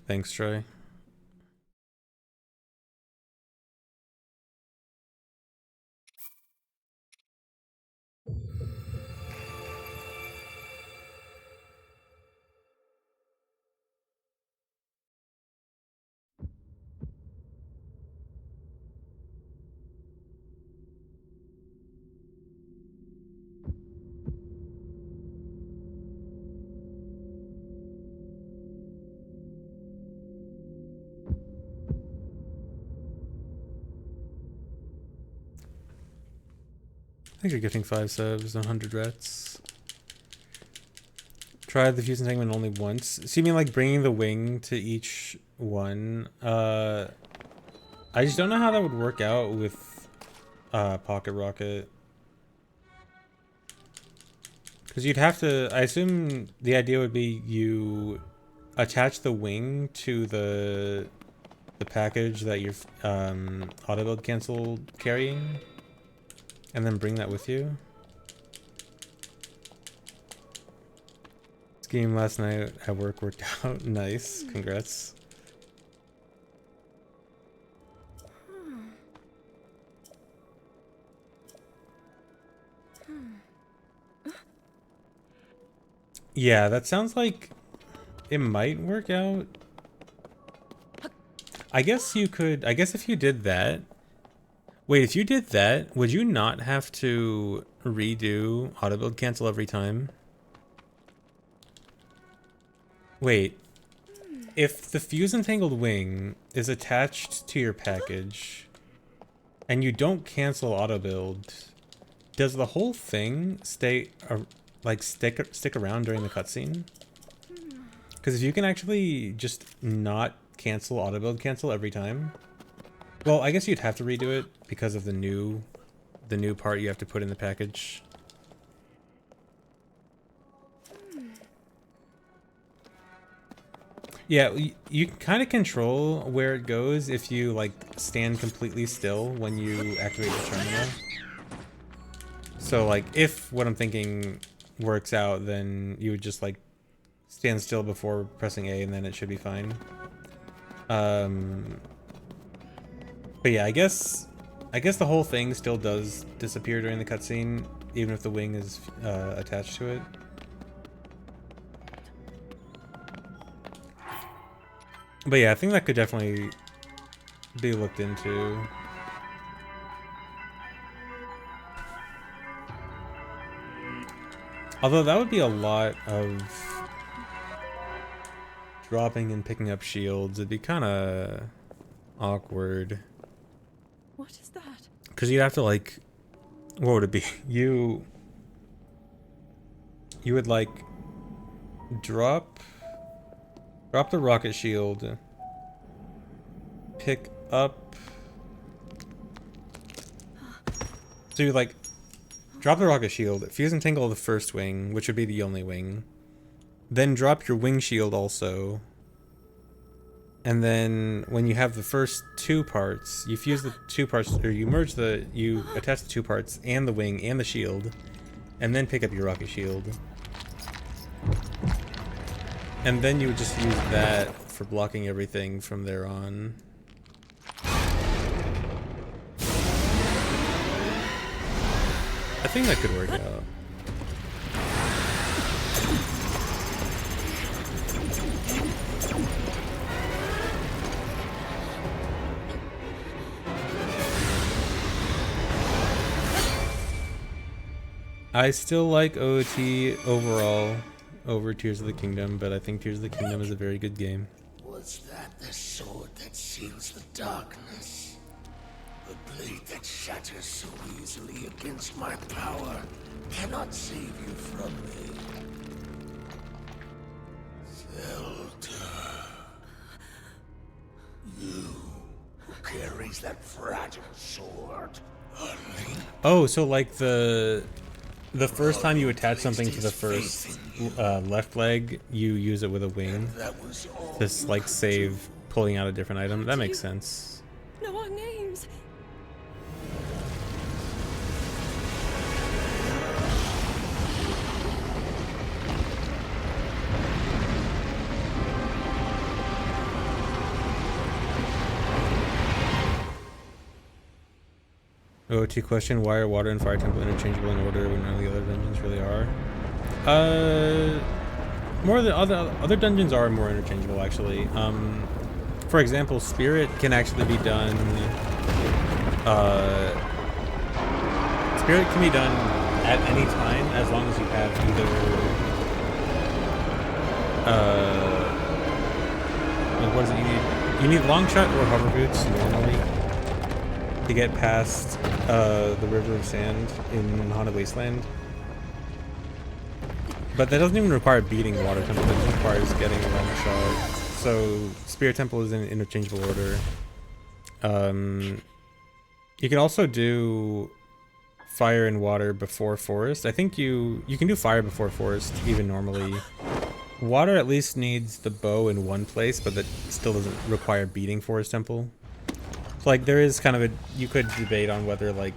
Thanks, Troy. I think you're getting 5 subs, 100 rats. Tried the fuse entanglement only once. So you mean like bringing the wing to each one? I just don't know how that would work out with Pocket Rocket. Because you'd have to, I assume the idea would be you attach the wing to the package that you're auto build cancel carrying, and then bring that with you. This game last night at work worked out. Nice, congrats. Yeah, that sounds like it might work out. I guess you could, I guess if you did that. Wait, if you did that, would you not have to redo auto build cancel every time? Wait, if the fuse entangled wing is attached to your package and you don't cancel auto build, does the whole thing stay like stick around during the cutscene? Because if you can actually just not cancel auto build cancel every time, well, I guess you'd have to redo it because of the new part you have to put in the package. Yeah, you can kind of control where it goes if you like stand completely still when you activate the terminal. So like if what I'm thinking works out, then you would just like stand still before pressing A and then it should be fine. But yeah, I guess the whole thing still does disappear during the cutscene, even if the wing is attached to it. But yeah, I think that could definitely be looked into. Although that would be a lot of dropping and picking up shields. It'd be kind of awkward. What is that? Because you'd have to like, what would it be? You would like drop the rocket shield, pick up. So you like drop the rocket shield, fuse and tangle the first wing, which would be the only wing. Then drop your wing shield also. And then when you have the first two parts, you fuse the two parts, or you attach the two parts and the wing and the shield, and then pick up your rocket shield. And then you would just use that for blocking everything from there on. I think that could work out. I still like OOT overall over Tears of the Kingdom, but I think Tears of the Kingdom is a very good game. Was that the sword that seals the darkness? The blade that shatters so easily against my power cannot save you from me. Zelda. You who carries that fragile sword. Oh, so like the first time you attach something to the first left leg, you use it with a wing. Just like save pulling out a different item. That makes sense. Know our names. OT question, why are water and fire temple interchangeable in order when none of the other dungeons really are? More than other dungeons are more interchangeable actually. For example, spirit can actually be done spirit can be done at any time as long as you have either like what is it you need? You need long shot or hover boots normally to get past the river of sand in Haunted Wasteland. But that doesn't even require beating Water Temple, it just requires getting a long shot. So Spirit Temple is in interchangeable order. You can also do Fire and Water before Forest. I think you can do Fire before Forest even normally. Water at least needs the bow in one place, but that still doesn't require beating Forest Temple. So like there is kind of a, you could debate on whether like,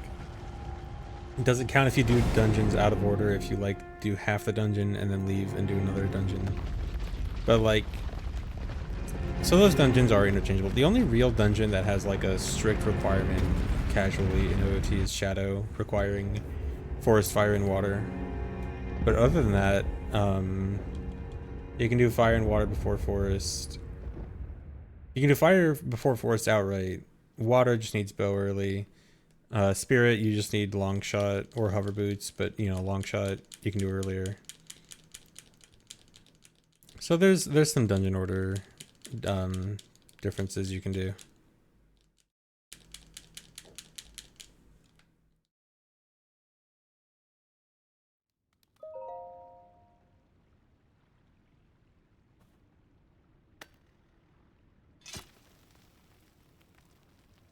does it count if you do dungeons out of order, if you like do half the dungeon and then leave and do another dungeon. But like, so those dungeons are interchangeable. The only real dungeon that has like a strict requirement casually in OOT is Shadow, requiring Forest, Fire, and Water. But other than that, you can do Fire and Water before Forest. You can do Fire before Forest outright. Water just needs bow early. Spirit, you just need long shot or hover boots, but you know, long shot you can do earlier. So there's some dungeon order differences you can do.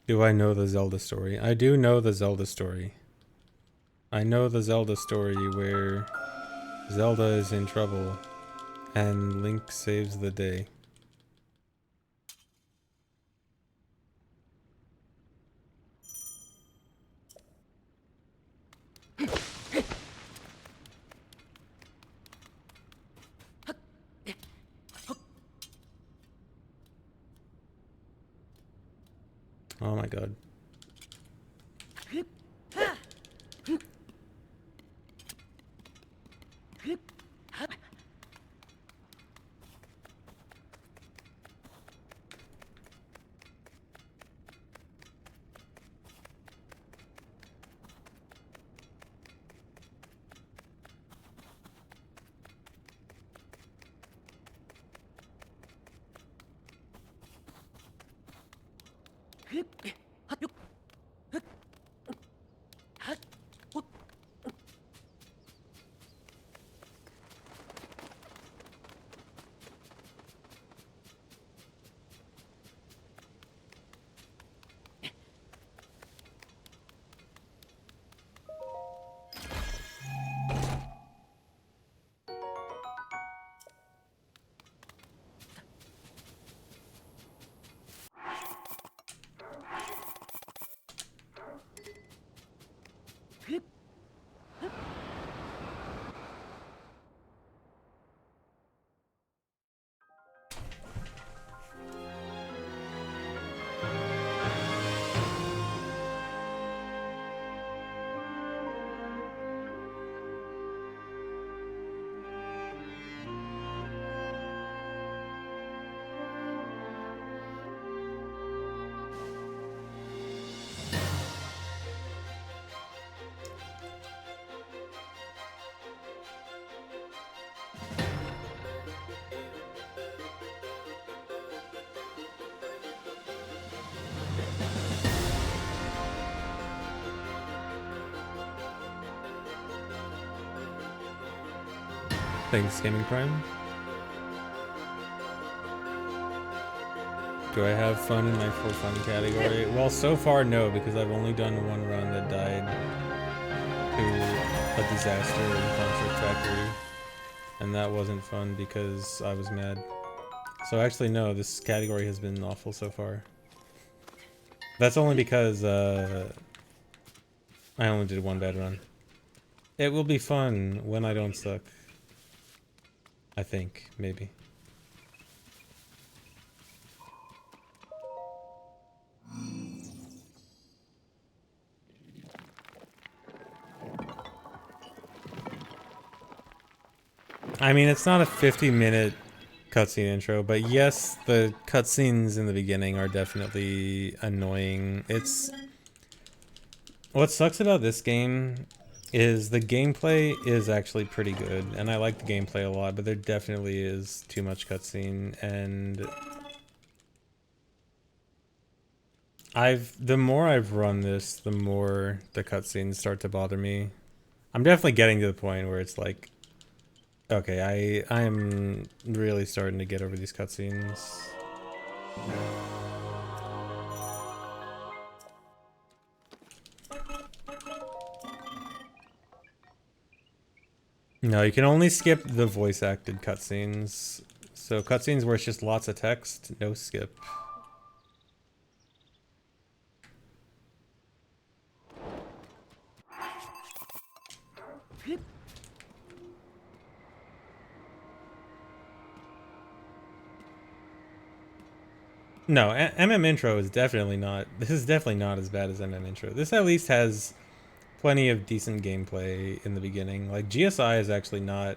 Do I know the Zelda story? I do know the Zelda story. I know the Zelda story where Zelda is in trouble and Link saves the day. Oh my god. Thanks, Gaming Prime. Do I have fun in my for fun category? Well, so far no, because I've only done one run that died to a disaster in Construct Factory, and that wasn't fun because I was mad. So actually no, this category has been awful so far. That's only because I only did one bad run. It will be fun when I don't suck. I think, maybe. I mean, it's not a 50-minute cutscene intro, but yes, the cutscenes in the beginning are definitely annoying. It's what sucks about this game is the gameplay is actually pretty good, and I like the gameplay a lot, but there definitely is too much cutscene, and the more I've run this, the more the cutscenes start to bother me. I'm definitely getting to the point where it's like, okay, I'm really starting to get over these cutscenes. No, you can only skip the voice acted cutscenes. So cutscenes where it's just lots of text, no skip. No, MM Intro is definitely not. This is definitely not as bad as MM Intro. This at least has plenty of decent gameplay in the beginning. Like GSI is actually not,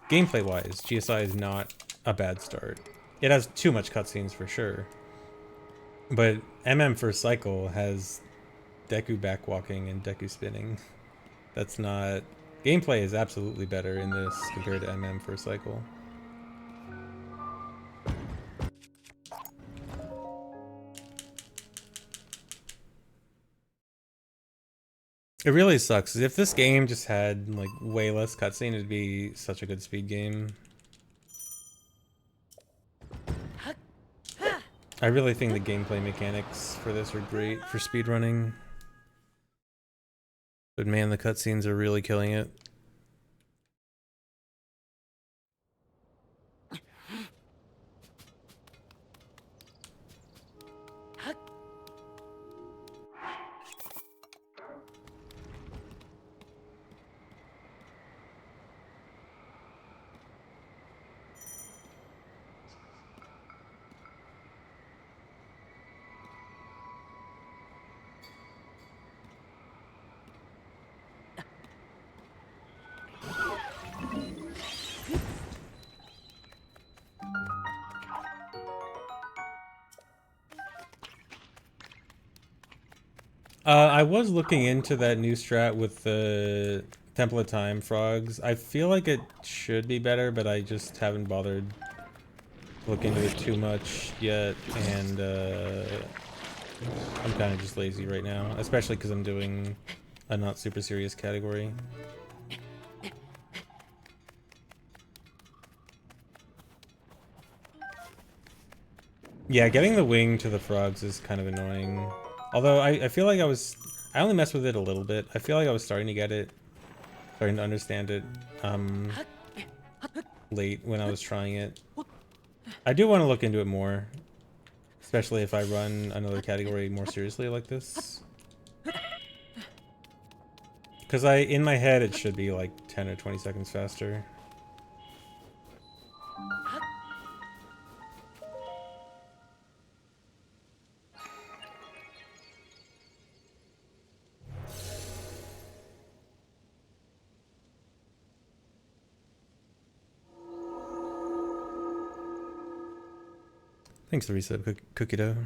gameplay wise, GSI is not a bad start. It has too much cutscenes for sure. But MM First Cycle has Deku backwalking and Deku spinning. That's not, gameplay is absolutely better in this compared to MM First Cycle. It really sucks. If this game just had like way less cutscene, it'd be such a good speed game. I really think the gameplay mechanics for this are great for speedrunning. But man, the cutscenes are really killing it. I was looking into that new strat with the Temple of Time frogs. I feel like it should be better, but I just haven't bothered to look into it too much yet, and I'm kind of just lazy right now, especially because I'm doing a not super serious category. Yeah, getting the wing to the frogs is kind of annoying. Although I feel like I only messed with it a little bit. I feel like I was starting to get it, starting to understand it late when I was trying it. I do want to look into it more, especially if I run another category more seriously like this. Because in my head, it should be like 10 or 20 seconds faster. Thanks for the resub, Cookie Dough.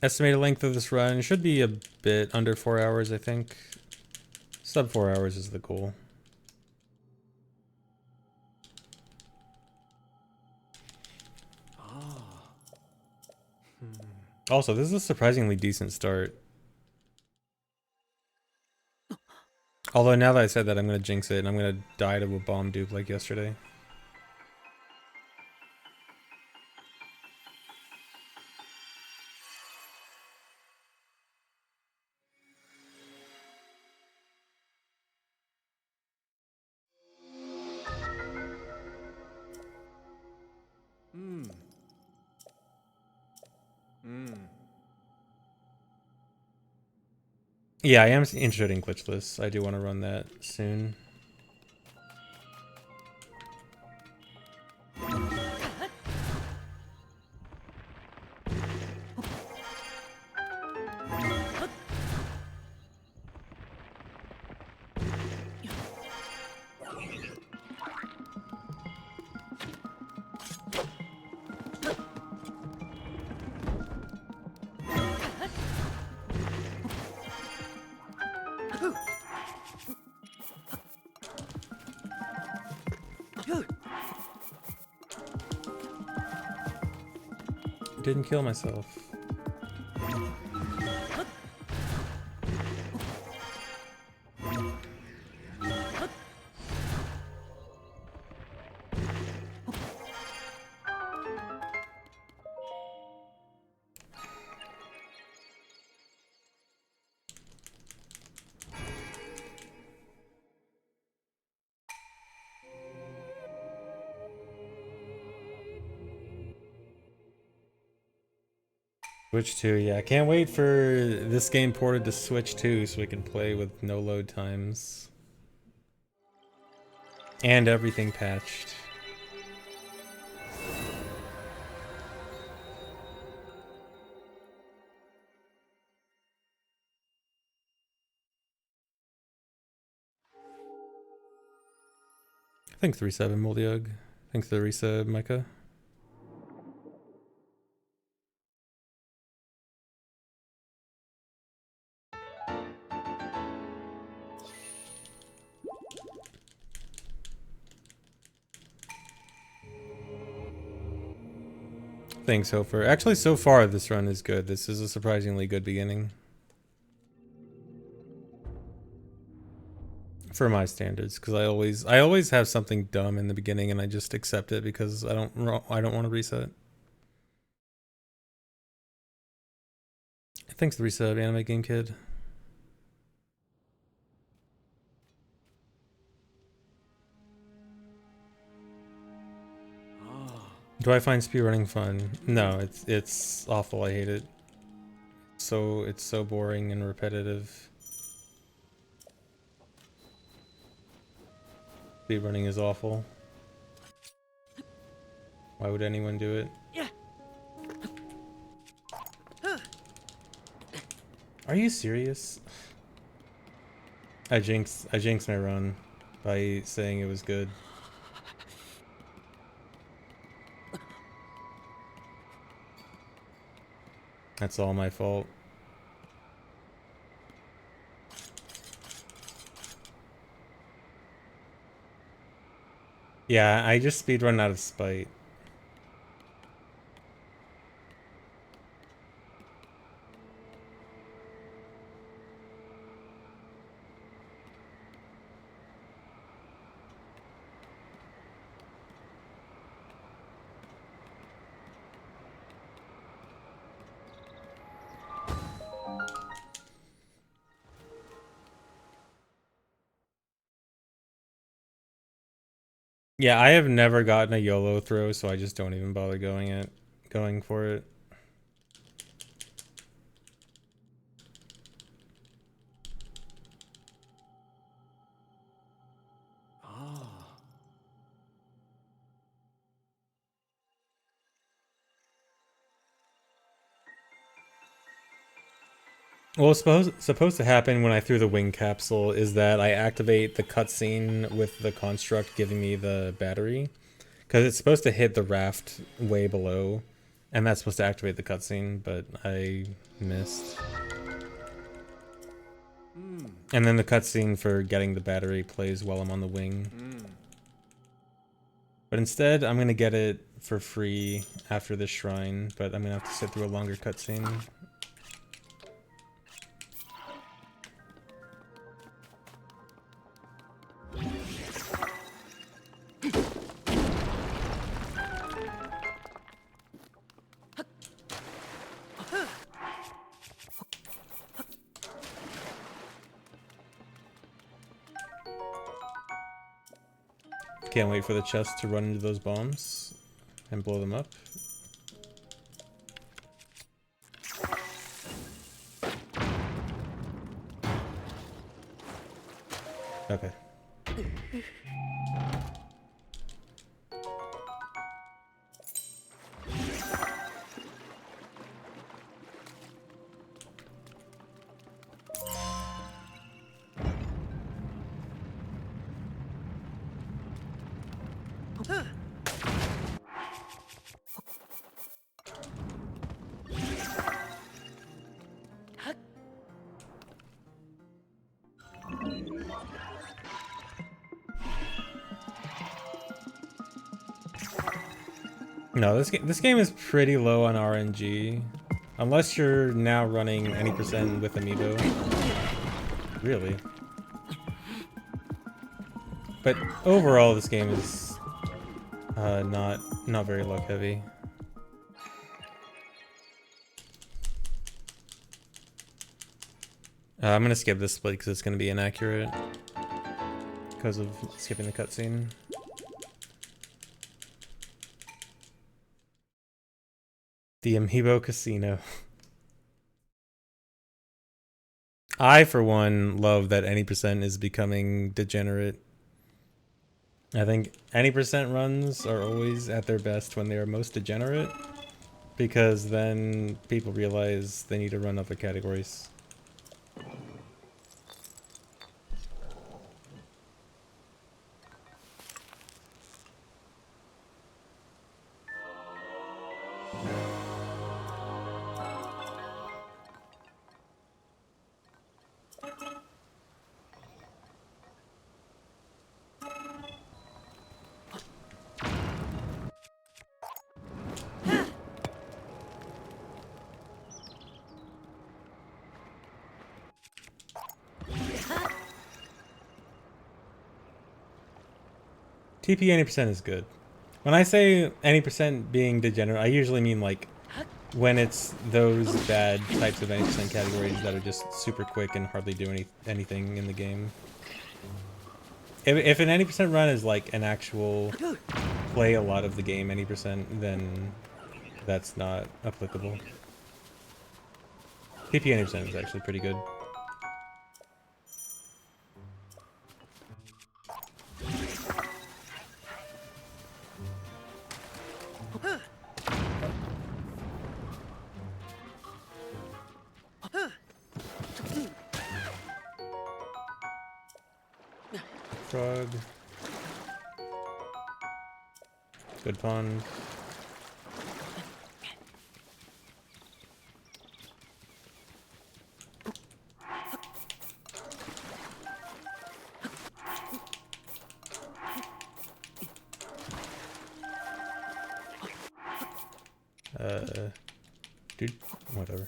Estimated length of this run should be a bit under 4 hours, I think. Sub 4 hours is the goal. Also, this is a surprisingly decent start. Although now that I said that, I'm gonna jinx it and I'm gonna die to a bomb dupe like yesterday. Yeah, I am interested in glitchless. I do want to run that soon. Didn't kill myself. Switch 2, yeah. I can't wait for this game ported to Switch 2 so we can play with no load times. And everything patched. Thanks 37 Moldyug. Thanks to Risa Micah. Thanks, Hofer. Actually, so far this run is good. This is a surprisingly good beginning. For my standards, because I always have something dumb in the beginning and I just accept it because I don't want to reset. Thanks to Reset Anime Game Kid. Do I find speedrunning fun? No, it's awful. I hate it. So it's so boring and repetitive. Speedrunning is awful. Why would anyone do it? Are you serious? I jinxed my run by saying it was good. That's all my fault. Yeah, I just speedrun out of spite. Yeah, I have never gotten a YOLO throw, so I just don't even bother going for it. Well, what's supposed to happen when I threw the wing capsule is that I activate the cutscene with the construct giving me the battery. Because it's supposed to hit the raft way below, and that's supposed to activate the cutscene, but I missed. And then the cutscene for getting the battery plays while I'm on the wing. But instead, I'm gonna get it for free after this shrine, but I'm gonna have to sit through a longer cutscene. Can't wait for the chest to run into those bombs and blow them up. Okay. No, this game is pretty low on RNG. Unless you're now running any percent with Amiibo. Really. But overall, this game is not very luck heavy. I'm gonna skip this split because it's gonna be inaccurate because of skipping the cutscene. The Amiibo Casino. I, for one, love that any percent is becoming degenerate. I think any percent runs are always at their best when they are most degenerate, because then people realize they need to run other categories. TP any percent is good. When I say any percent being degenerate, I usually mean like when it's those bad types of any percent categories that are just super quick and hardly do anything in the game. If an any percent run is like an actual play a lot of the game any percent, then that's not applicable. TP any percent is actually pretty good. Frog. Good pond. Dude, whatever.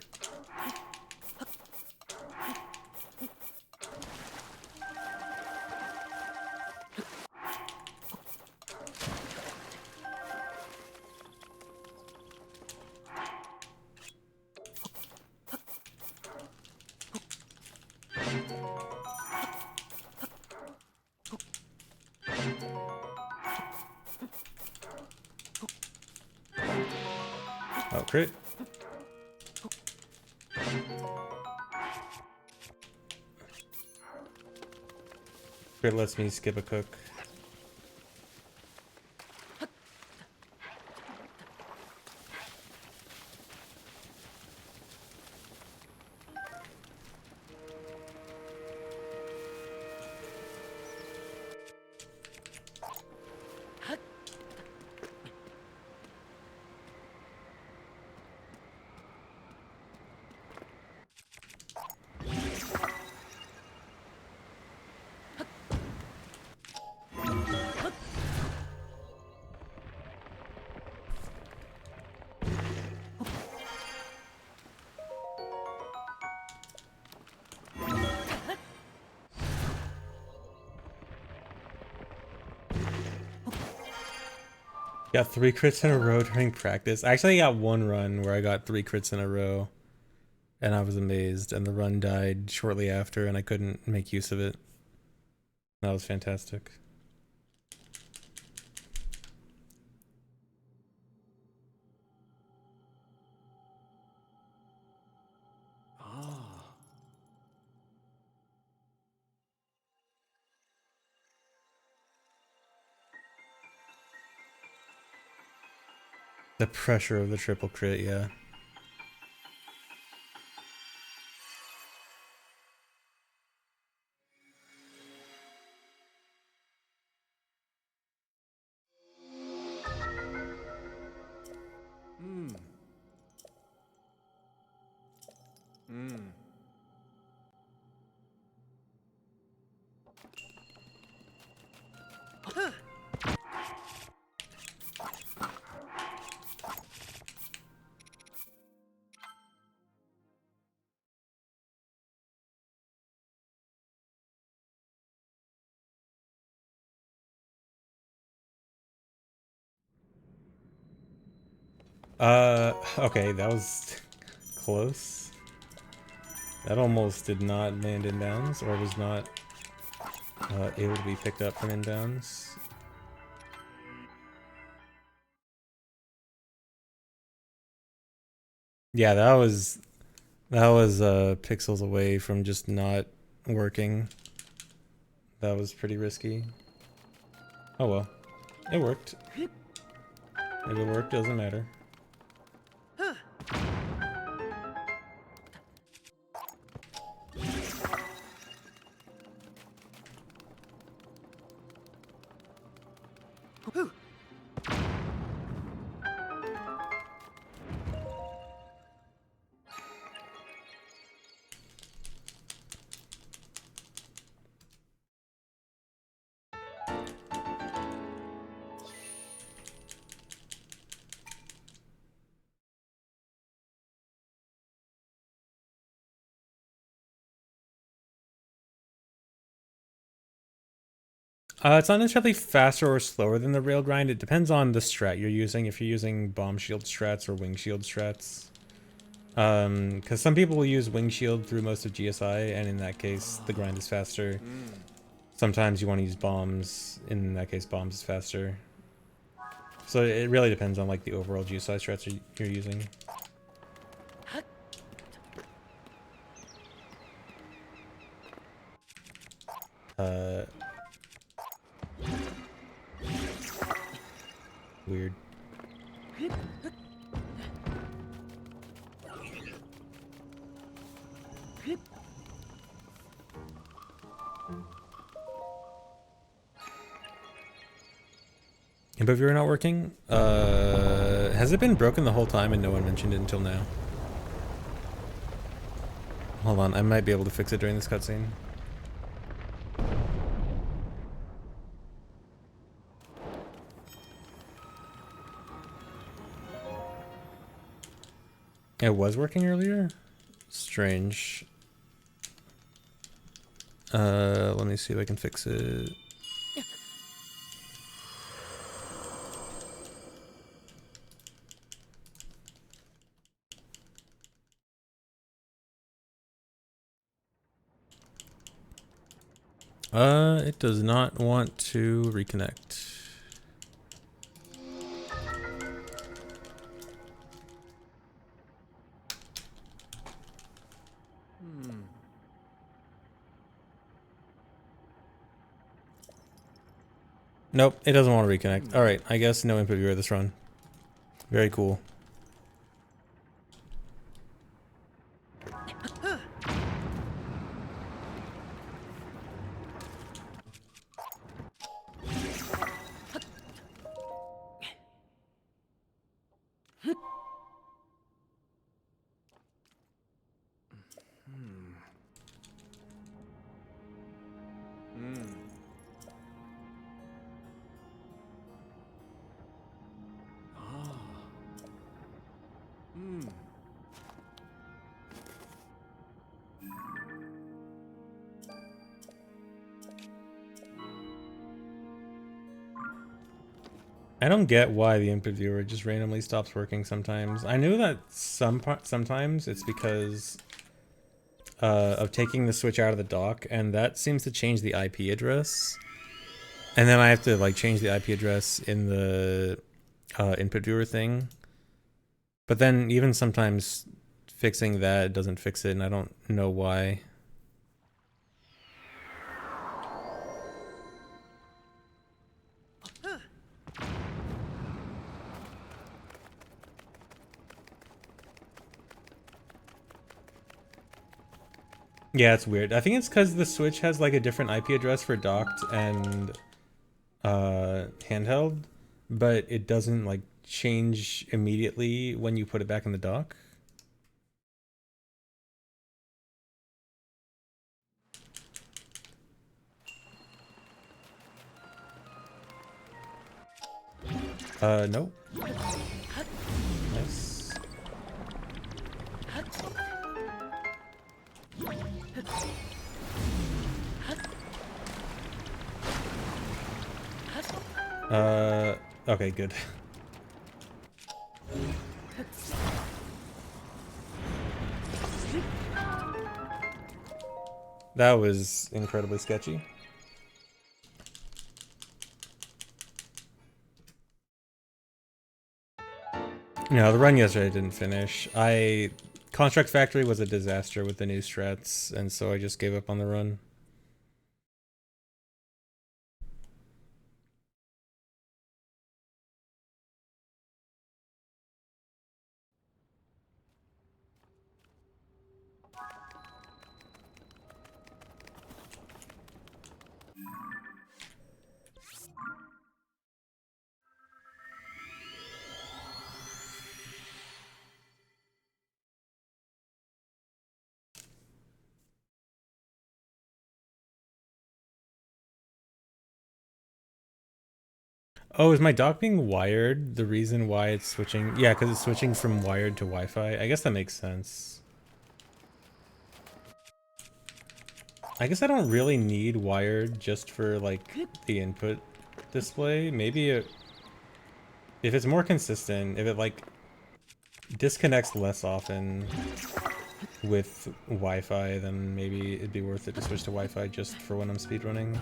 Oh, crit. Crit lets me skip a cook. Got 3 crits in a row during practice. I actually got one run where I got 3 crits in a row, and I was amazed, and the run died shortly after, and I couldn't make use of it. That was fantastic. The pressure of the triple crit, yeah. Okay, that was close. That almost did not land inbounds, or was not able to be picked up from inbounds. Yeah, that was pixels away from just not working. That was pretty risky. Oh well, it worked. If it worked, doesn't matter. It's not necessarily faster or slower than the rail grind. It depends on the strat you're using. If you're using bomb shield strats or wing shield strats. Because some people will use wing shield through most of GSI, and in that case, the grind is faster. Sometimes you want to use bombs. In that case, bombs is faster. So it really depends on like the overall GSI strats you're using. Weird. But if you're not working, has it been broken the whole time and no one mentioned it until now? Hold on, I might be able to fix it during this cutscene. It was working earlier? Strange. Let me see if I can fix it. It does not want to reconnect. Nope, it doesn't want to reconnect. Alright, I guess no input viewer this run. Very cool. I don't get why the input viewer just randomly stops working sometimes. I knew that sometimes it's because of taking the switch out of the dock, and that seems to change the IP address. And then I have to like change the IP address in the input viewer thing. But then even sometimes fixing that doesn't fix it, and I don't know why. Yeah, it's weird. I think it's because the Switch has like a different IP address for docked and handheld, but it doesn't like change immediately when you put it back in the dock. Nope. Nice. Okay, good. That was incredibly sketchy. No, the run yesterday didn't finish. Construct Factory was a disaster with the new strats, and so I just gave up on the run. Oh, is my dock being wired the reason why it's switching? Yeah, because it's switching from wired to Wi-Fi. I guess that makes sense. I guess I don't really need wired just for, like, the input display. Maybe if it's more consistent, if it, like, disconnects less often with Wi-Fi, then maybe it'd be worth it to switch to Wi-Fi just for when I'm speedrunning.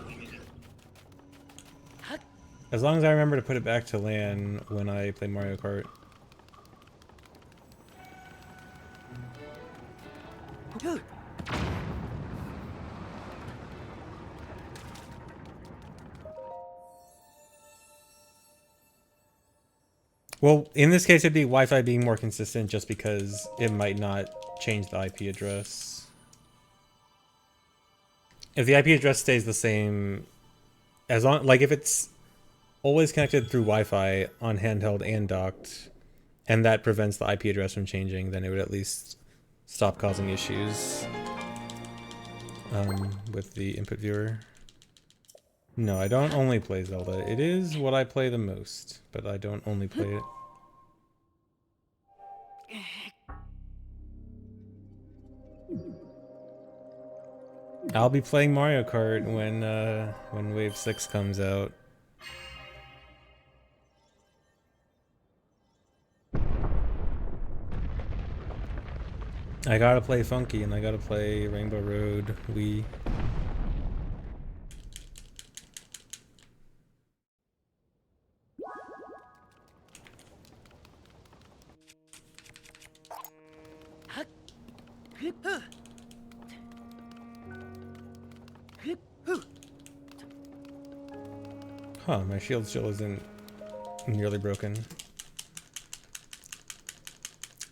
As long as I remember to put it back to LAN when I play Mario Kart. Well, in this case, it'd be Wi-Fi being more consistent just because it might not change the IP address. If the IP address stays the same, as long, like if it's always connected through Wi-Fi on handheld and docked, and that prevents the IP address from changing, then it would at least stop causing issues with the input viewer. No, I don't only play Zelda. It is what I play the most, but I don't only play it. I'll be playing Mario Kart when Wave 6 comes out. I gotta play Funky and I gotta play Rainbow Road Wii. Huh, my shield still isn't nearly broken.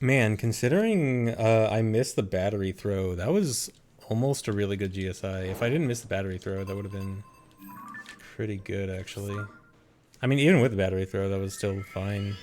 Man, considering I missed the battery throw, that was almost a really good GSI. If I didn't miss the battery throw, that would have been pretty good, actually. I mean, even with the battery throw, that was still fine.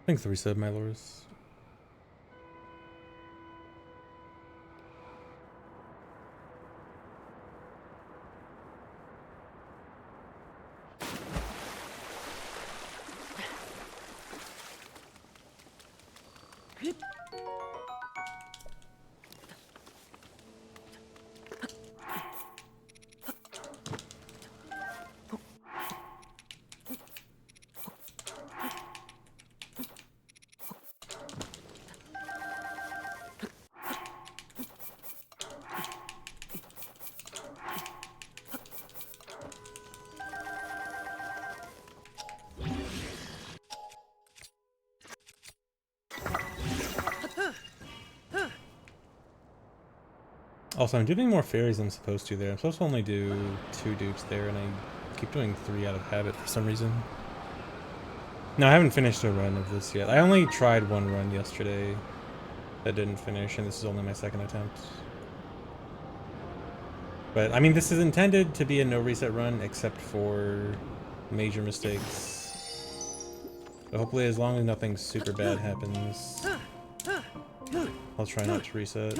Thanks for the resub, my lords. Also, I'm doing more fairies than I'm supposed to there. I'm supposed to only do 2 dupes there, and I keep doing 3 out of habit for some reason. No, I haven't finished a run of this yet. I only tried one run yesterday that didn't finish, and this is only my second attempt. But, I mean, this is intended to be a no reset run, except for major mistakes. So hopefully, as long as nothing super bad happens, I'll try not to reset.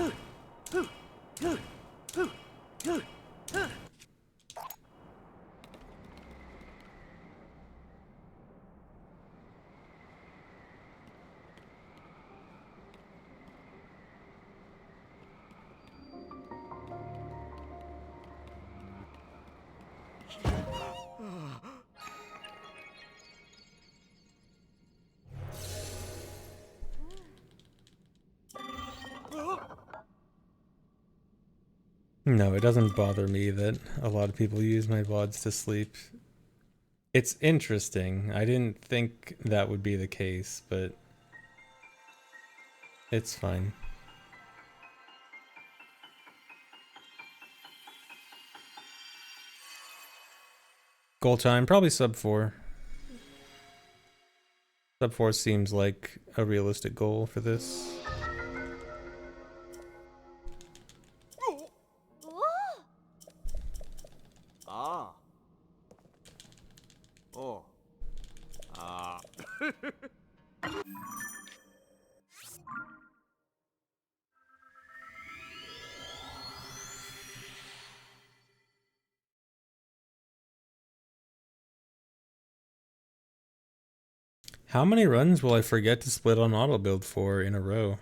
No, it doesn't bother me that a lot of people use my VODs to sleep. It's interesting. I didn't think that would be the case, but it's fine. Goal time, probably sub 4. Sub 4 seems like a realistic goal for this. Ah. Oh. Ah. How many runs will I forget to split on auto build for in a row?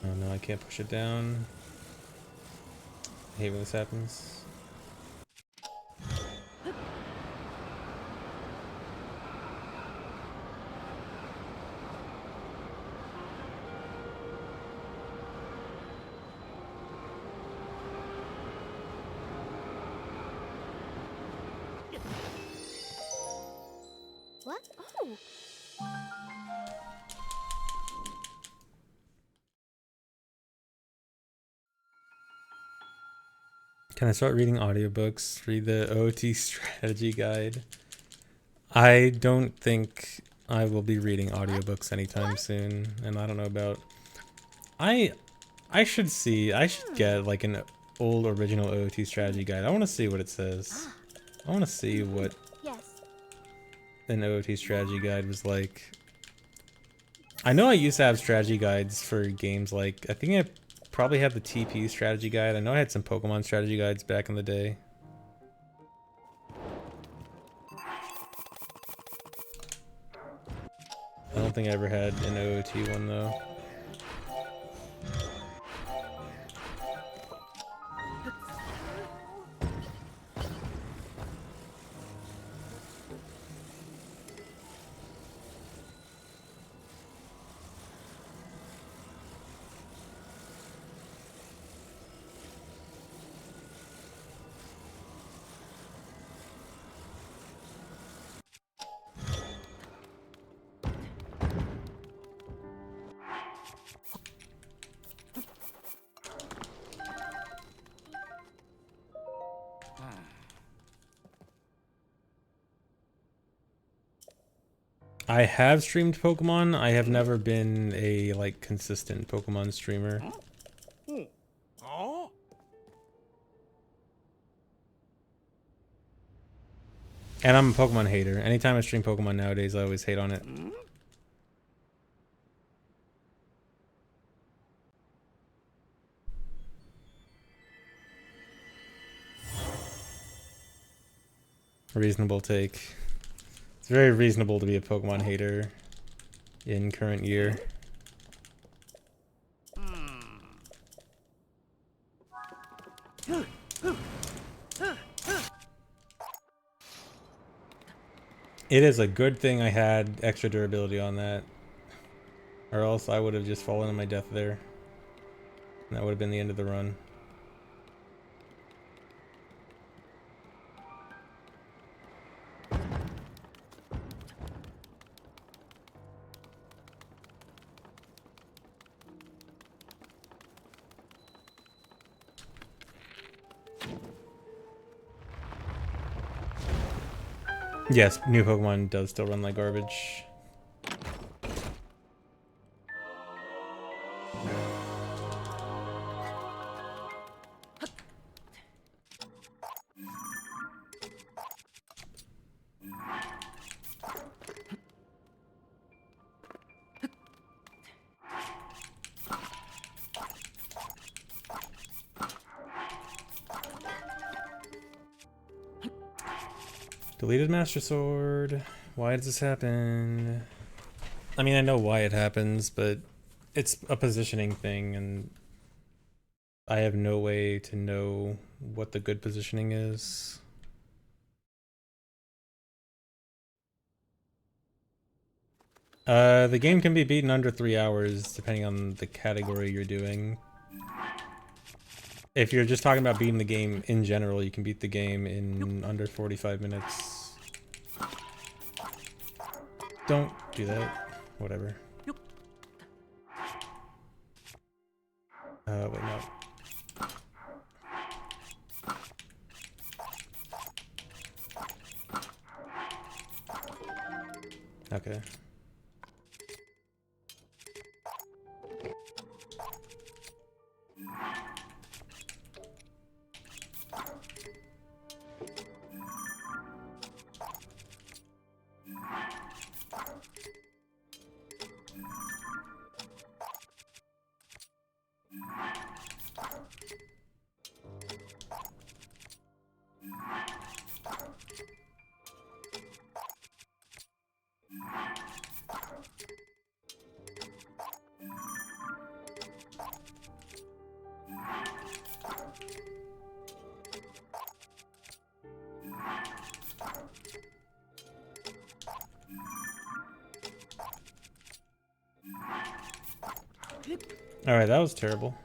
Oh no, I can't push it down. I hate when this happens. What? Oh. Can I start reading audiobooks? Read the OT strategy guide? I don't think I will be reading audiobooks anytime soon, and I don't know about... I should get like an old original OT strategy guide. I want to see what it says. I want to see what Yes. an OT strategy guide was like. I know I used to have strategy guides for games like... I think I probably have the TP strategy guide. I know I had some Pokemon strategy guides back in the day. I don't think I ever had an OOT one though. I have streamed Pokemon. I have never been a like consistent Pokemon streamer. Oh. And I'm a Pokemon hater. Anytime I stream Pokemon nowadays, I always hate on it. Reasonable take. It's very reasonable to be a Pokemon hater in current year. It is a good thing I had extra durability on that, or else I would have just fallen to my death there. And that would have been the end of the run. Yes, new Pokemon does still run like garbage. Deleted Master Sword. Why does this happen? I mean, I know why it happens, but it's a positioning thing, and I have no way to know what the good positioning is. The game can be beaten under 3 hours, depending on the category you're doing. If you're just talking about beating the game in general, you can beat the game in under 45 minutes. Don't do that. Whatever. Wait, no. Okay. Alright, that was terrible.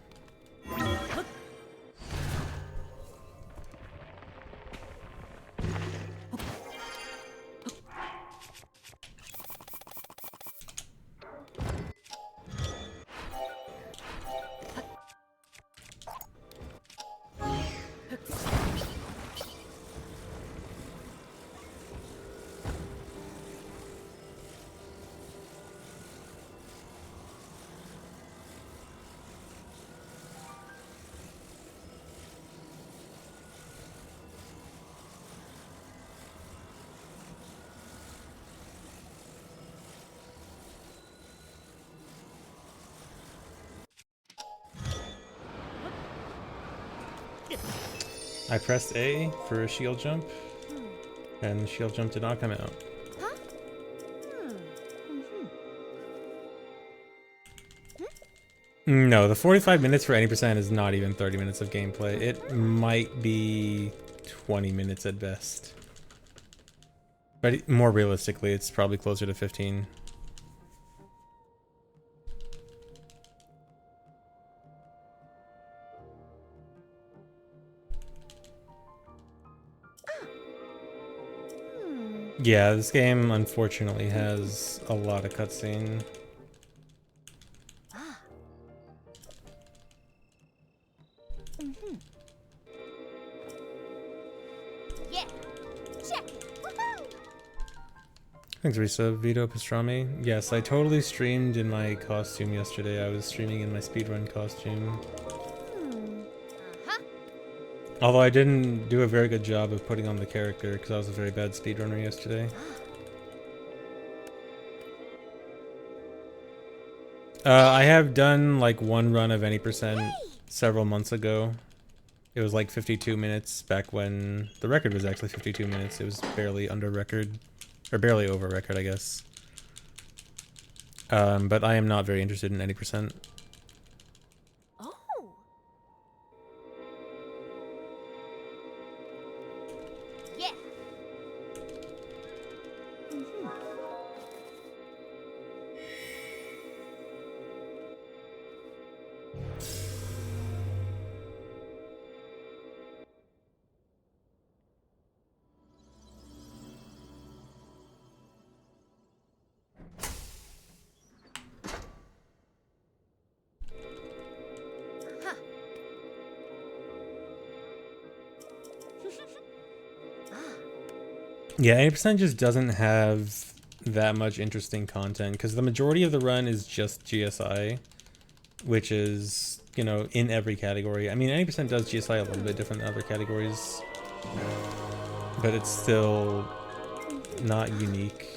I pressed A for a shield jump, and the shield jump did not come out. No, the 45 minutes for any percent is not even 30 minutes of gameplay. It might be 20 minutes at best. But more realistically, it's probably closer to 15. Yeah, this game unfortunately has a lot of cutscene. Thanks, Risa. Vito Pastrami. Yes, I totally streamed in my costume yesterday. I was streaming in my speedrun costume. Although I didn't do a very good job of putting on the character because I was a very bad speedrunner yesterday. I have done like one run of any percent several months ago. It was like 52 minutes back when the record was actually 52 minutes. It was barely under record. Or barely over record, I guess. But I am not very interested in 90%. Oh. Yeah. Yeah, 80% just doesn't have that much interesting content because the majority of the run is just GSI, which is, you know, in every category. I mean, 80% does GSI a little bit different than other categories, but it's still not unique.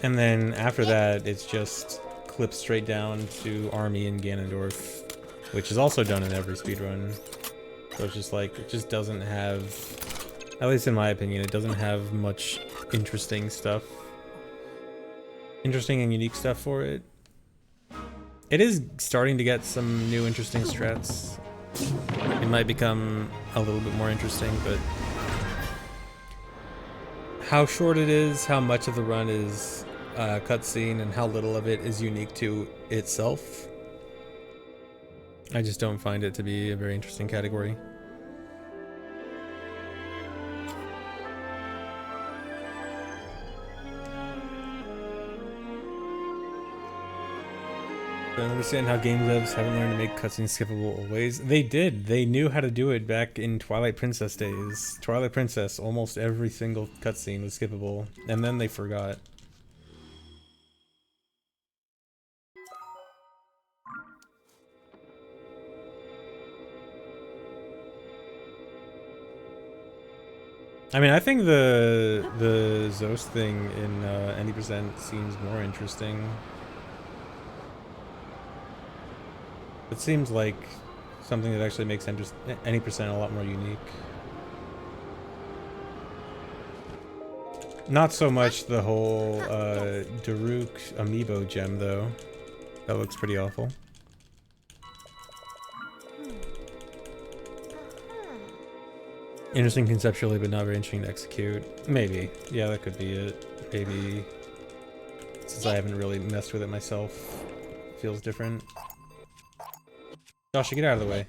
And then after that, it's just clips straight down to Army and Ganondorf, which is also done in every speedrun. So it's just like, it just doesn't have, at least in my opinion, it doesn't have much interesting stuff. Interesting and unique stuff for it. It is starting to get some new interesting strats. It might become a little bit more interesting, but how short it is, how much of the run is cutscene, and how little of it is unique to itself, I just don't find it to be a very interesting category. I don't understand how game devs haven't learned to make cutscenes skippable always. They did. They knew how to do it back in Twilight Princess days. Twilight Princess, almost every single cutscene was skippable, and then they forgot. I mean, I think the Zos thing in 90% seems more interesting. It seems like something that actually makes 90% a lot more unique. Not so much the whole Daruk amiibo gem, though. That looks pretty awful. Interesting conceptually, but not very interesting to execute. Maybe. Yeah, that could be it. Maybe. Since I haven't really messed with it myself, it feels different. Josh, get out of the way.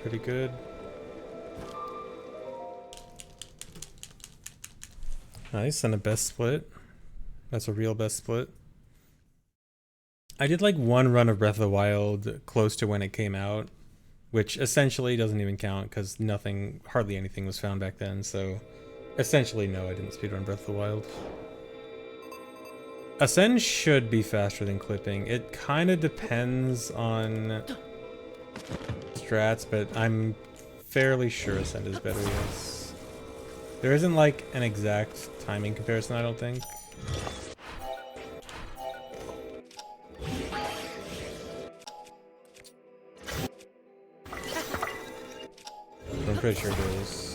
pretty good. Nice, and a best split. That's a real best split. I did like one run of Breath of the Wild close to when it came out, which essentially doesn't even count because nothing, hardly anything was found back then, so essentially no, I didn't speedrun Breath of the Wild. Ascend should be faster than clipping. It kind of depends on strats, but I'm fairly sure Ascend is better, yes. There isn't like an exact timing comparison, I don't think. I'm pretty sure it is.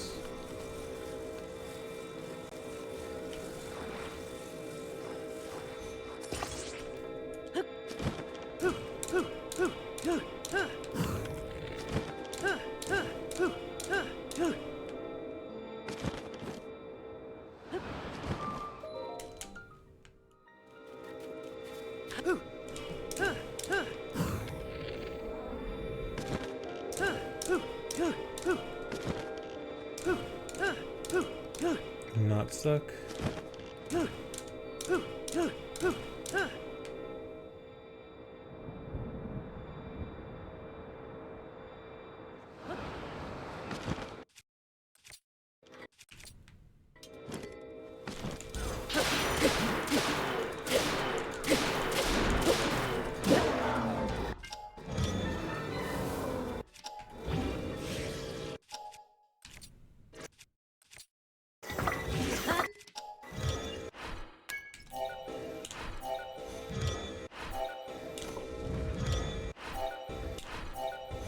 Not stuck.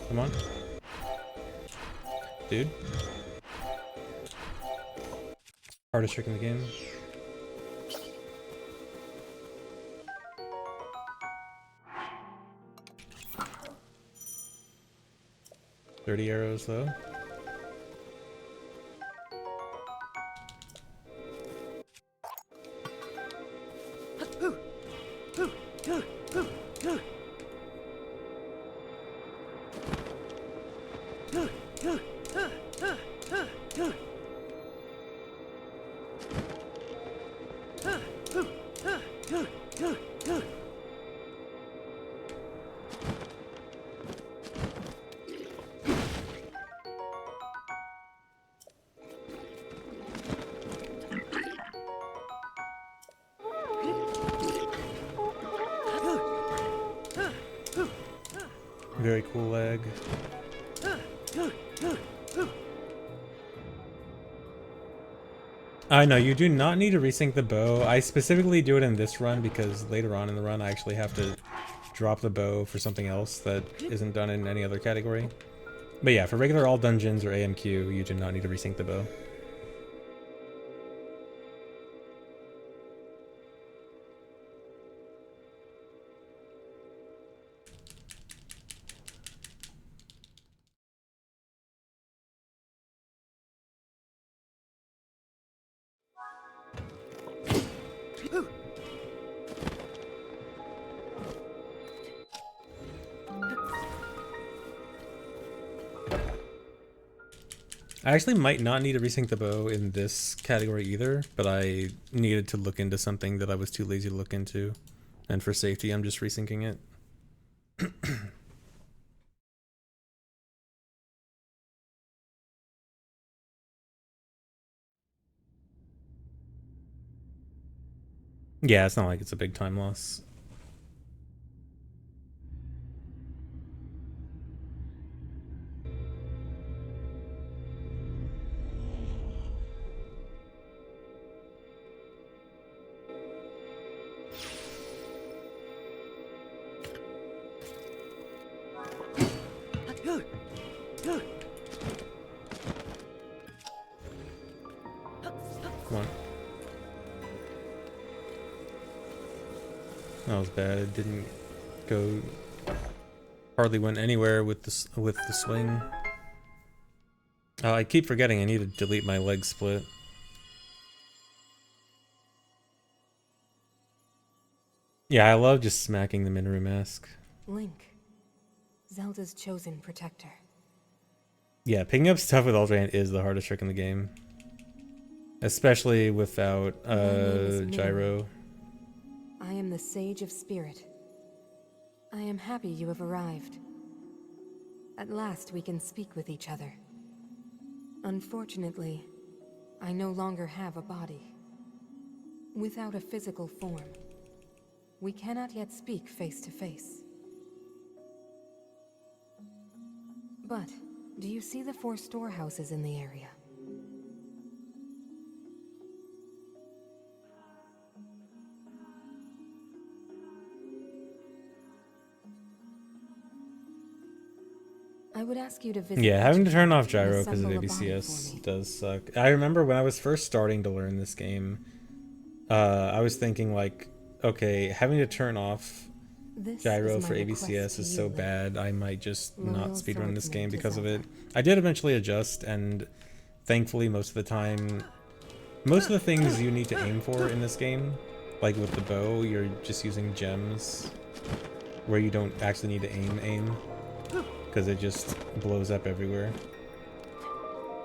Come on. Dude. Hardest trick in the game. $30 arrows though. Very cool lag. I know, you do not need to resync the bow. I specifically do it in this run because later on in the run I actually have to drop the bow for something else that isn't done in any other category. But yeah, for regular all dungeons or AMQ, you do not need to resync the bow. I actually might not need to resync the bow in this category either, but I needed to look into something that I was too lazy to look into. And for safety, I'm just resyncing it. Yeah, it's not like it's a big time loss. Come on. That was bad. It didn't go. Hardly went anywhere with the swing. I keep forgetting I need to delete my leg split. Yeah, I love just smacking the Minoru mask. Link, Zelda's chosen protector. Yeah, picking up stuff with Ultraman is the hardest trick in the game. Especially without gyro. I am the Sage of Spirit. I am happy you have arrived. At last we can speak with each other. Unfortunately, I no longer have a body. Without a physical form, we cannot yet speak face to face. But, do you see the 4 storehouses in the area? I would ask you to visit. Yeah, having to turn off gyro and because of assemble a body ABCS for me. does suck. I remember when I was first starting to learn this game, I was thinking like, okay, having to turn off This gyro is my for request ABCS to is you, so Lily. bad, I might just not Loyal speedrun this swordsman game to because of it. Zelda. I did eventually adjust, and thankfully most of the time, most of the things you need to aim for in this game, like with the bow, you're just using gems, where you don't actually need to aim, because it just blows up everywhere.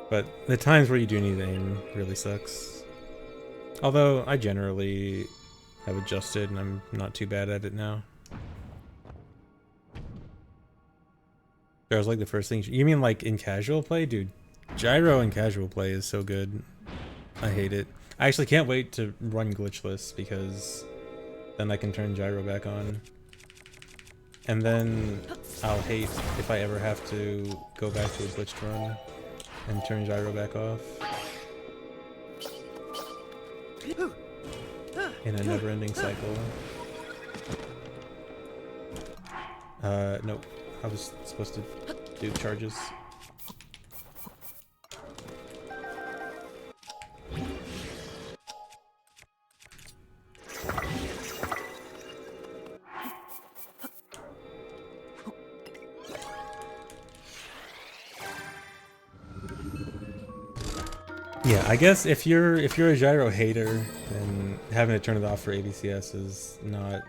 But the times where you do need to aim really sucks. Although, I generally have adjusted, and I'm not too bad at it now. That was like the first thing. You mean like in casual play? Dude, gyro in casual play is so good. I hate it. I actually can't wait to run glitchless because then I can turn gyro back on. And then I'll hate if I ever have to go back to a glitched run and turn gyro back off. In a never-ending cycle. Nope. I was supposed to do charges. Yeah, I guess if you're a gyro hater, then having to turn it off for ABCS is not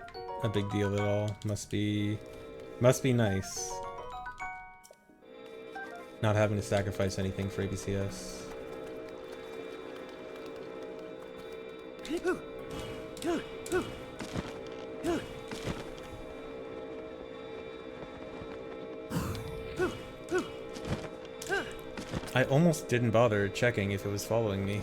a big deal at all. Must be nice. Not having to sacrifice anything for ABCS. I almost didn't bother checking if it was following me.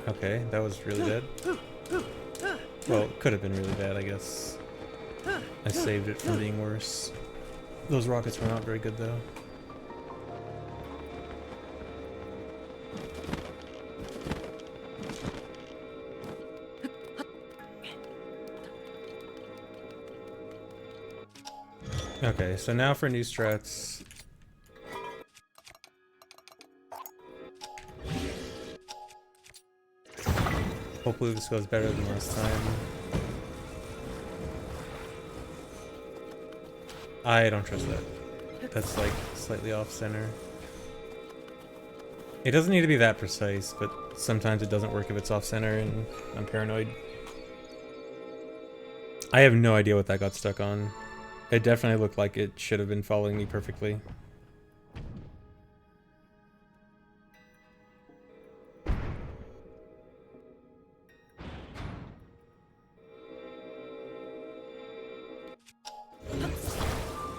Okay, that was really bad. Well, it could have been really bad, I guess. I saved it from being worse. Those rockets were not very good, though. Okay, so now for new strats. Hopefully this goes better than last time. I don't trust that. That's like slightly off center. It doesn't need to be that precise, but sometimes it doesn't work if it's off center and I'm paranoid. I have no idea what that got stuck on. It definitely looked like it should have been following me perfectly.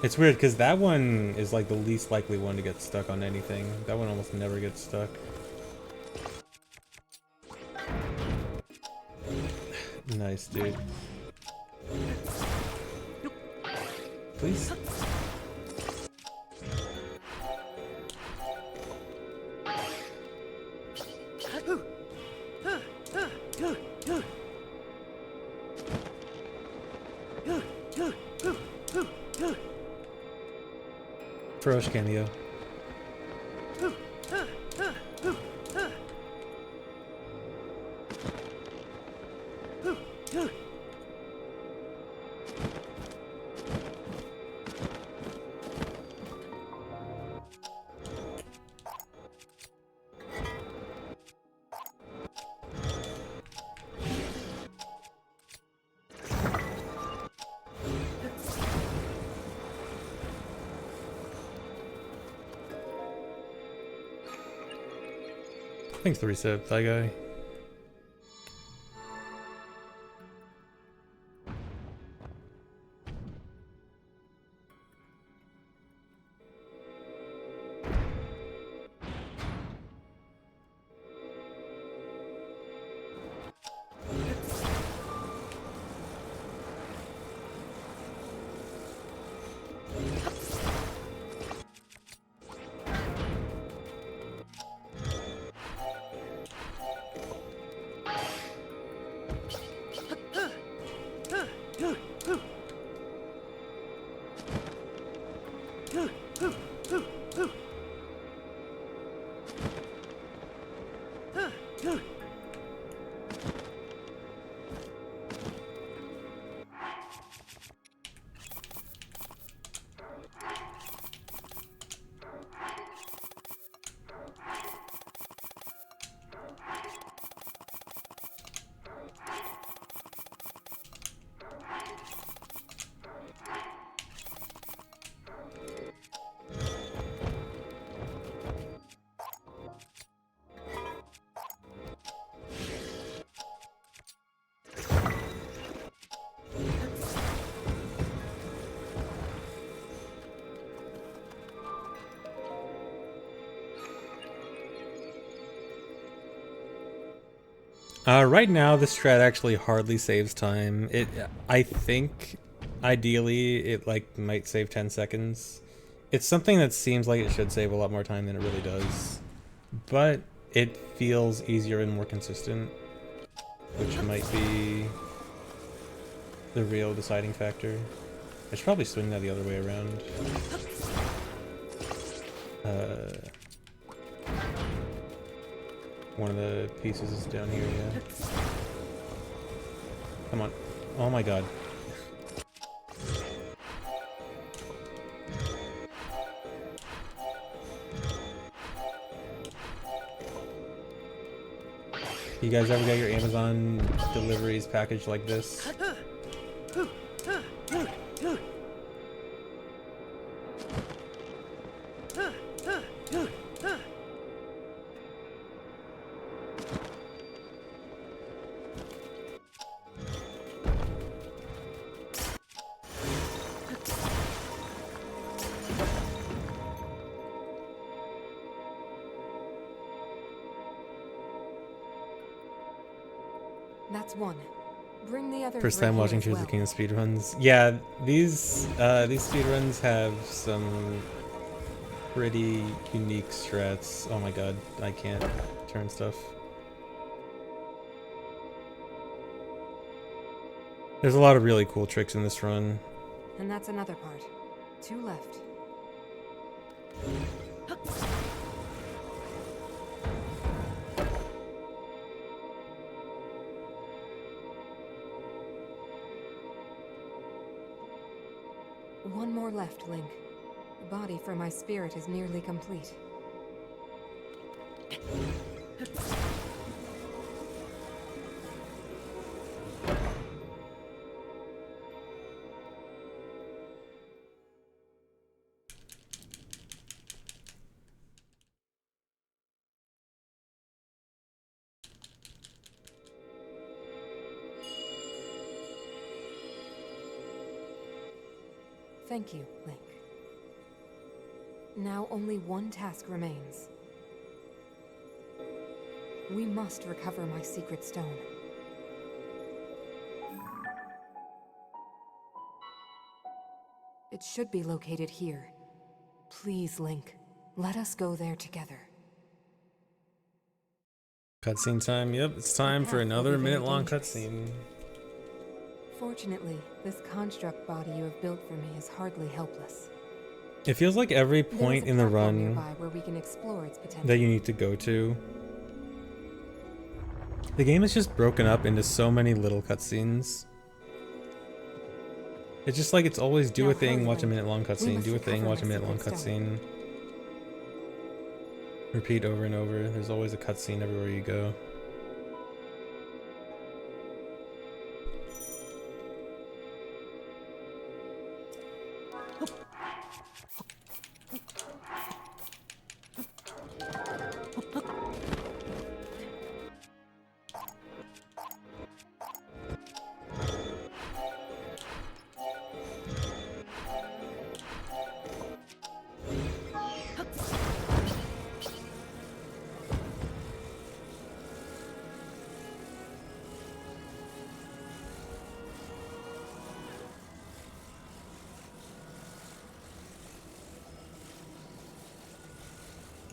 It's weird because that one is like the least likely one to get stuck on anything. That one almost never gets stuck. Nice, dude. Please? Feroce cameo. Thanks, the reset, that guy. Right now, this strat actually hardly saves time. I think, ideally, it like might save 10 seconds. It's something that seems like it should save a lot more time than it really does. But it feels easier and more consistent, which might be the real deciding factor. I should probably swing that the other way around. One of the pieces is down here, yeah. Come on. Oh my god. You guys ever get your Amazon deliveries packaged like this? That's one. Bring the other. First time watching Tears of the Kingdom speedruns. Yeah, these speedruns have some pretty unique strats. Oh my god, I can't turn stuff. There's a lot of really cool tricks in this run. And that's another part. 2 left. One more left, Link. The body for my spirit is nearly complete. Thank you, Link. Now only one task remains. We must recover my secret stone. It should be located here. Please, Link, let us go there together. Cutscene time. Yep, it's time for another minute-long cutscene. Fortunately, this construct body you have built for me is hardly helpless. It feels like every point in the run nearby where we can explore its potential. that you need to go to. The game is just broken up into so many little cutscenes. It's just like it's always do a thing, watch a minute-long cutscene, do a thing, watch a minute-long cutscene. Repeat over and over. There's always a cutscene everywhere you go.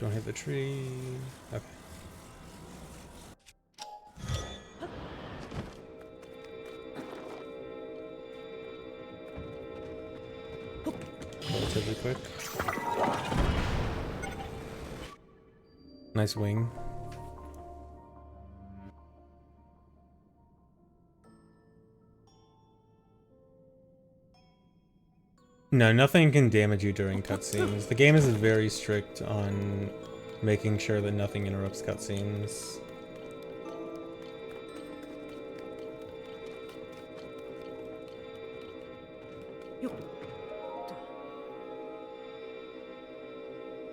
Don't hit the tree. Okay. Relatively quick. Nice wing. No, nothing can damage you during cutscenes. The game is very strict on making sure that nothing interrupts cutscenes.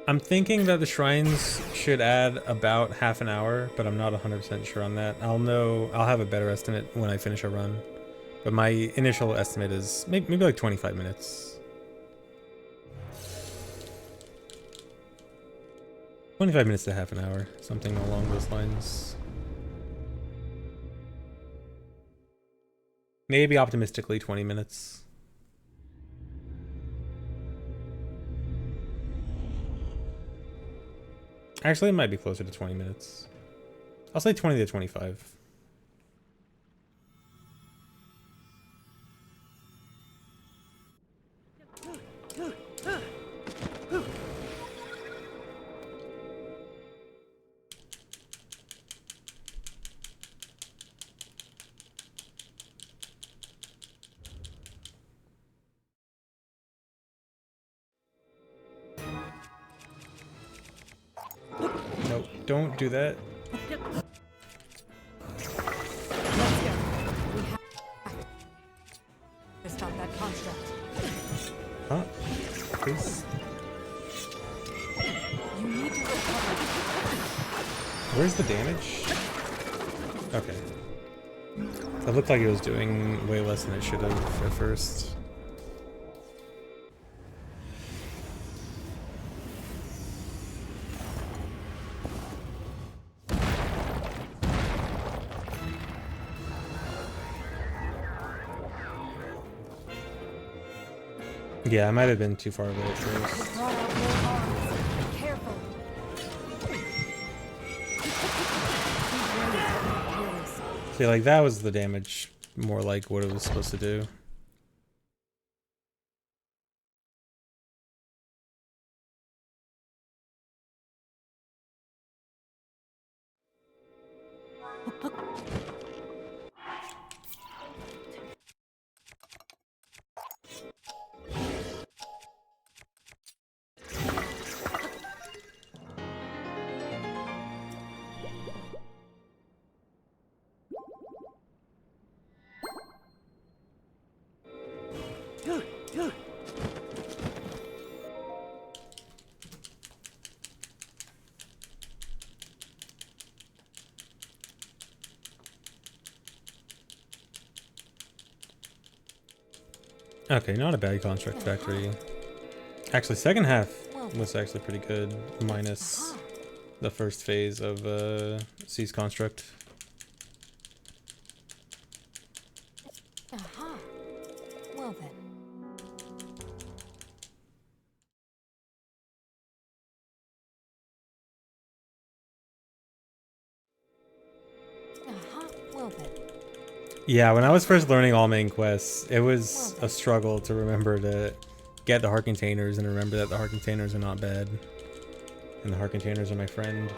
I'm thinking that the shrines should add about half an hour, but I'm not 100% sure on that. I'll have a better estimate when I finish a run. But my initial estimate is maybe like 25 minutes. 25 minutes to half an hour, something along those lines. Maybe optimistically 20 minutes. Actually, it might be closer to 20 minutes. I'll say 20 to 25. Nope, don't do that. To stop that construct. Huh? Please. You need to recover. Where's the damage? Okay. It looked like it was doing way less than it should have at first. Yeah, I might have been too far away at first. Brought out your arms. Be careful. See, like, that was the damage, more like what it was supposed to do. Okay, not a bad construct factory. Actually, second half was actually pretty good, minus the first phase of C's construct. Aha. Well then. Aha. Well then. Yeah, when I was first learning all main quests, it was a struggle to remember to get the heart containers and remember that the heart containers are not bad. And the heart containers are my friend.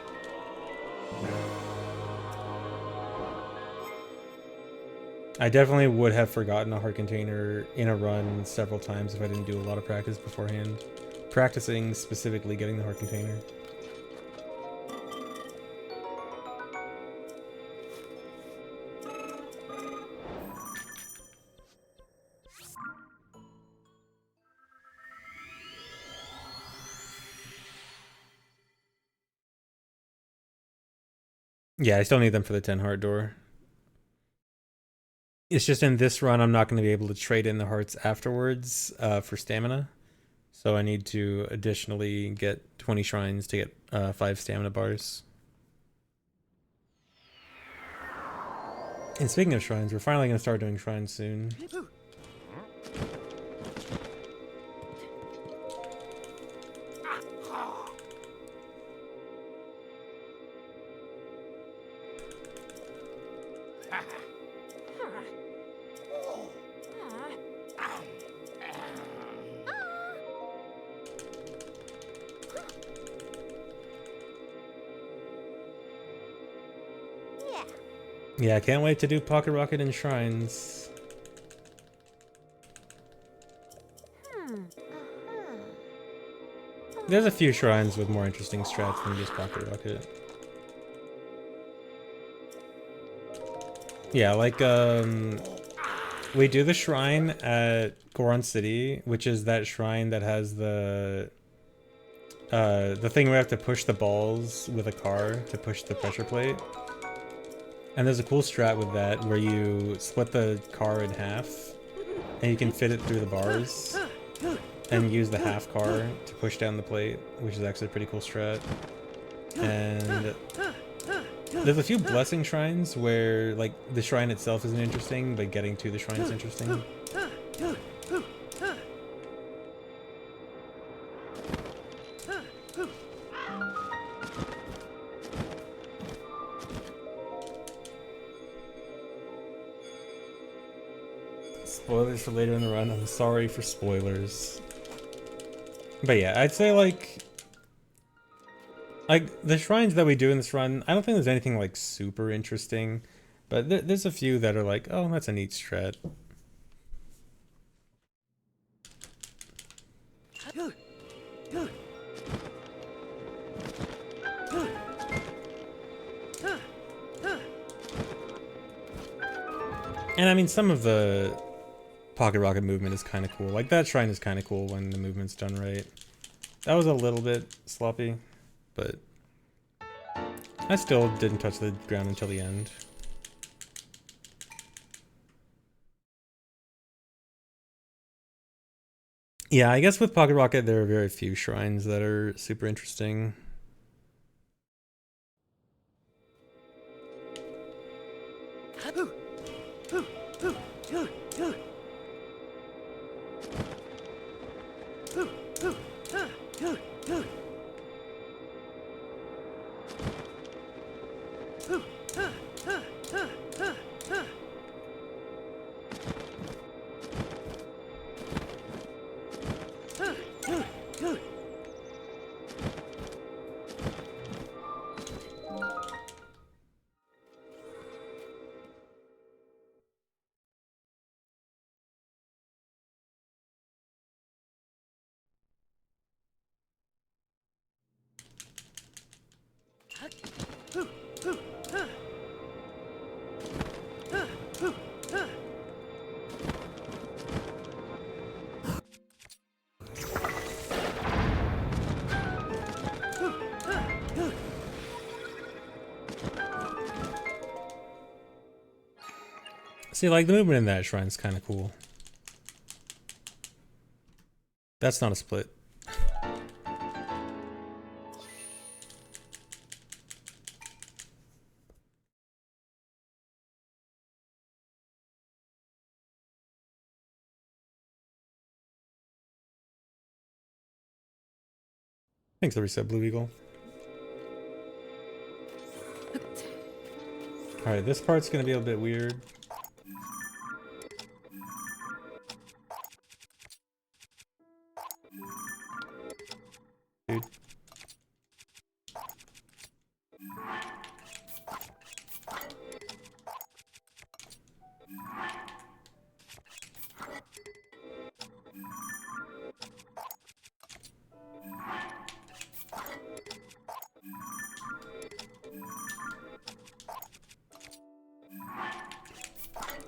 I definitely would have forgotten a heart container in a run several times if I didn't do a lot of practice beforehand. Practicing specifically getting the heart container. Yeah, I still need them for the 10 heart door. It's just in this run, I'm not going to be able to trade in the hearts afterwards for stamina. So I need to additionally get 20 shrines to get 5 stamina bars. And speaking of shrines, we're finally going to start doing shrines soon. Yeah, I can't wait to do Pocket Rocket and shrines. There's a few shrines with more interesting strats than just Pocket Rocket. Yeah, like, we do the shrine at Goron City, which is that shrine that has the thing where we have to push the balls with a car to push the pressure plate. And there's a cool strat with that where you split the car in half and you can fit it through the bars and use the half car to push down the plate, which is actually a pretty cool strat. And there's a few blessing shrines where, like, the shrine itself isn't interesting, but getting to the shrine is interesting. Spoilers for later in the run. I'm sorry for spoilers. But yeah, I'd say like the shrines that we do in this run, I don't think there's anything like super interesting, but there's a few that are like, oh, that's a neat strat. And I mean, some of the Pocket Rocket movement is kind of cool. Like, that shrine is kind of cool when the movement's done right. That was a little bit sloppy, but I still didn't touch the ground until the end. Yeah, I guess with Pocket Rocket, there are very few shrines that are super interesting. See, like, the movement in that shrine's kind of cool. That's not a split. Thanks, the reset, Blue Eagle. Alright, this part's gonna be a bit weird. Dude.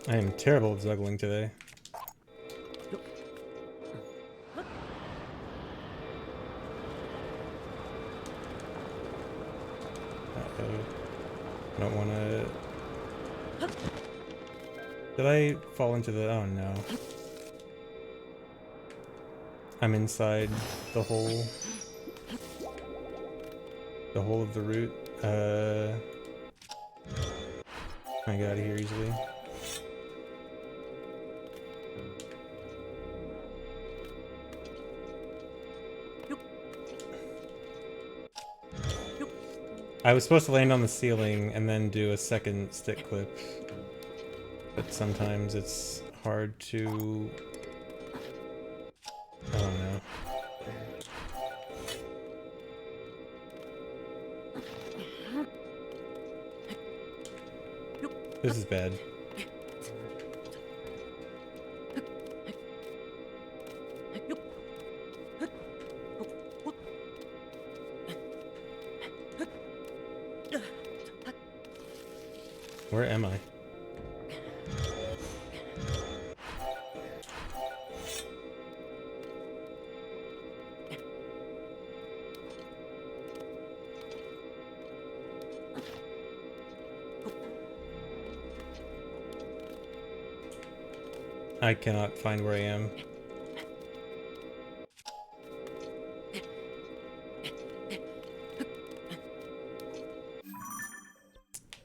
I am terrible at juggling today. I don't want to... Did I fall into the... Oh no. I'm inside the hole. The hole of the root. Can I get out of here easily? I was supposed to land on the ceiling and then do a second stick clip, but sometimes it's hard to... I don't know. This is bad. Where am I? I cannot find where I am.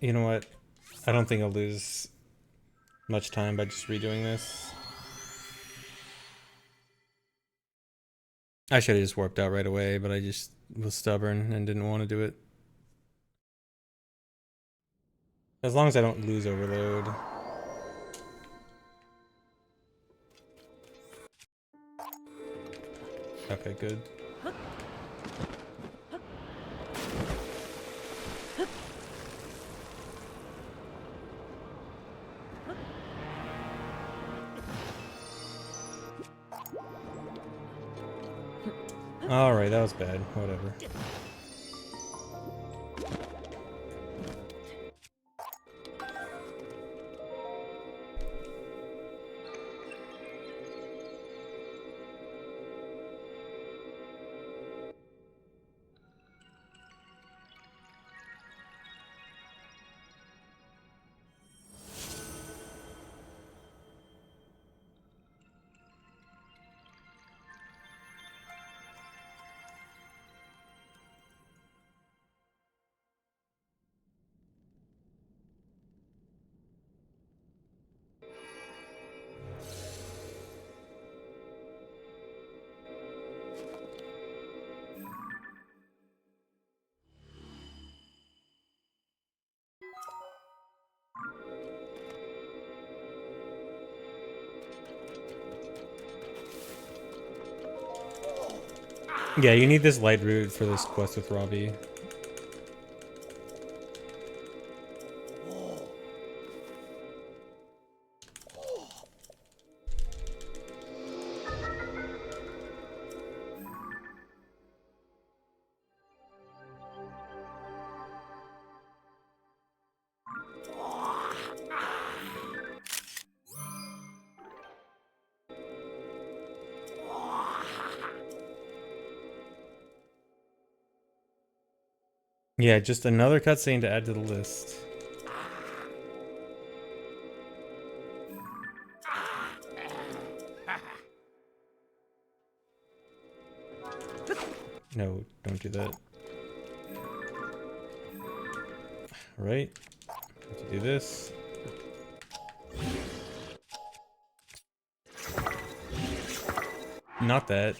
You know what? I don't think I'll lose much time by just redoing this. I should have just warped out right away, but I just was stubborn and didn't want to do it. As long as I don't lose overload. Okay, good. Alright, that was bad. Whatever. Yeah, you need this light route for this quest with Robbie. Yeah, just another cutscene to add to the list. No, don't do that. Right? Have to do this. Not that.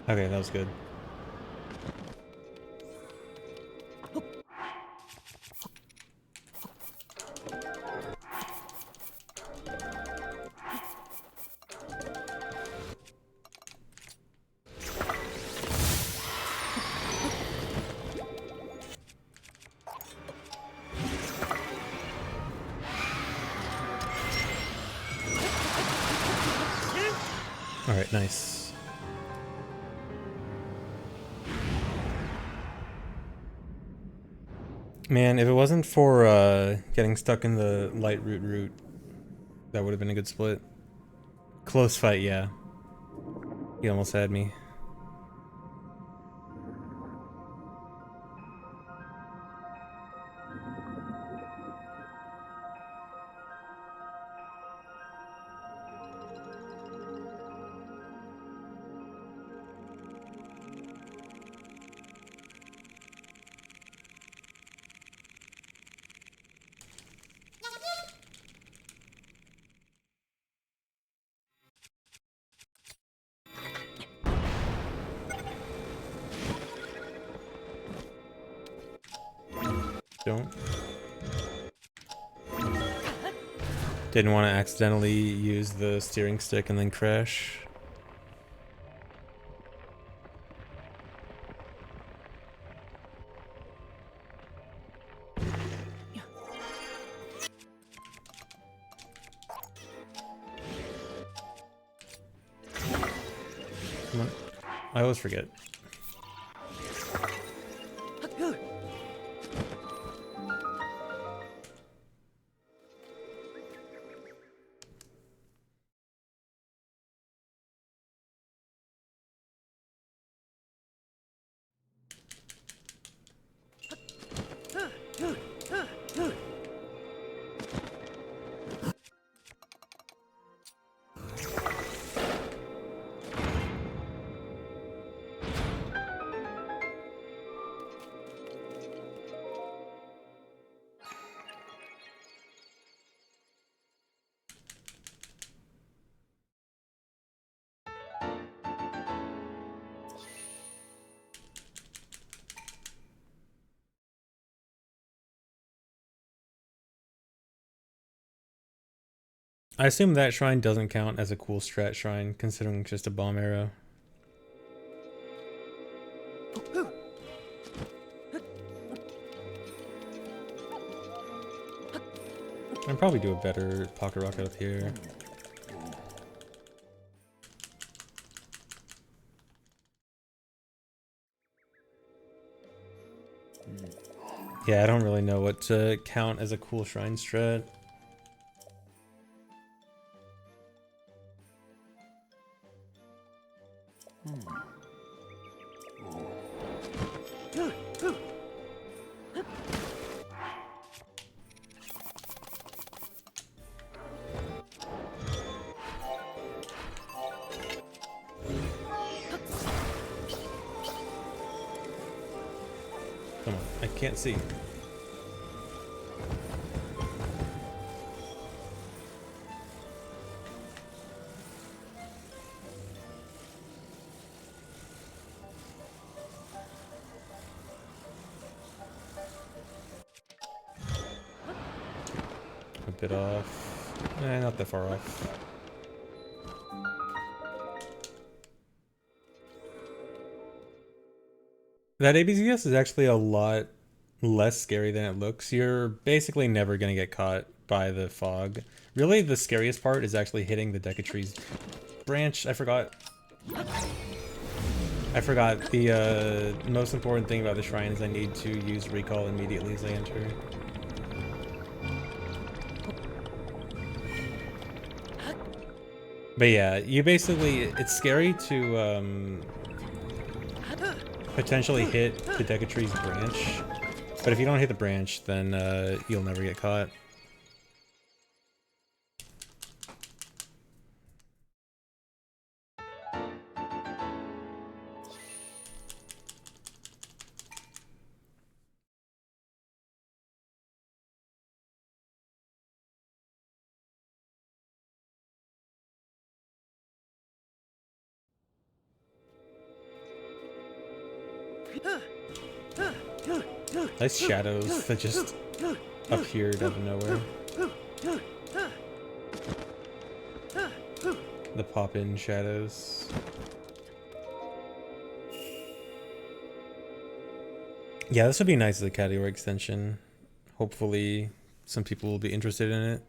Okay, that was good. Alright, nice. Man, if it wasn't for getting stuck in the light route, that would have been a good split. Close fight, yeah. He almost had me. Don't. Didn't want to accidentally use the steering stick and then crash. Come on. I always forget. I assume that shrine doesn't count as a cool strat shrine, considering it's just a bomb arrow. I'd probably do a better pocket rocket up here. Yeah, I don't really know what to count as a cool shrine strat. Come on, I can't see. A bit off. Not that far off. That ABCS is actually a lot less scary than it looks. You're basically never going to get caught by the fog. Really, the scariest part is actually hitting the Decatree's branch. I forgot the most important thing about the shrine is I need to use recall immediately as I enter. But yeah, you basically, it's scary to potentially hit the Decatree's branch, but if you don't hit the branch, then you'll never get caught. Nice shadows that just appeared out of nowhere. The pop-in shadows. Yeah, this would be nice as a category extension. Hopefully some people will be interested in it.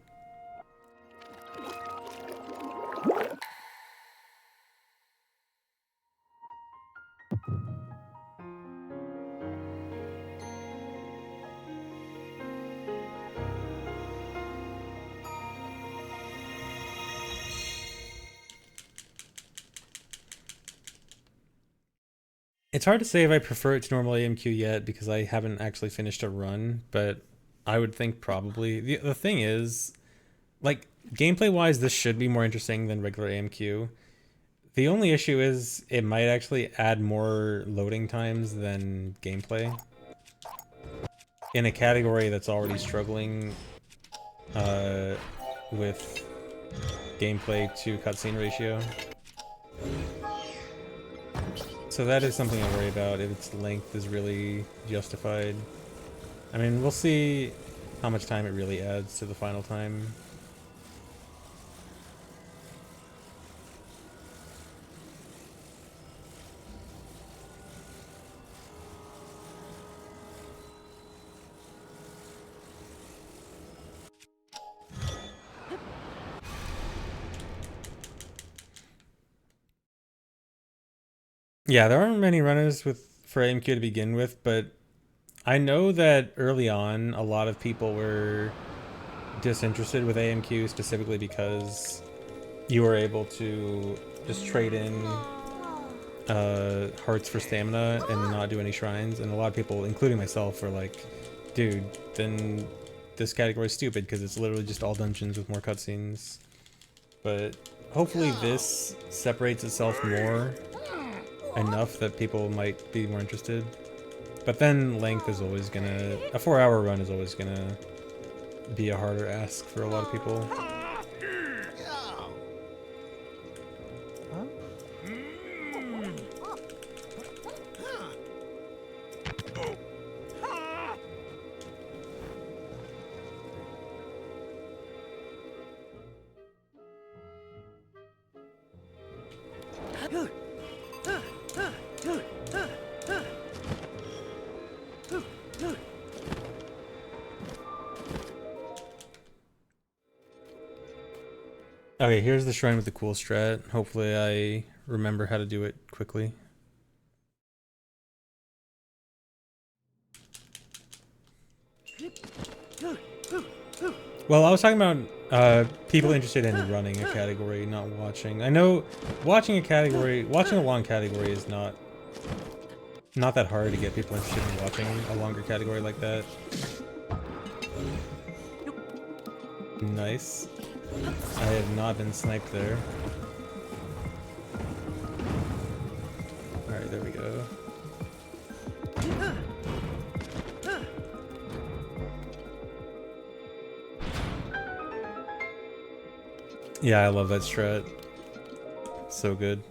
It's hard to say if I prefer it to normal AMQ yet because I haven't actually finished a run, but I would think probably. The thing is, like, gameplay wise, this should be more interesting than regular AMQ. The only issue is it might actually add more loading times than gameplay in a category that's already struggling with gameplay to cutscene ratio. So that is something I worry about, if its length is really justified. I mean, we'll see how much time it really adds to the final time. Yeah, there aren't many runners for AMQ to begin with, but I know that early on a lot of people were disinterested with AMQ specifically because you were able to just trade in hearts for stamina and not do any shrines, and a lot of people, including myself, were like, dude, then this category is stupid because it's literally just all dungeons with more cutscenes. But hopefully this separates itself more enough that people might be more interested. But then length is always gonna... a 4-hour run is always gonna be a harder ask for a lot of people. Okay, here's the shrine with the cool strat. Hopefully I remember how to do it quickly. Well, I was talking about people interested in running a category, not watching. I know watching a long category is not that hard to get people interested in watching a longer category like that. Nice. I have not been sniped there. Alright, there we go. Yeah, I love that strat. So good.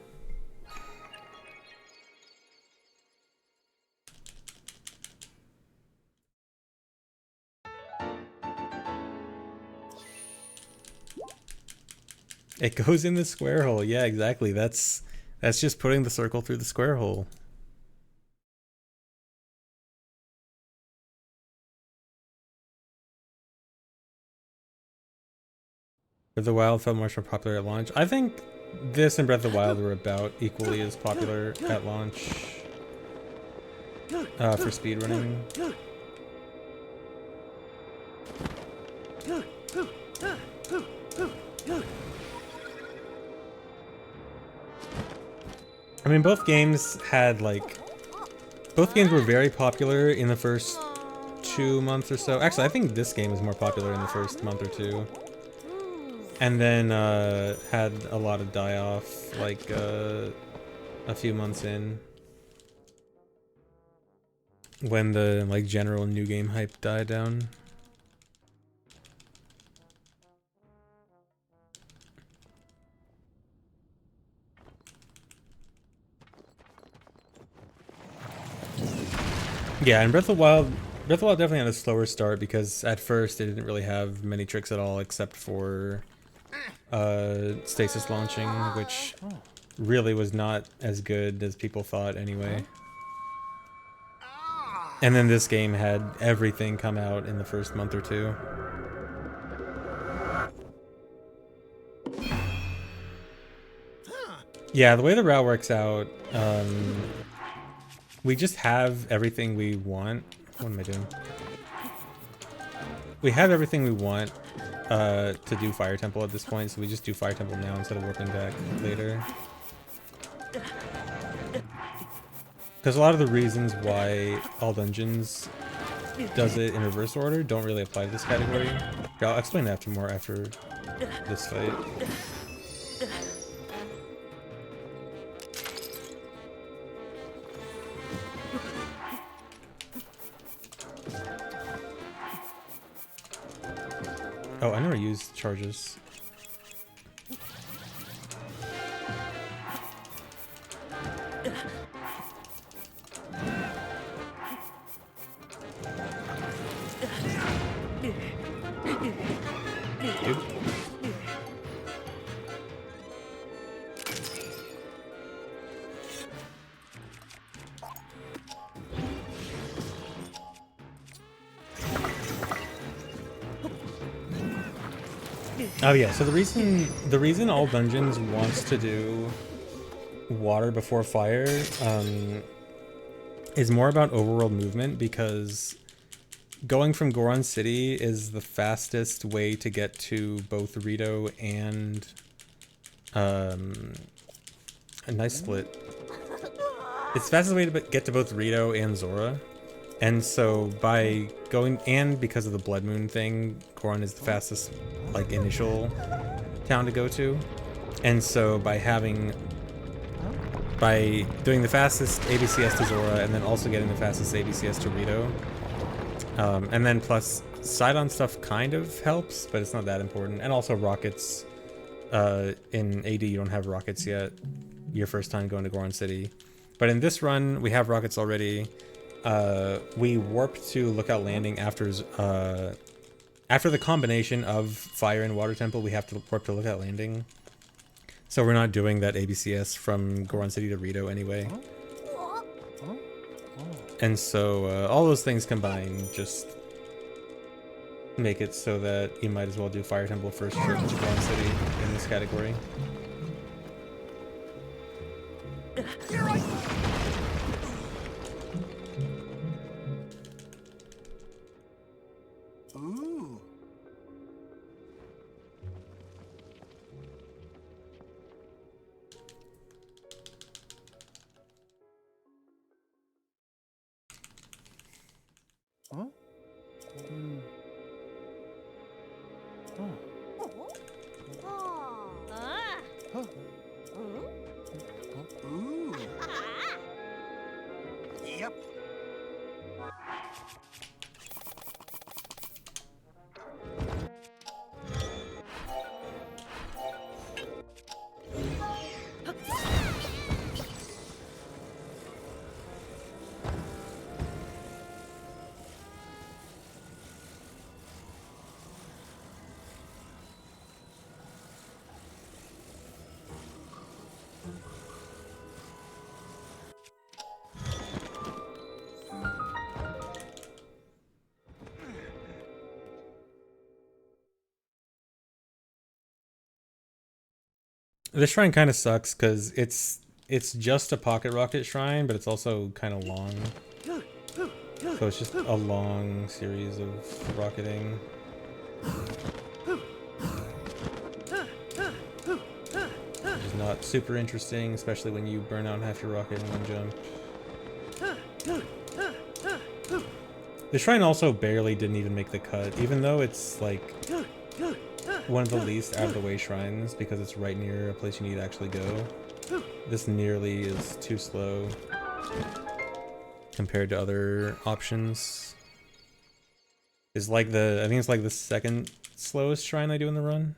It goes in the square hole. Yeah, exactly. That's just putting the circle through the square hole. Breath of the Wild felt much more popular at launch. I think this and Breath of the Wild were about equally as popular at launch for speedrunning. I mean, both games were very popular in the first 2 months or so. Actually, I think this game was more popular in the first month or two. And then had a lot of die-off, like a few months in. When the general new game hype died down. Yeah, and Breath of the Wild definitely had a slower start because at first it didn't really have many tricks at all except for stasis launching, which really was not as good as people thought anyway. And then this game had everything come out in the first month or two. Yeah, the way the route works out, we just have everything we want. What am I doing? We have everything we want to do Fire Temple at this point, so we just do Fire Temple now instead of warping back later. Because a lot of the reasons why all dungeons does it in reverse order don't really apply to this category. I'll explain that more after this fight. Oh, I never used charges. Dude. Oh yeah, so the reason all dungeons wants to do water before fire is more about overworld movement, because going from Goron City is the fastest way to get to both Rito and a nice split. It's the fastest way to get to both Rito and Zora. And so by going, and because of the Blood Moon thing, Goron is the fastest like initial town to go to. And so by doing the fastest ABCS to Zora and then also getting the fastest ABCS to Rito, and then plus side-on stuff kind of helps, but it's not that important. And also rockets, in AD you don't have rockets yet, your first time going to Goron City. But in this run, we have rockets already. We warped to Lookout Landing after the combination of Fire and Water Temple. We have to warp to Lookout Landing, so we're not doing that ABCS from Goron City to Rito anyway. And so all those things combined just make it so that you might as well do Fire Temple first trip to Goron City in this category. Ooh. Huh? Huh. Ooh. Yep. This shrine kind of sucks because it's just a pocket rocket shrine, but it's also kind of long. So it's just a long series of rocketing. Which is not super interesting, especially when you burn out half your rocket in one jump. The shrine also barely didn't even make the cut, even though it's like one of the least out of the way shrines because it's right near a place you need to actually go. This nearly is too slow compared to other options. It's like I think it's like the second slowest shrine I do in the run.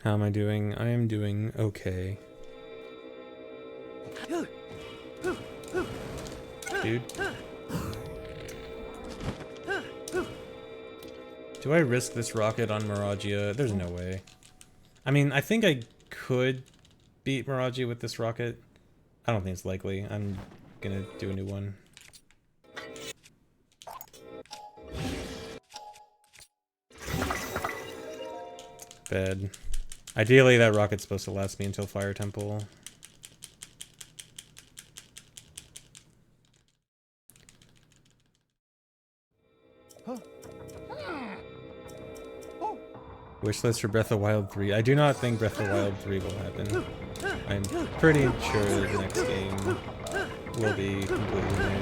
How am I doing? I am doing okay. Dude. Do I risk this rocket on Miragia? There's no way. I mean, I think I could beat Miragia with this rocket. I don't think it's likely. I'm gonna do a new one. Bad. Ideally, that rocket's supposed to last me until Fire Temple. Wishlist for Breath of the Wild 3. I do not think Breath of the Wild 3 will happen. I'm pretty sure the next game will be completely new.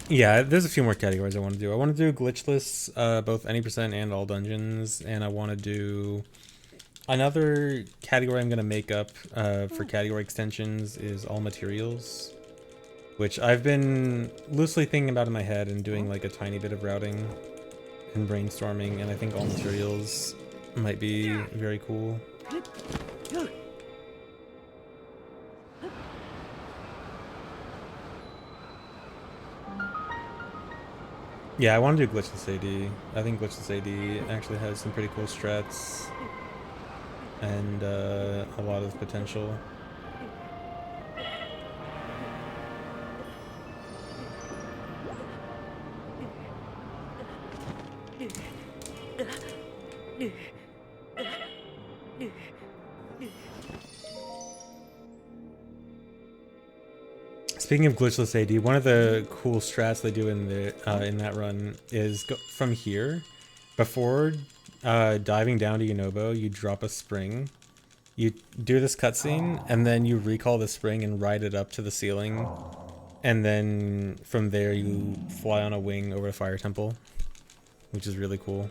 Yeah, there's a few more categories I want to do. I want to do glitchless, both any percent and all dungeons, and I want to do another category I'm going to make up for category extensions is all materials, which I've been loosely thinking about in my head and doing like a tiny bit of routing and brainstorming, and I think all materials might be very cool. Yeah, I want to do glitchless AD. I think glitchless AD actually has some pretty cool strats and a lot of potential. Speaking of glitchless AD, one of the cool strats they do in that run is go from here. Before diving down to Yunobo, you drop a spring. You do this cutscene, and then you recall the spring and ride it up to the ceiling. And then from there, you fly on a wing over the Fire Temple, which is really cool.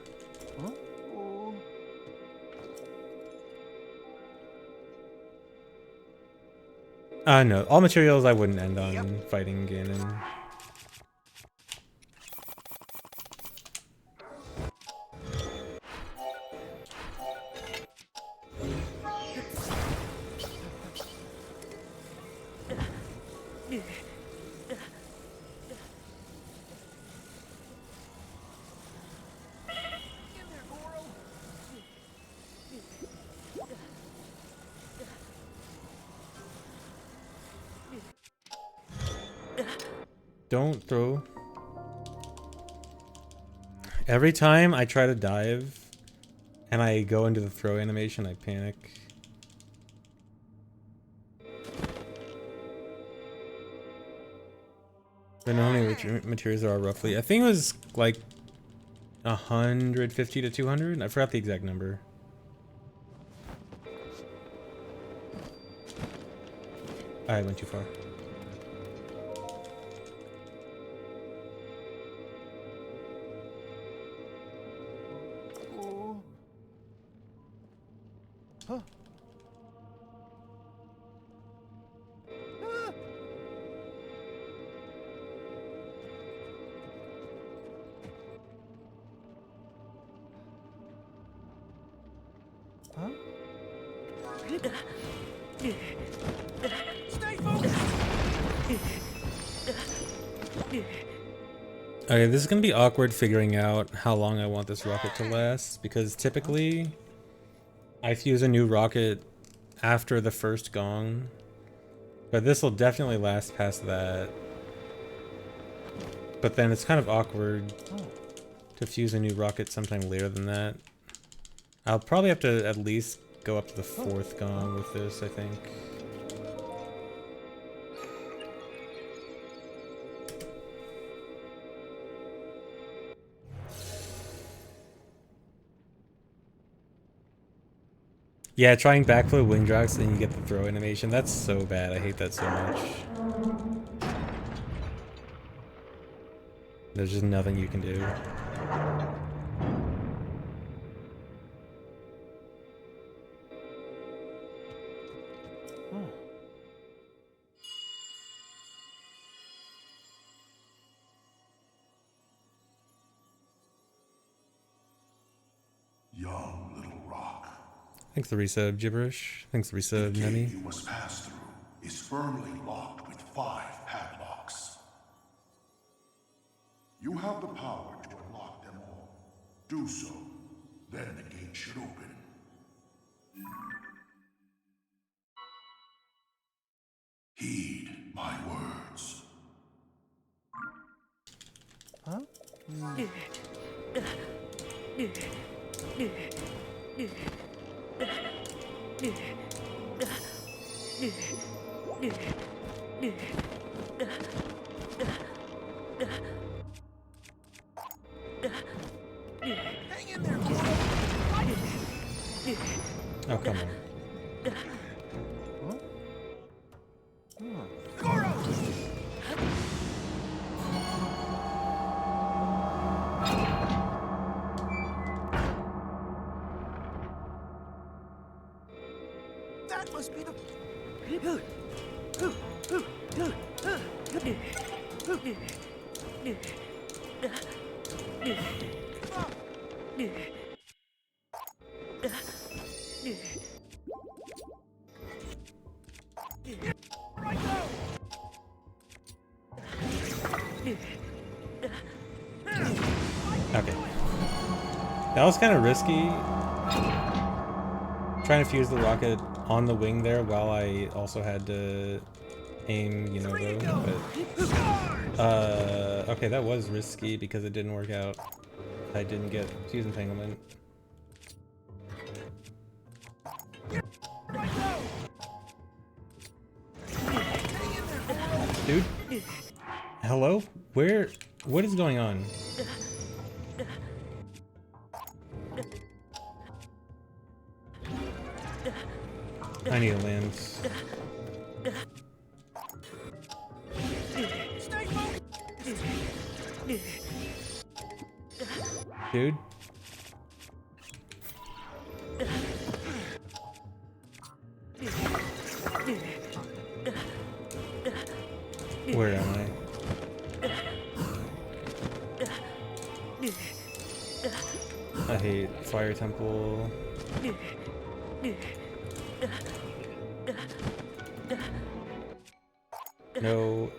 No, all materials I wouldn't end on fighting Ganon. Don't throw. Every time I try to dive and I go into the throw animation, I panic. I don't know how many materials there are roughly. I think it was like 150 to 200. I forgot the exact number. I went too far. Okay, this is gonna be awkward figuring out how long I want this rocket to last, because typically I fuse a new rocket after the first gong, but this will definitely last past that. But then it's kind of awkward to fuse a new rocket sometime later than that. I'll probably have to at least go up to the fourth gong with this, I think. Yeah, trying backflip wing drags and you get the throw animation. That's so bad. I hate that so much. There's just nothing you can do. Young little rock. Thanks the resub, Gibberish. Thanks the resub, The Nemi. gate you must pass through is firmly locked with 5 padlocks. You have the power to unlock them all. Do so, then the gate should open. Heed my my words. Huh? Hang in there, Goro. Oh, come on. Goro! That must be the... Right now! Okay. That was kind of risky. Trying to fuse the rocket on the wing there while I also had to aim, you know, though. But, okay, that was risky because it didn't work out. I didn't get fuse entanglement. Dude? Hello? Where? What is going on? I need to land. Dude? Where am I? I hate Fire Temple. No.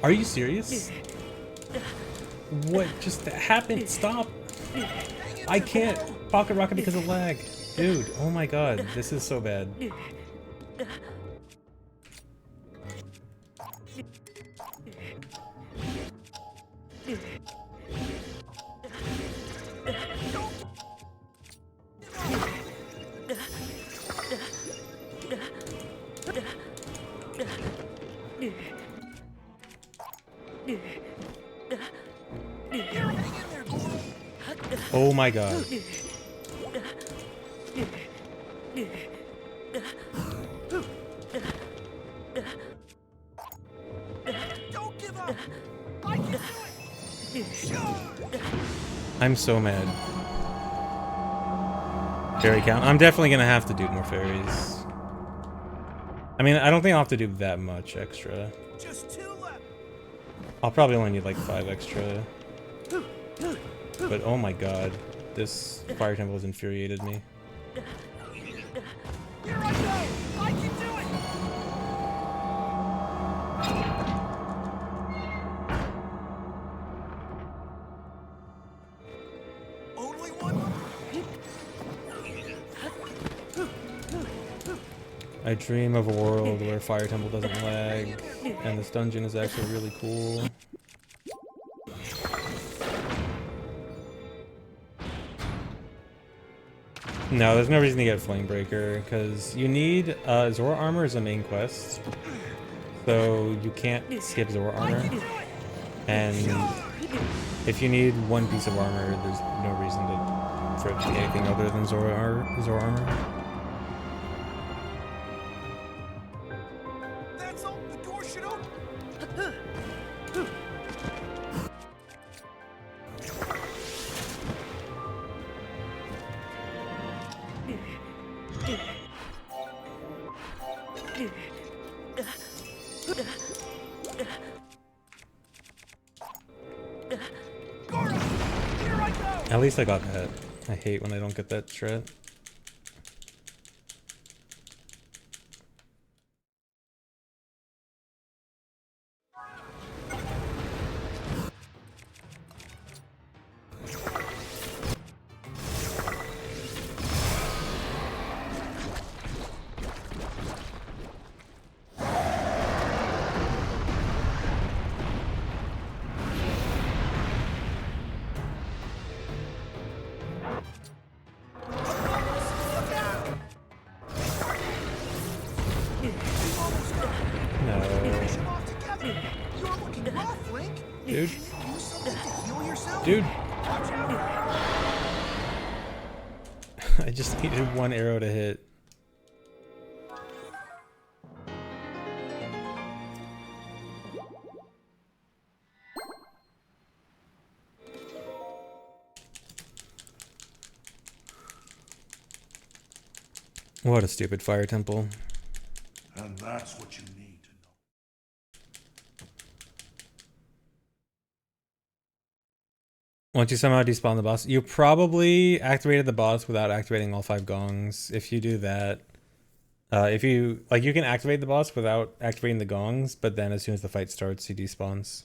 Are you serious? What just happened? Stop! I can't pocket rocket because of lag. Dude, oh my god, this is so bad. Oh my god. Don't give up! I can do it! Sure! I'm so mad. Fairy count. I'm definitely gonna have to do more fairies. I mean, I don't think I'll have to do that much extra. Just 2 left! I'll probably only need like 5 extra. But oh my god, this fire temple has infuriated me. Here I go! I can do it! Only one... I dream of a world where fire temple doesn't lag, and this dungeon is actually really cool. No, there's no reason to get Flame Breaker, because you need, Zora Armor is a main quest, so you can't skip Zora Armor, and if you need one piece of armor, there's no reason for it to be anything other than Zora Armor. That's all! The door should open! Goro! Here I go! At least I got that. I hate when I don't get that strat. Dude. Do something to heal yourself? Dude. Watch out. I just needed one arrow to hit. What a stupid fire temple. And that's what you need to know. Once you somehow despawn the boss, you probably activated the boss without activating all 5 gongs. If you do that, if you you can activate the boss without activating the gongs, but then as soon as the fight starts, he despawns.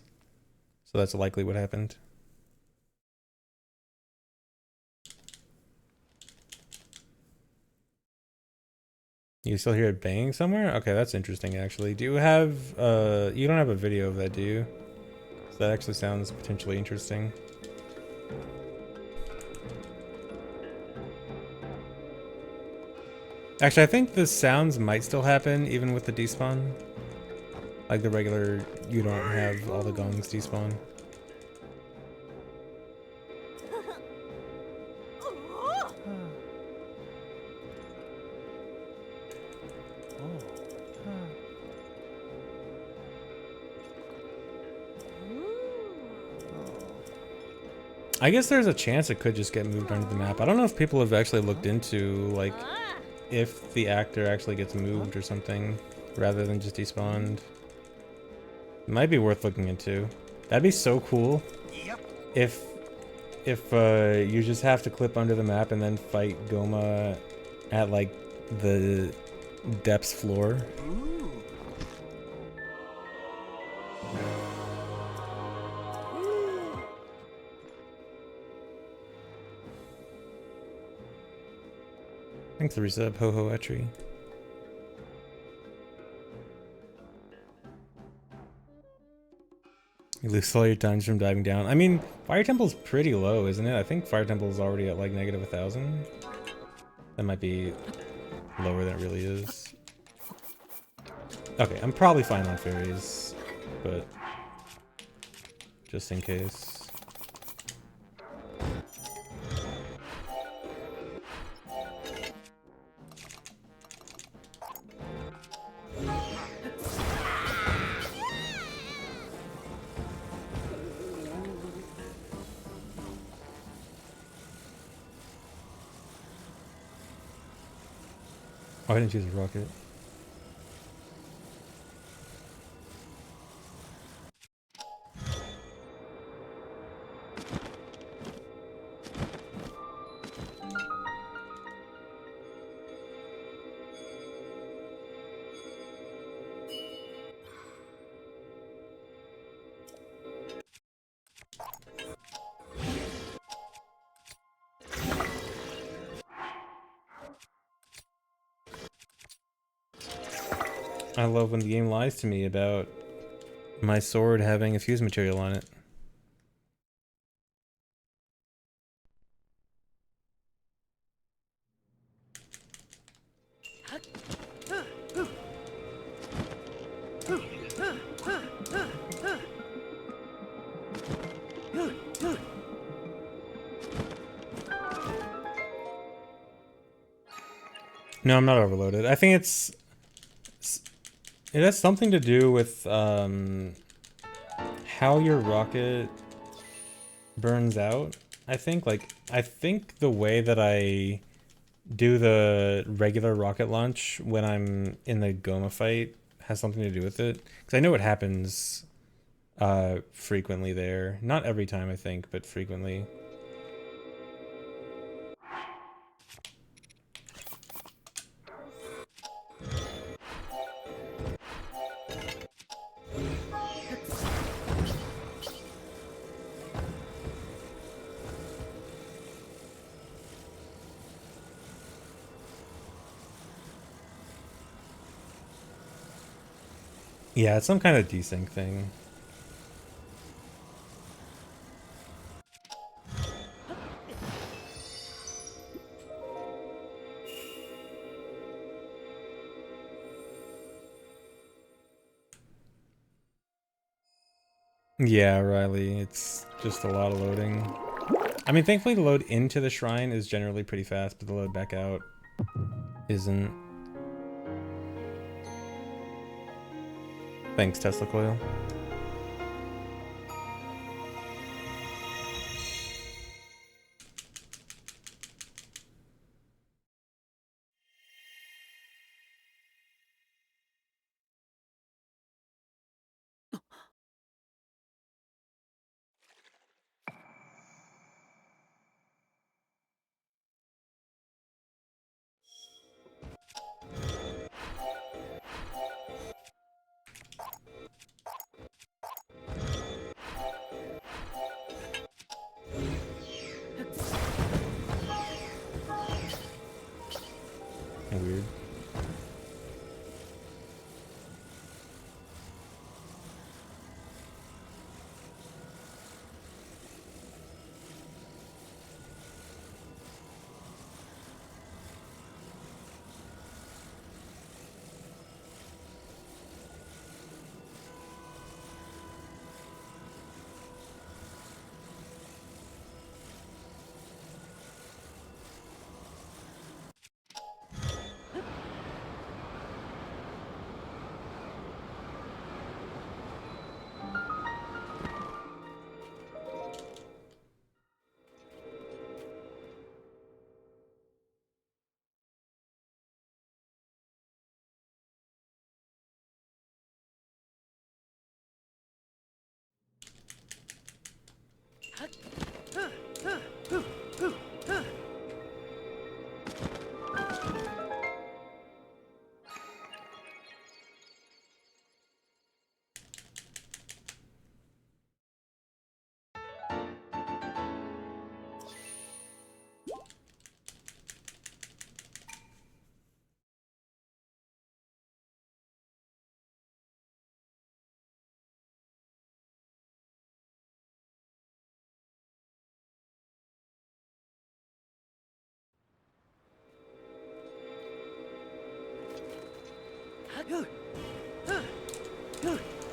So that's likely what happened. You still hear it banging somewhere? Okay, that's interesting actually. Do you have you don't have a video of that, do you? So that actually sounds potentially interesting. Actually, I think the sounds might still happen even with the despawn. Like the regular, you don't have all the gongs despawn. I guess there's a chance it could just get moved onto the map. I don't know if people have actually looked into, like, if the actor actually gets moved or something, rather than just despawned. It might be worth looking into. That'd be so cool. Yep. If you just have to clip under the map and then fight Goma at, like, the depths floor. Ooh. Thanks for the resub, Ho-Ho Etri. You lose all your times from diving down. I mean, Fire Temple's pretty low, isn't it? I think Fire Temple's already at like negative 1,000. That might be lower than it really is. Okay, I'm probably fine on fairies, but just in case. Oh, I didn't choose a rocket. I love when the game lies to me about my sword having a fuse material on it. No, I'm not overloaded. I think it has something to do with how your rocket burns out. I think the way that I do the regular rocket launch when I'm in the Goma fight has something to do with it. Because I know it happens frequently there. Not every time, I think, but frequently. Yeah, it's some kind of desync thing. Yeah, Riley, it's just a lot of loading. I mean, thankfully the load into the shrine is generally pretty fast, but the load back out isn't. Thanks, Tesla Coil. Weird.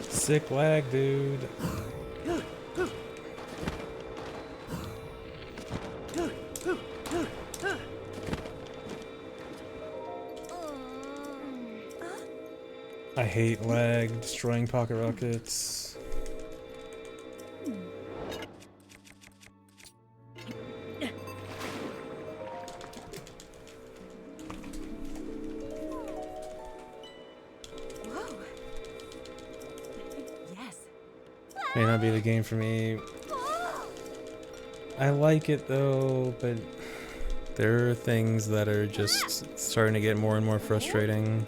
Sick lag, dude. I hate lag, destroying pocket rockets. Whoa. Yes. May not be the game for me. I like it though, but there are things that are just starting to get more and more frustrating.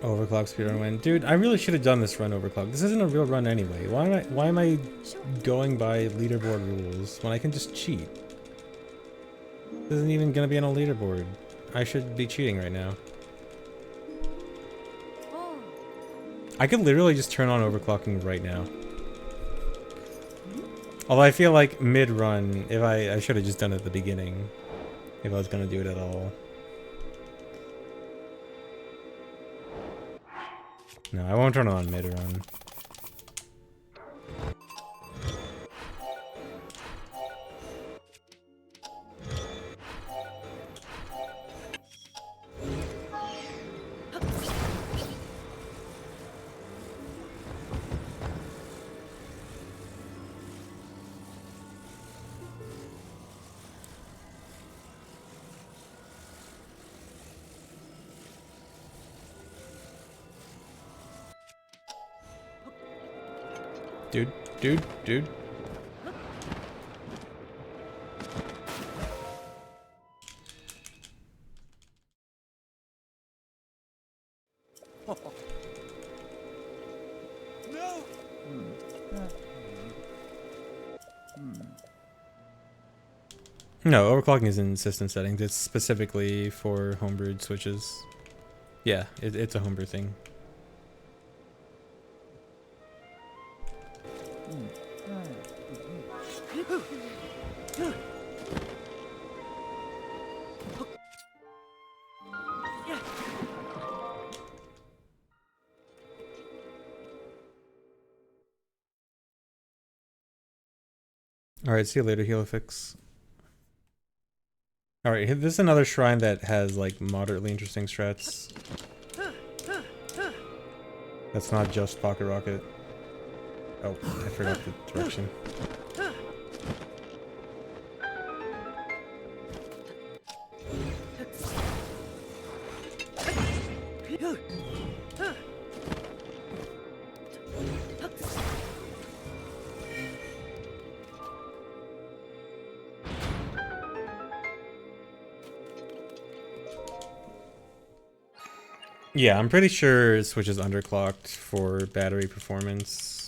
Overclock speedrun win. Dude, I really should have done this run overclock. This isn't a real run anyway. Why am I going by leaderboard rules when I can just cheat? This isn't even gonna be on a leaderboard. I should be cheating right now. I could literally just turn on overclocking right now. Although I feel like mid-run, if I should have just done it at the beginning, if I was gonna do it at all. No, I won't turn it on mid-run. Dude. No, overclocking is in system settings. It's specifically for homebrewed switches. Yeah, it's a homebrew thing. Alright, see you later, Helifix. Alright, this is another shrine that has like moderately interesting strats. That's not just Pocket Rocket. Oh, I forgot the direction. Yeah, I'm pretty sure Switch is underclocked for battery performance.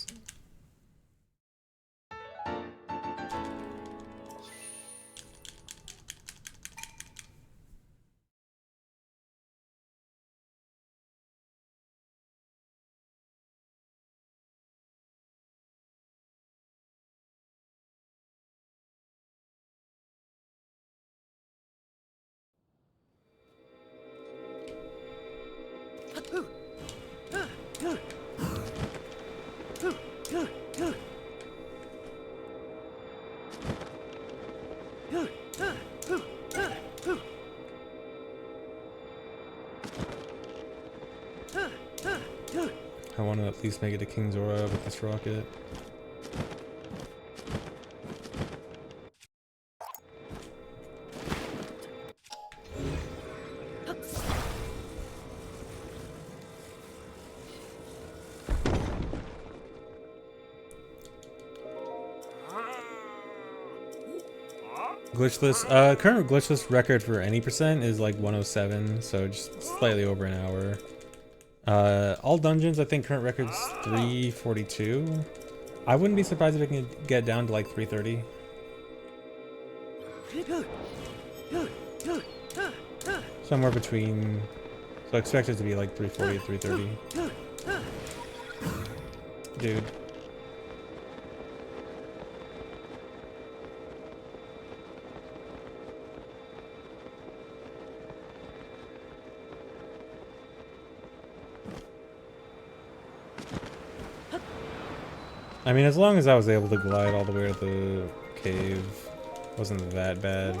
I want to at least make it to King's Aura with this rocket. Glitchless, current glitchless record for any percent is like 107, so just slightly over an hour. All dungeons, I think current record's 342. I wouldn't be surprised if it can get down to like 330. Somewhere between, so I expect it to be like 340 to 330. Dude. I mean, as long as I was able to glide all the way to the cave, wasn't that bad.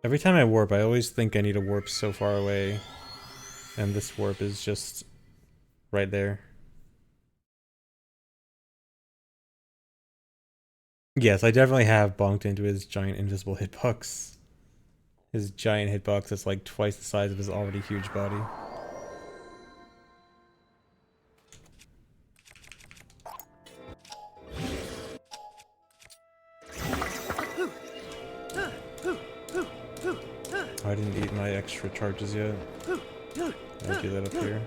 Every time I warp, I always think I need to warp so far away. And this warp is just right there. Yes, I definitely have bonked into his giant invisible hitbox. His giant hitbox that's like twice the size of his already huge body. I didn't eat my extra charges yet. I'll do that up here.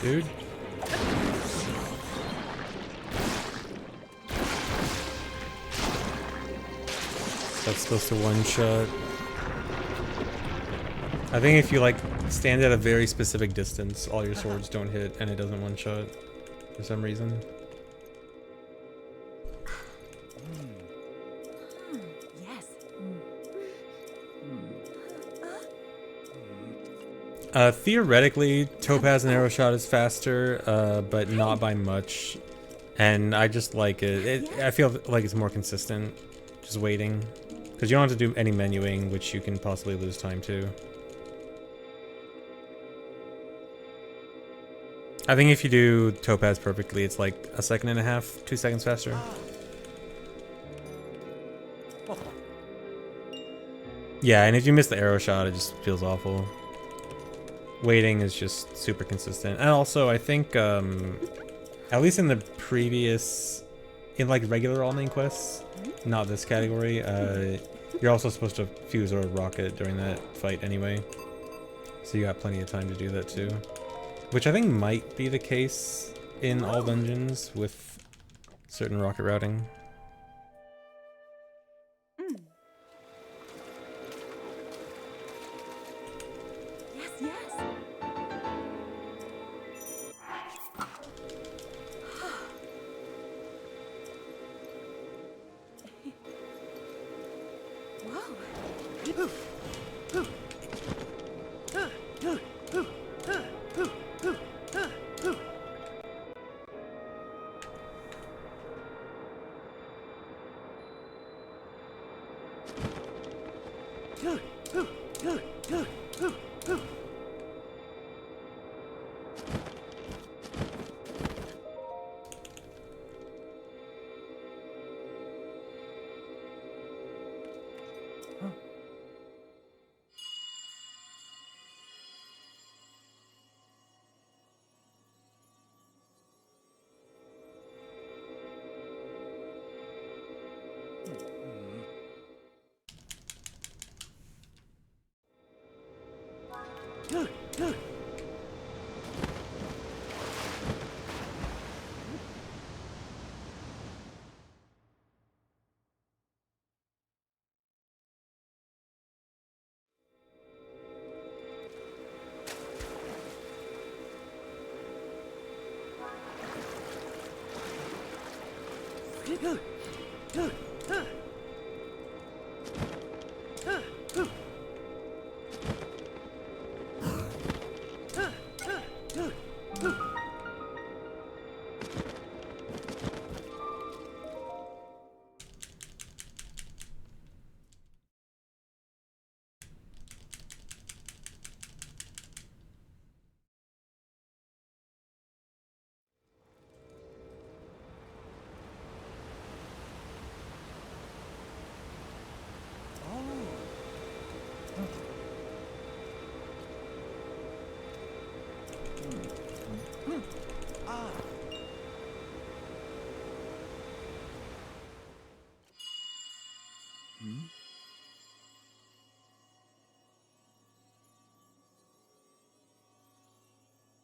dude. That's supposed to one-shot. I think if you like stand at a very specific distance, all your swords don't hit and it doesn't one-shot for some reason. Yes. Theoretically, Topaz and Arrow Shot is faster, but not by much. And I just like it. I feel like it's more consistent, just waiting. Because you don't have to do any menuing, which you can possibly lose time to. I think if you do Topaz perfectly, it's like a second and a half, 2 seconds faster. Yeah, and if you miss the Arrow Shot, it just feels awful. Waiting is just super consistent. And also, I think, at least in the previous, in like regular all main quests, not this category, you're also supposed to fuse or rocket during that fight anyway. So you got plenty of time to do that too. Which I think might be the case in all dungeons with certain rocket routing. Yes, yes. Whoa.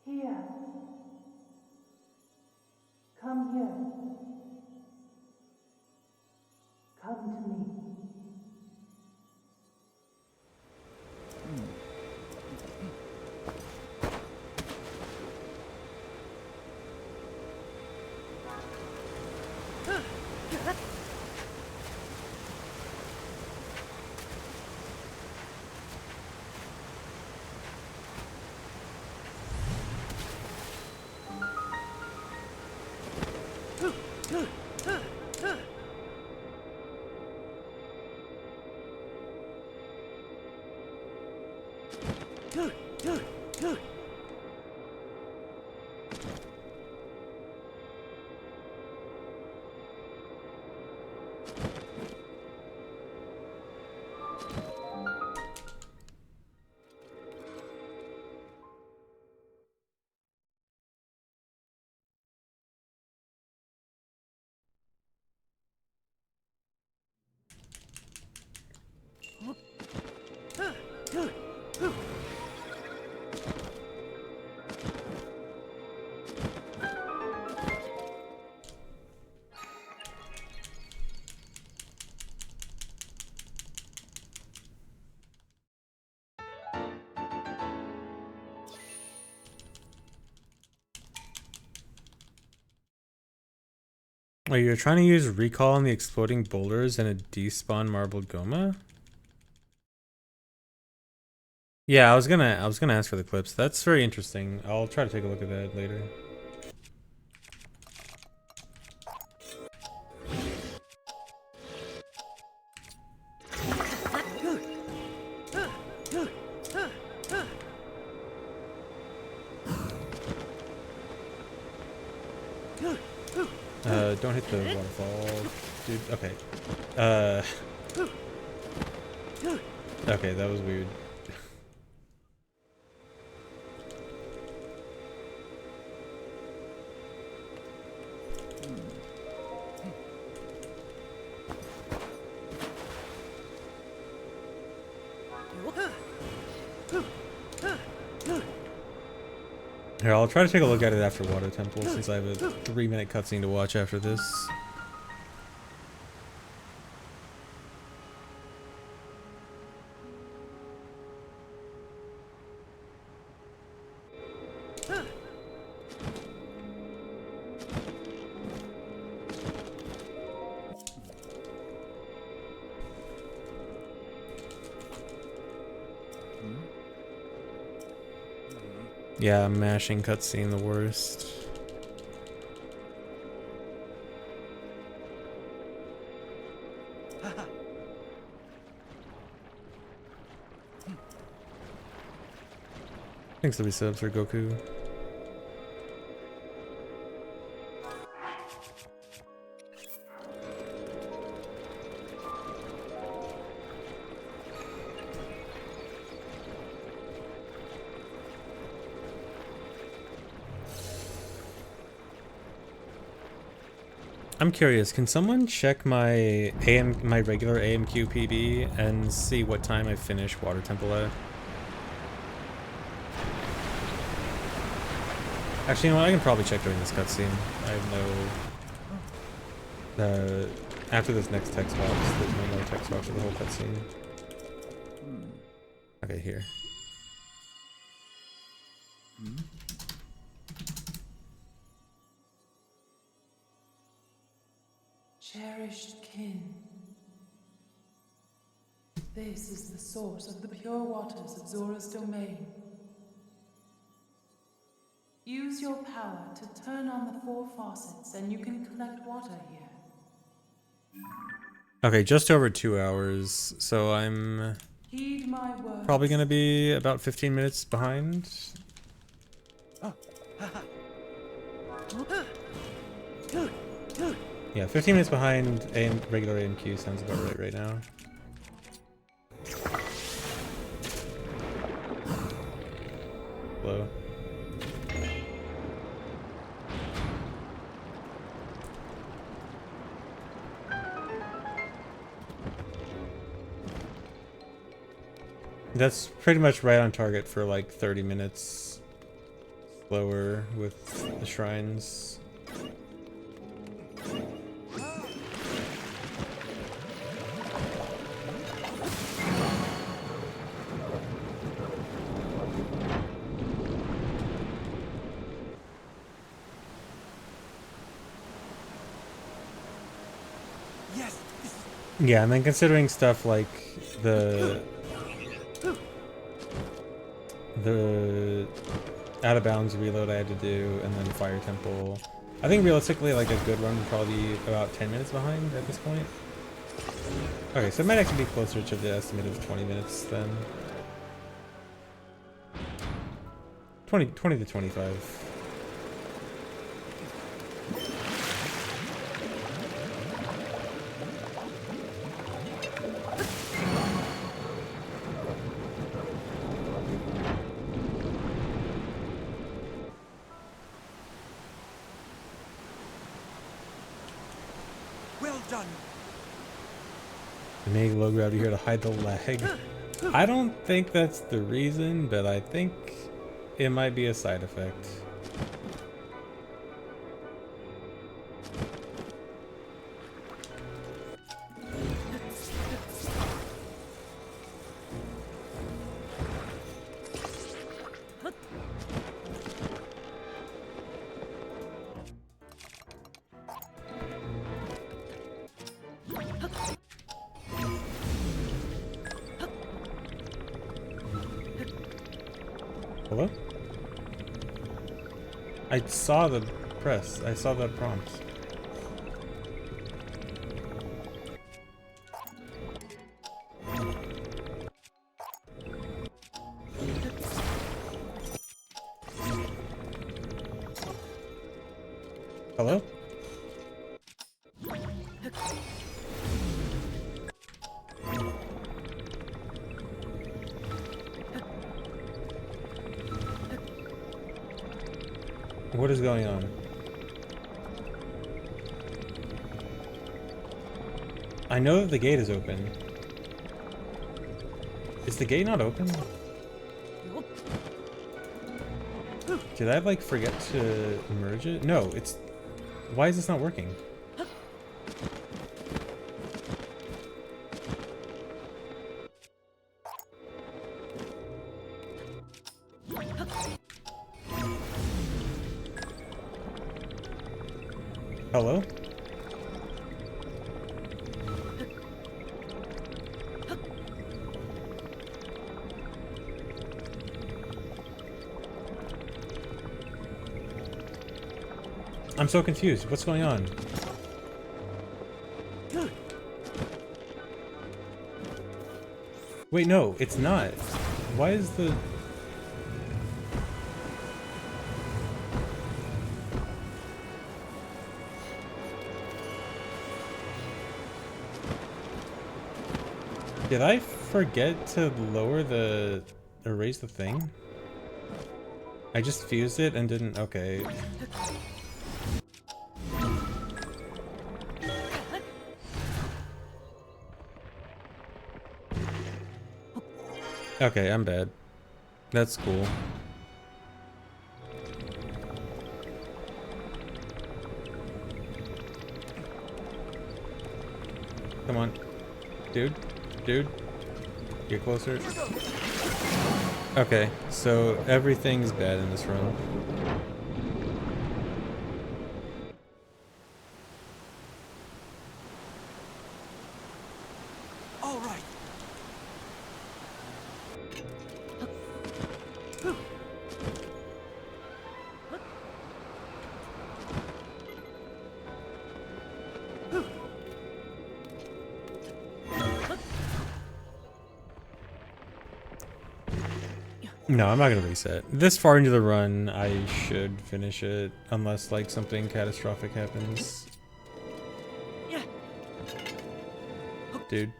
Here. Come here. Come to me. Oh, you're trying to use recall on the exploding boulders and a despawn marbled goma? Yeah, I was gonna ask for the clips. That's very interesting. I'll try to take a look at that later. Don't hit the waterfall, dude. Okay. Okay, that was weird. Here, I'll try to take a look at it after Water Temple since I have a 3-minute cutscene to watch after this. Yeah, mashing cutscene the worst. Thanks to resubs for Goku. I'm curious, can someone check my regular AMQ PB and see what time I finish Water Temple at? Actually, you know what? I can probably check during this cutscene. I have no... after this next text box, there's no more text box for the whole cutscene. Okay, here. Cherished kin. This is the source of the pure waters of Zora's domain. Use your power to turn on the 4 faucets and you can collect water here. Okay, just over 2 hours, so I'm Heed my words. probably gonna be about 15 minutes behind. Yeah, 15 minutes behind regular AMQ sounds about right now. Hello. That's pretty much right on target for like 30 minutes slower with the shrines. Yeah, and then considering stuff like the out of bounds reload I had to do, and then Fire Temple, I think realistically like a good run would probably be about 10 minutes behind at this point. Okay, so it might actually be closer to the estimate of 20 minutes then. 20 to 25. Make low gravity here to hide the lag. I don't think that's the reason, but I think it might be a side effect. Hello? I saw the press. I saw the prompt. Hello? What is going on? I know that the gate is open. Is the gate not open? Did I like forget to merge it? No, it's... Why is this not working? Hello? I'm so confused. What's going on? Wait, no, it's not. Why is the... Did I forget to lower the... or raise the thing? I just fused it and didn't... Okay. Okay, I'm bad. That's cool. Come on. Dude. Dude. Get closer. Okay, so everything's bad in this run. All right. No, I'm not gonna reset. This far into the run, I should finish it, unless like something catastrophic happens. Dude.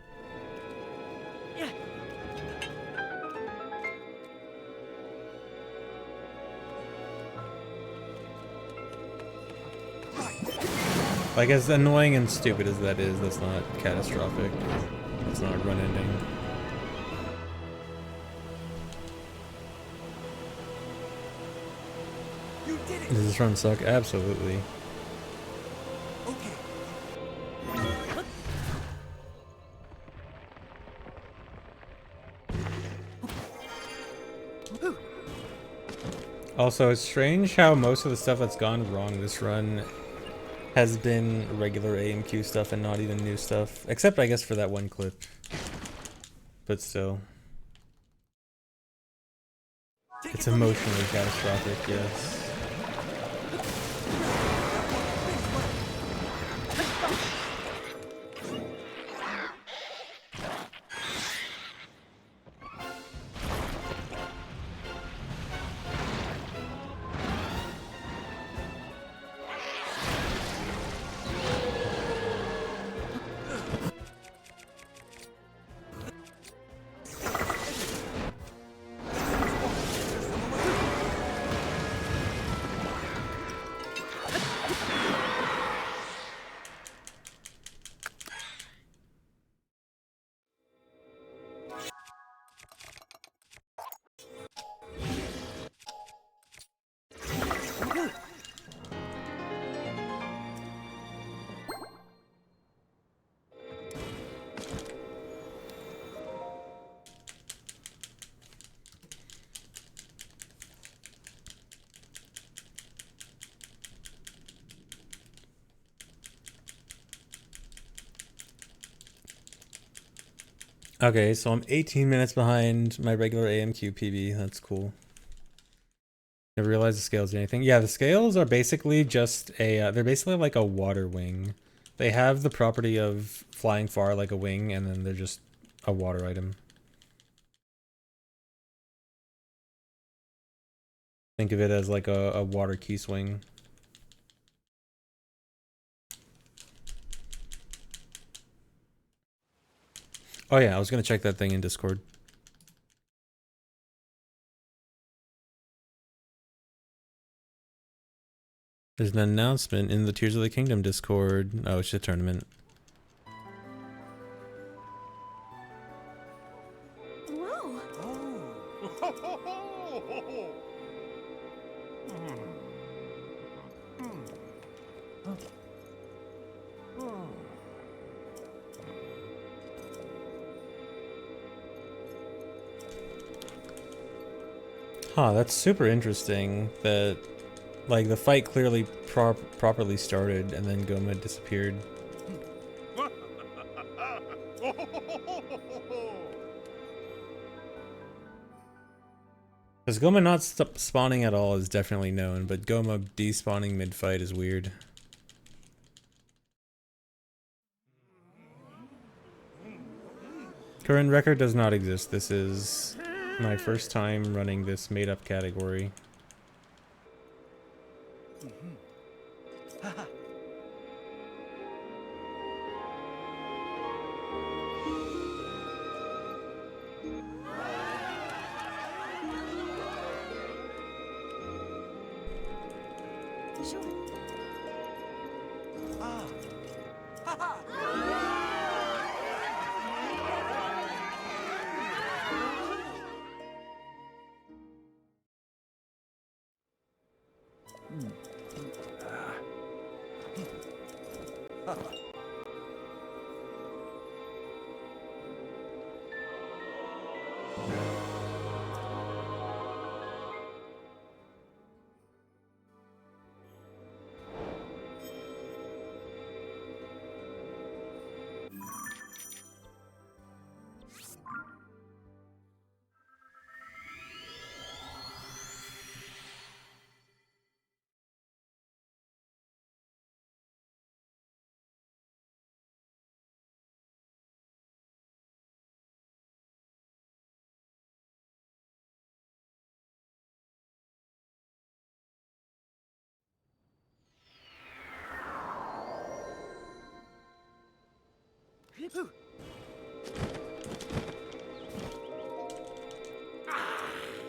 Like, as annoying and stupid as that is, that's not catastrophic. It's not a run ending. Does this run suck? Absolutely. Also, it's strange how most of the stuff that's gone wrong this run has been regular AMQ stuff and not even new stuff. Except, I guess, for that one clip. But still. It's emotionally catastrophic, yes. Okay, so I'm 18 minutes behind my regular AMQ PB. That's cool. Never realized the scales do anything. Yeah, the scales are basically just a, they're basically like a water wing. They have the property of flying far like a wing, and then they're just a water item. Think of it as like a water key swing. Oh yeah, I was gonna check that thing in Discord. There's an announcement in the Tears of the Kingdom Discord. Oh, it's just a tournament. Whoa! Huh, that's super interesting that, like, the fight clearly properly started and then Goma disappeared. Because Goma not spawning at all is definitely known, but Goma despawning mid-fight is weird. Current record does not exist. This is my first time running this made-up category. Sure.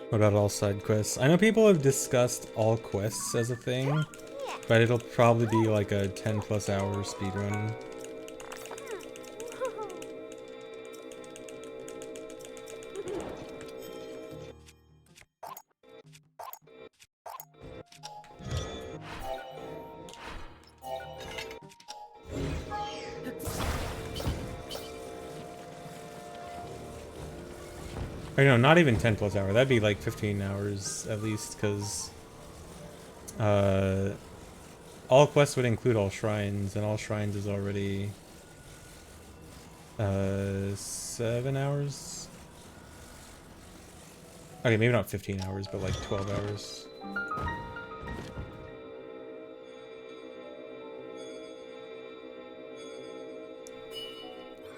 What about all side quests? I know people have discussed all quests as a thing, but it'll probably be like a 10+ hour speedrun. Or no, not even 10+ hour. That'd be like 15 hours at least, because all quests would include all shrines, and all shrines is already 7 hours. Okay, maybe not 15 hours, but like 12 hours.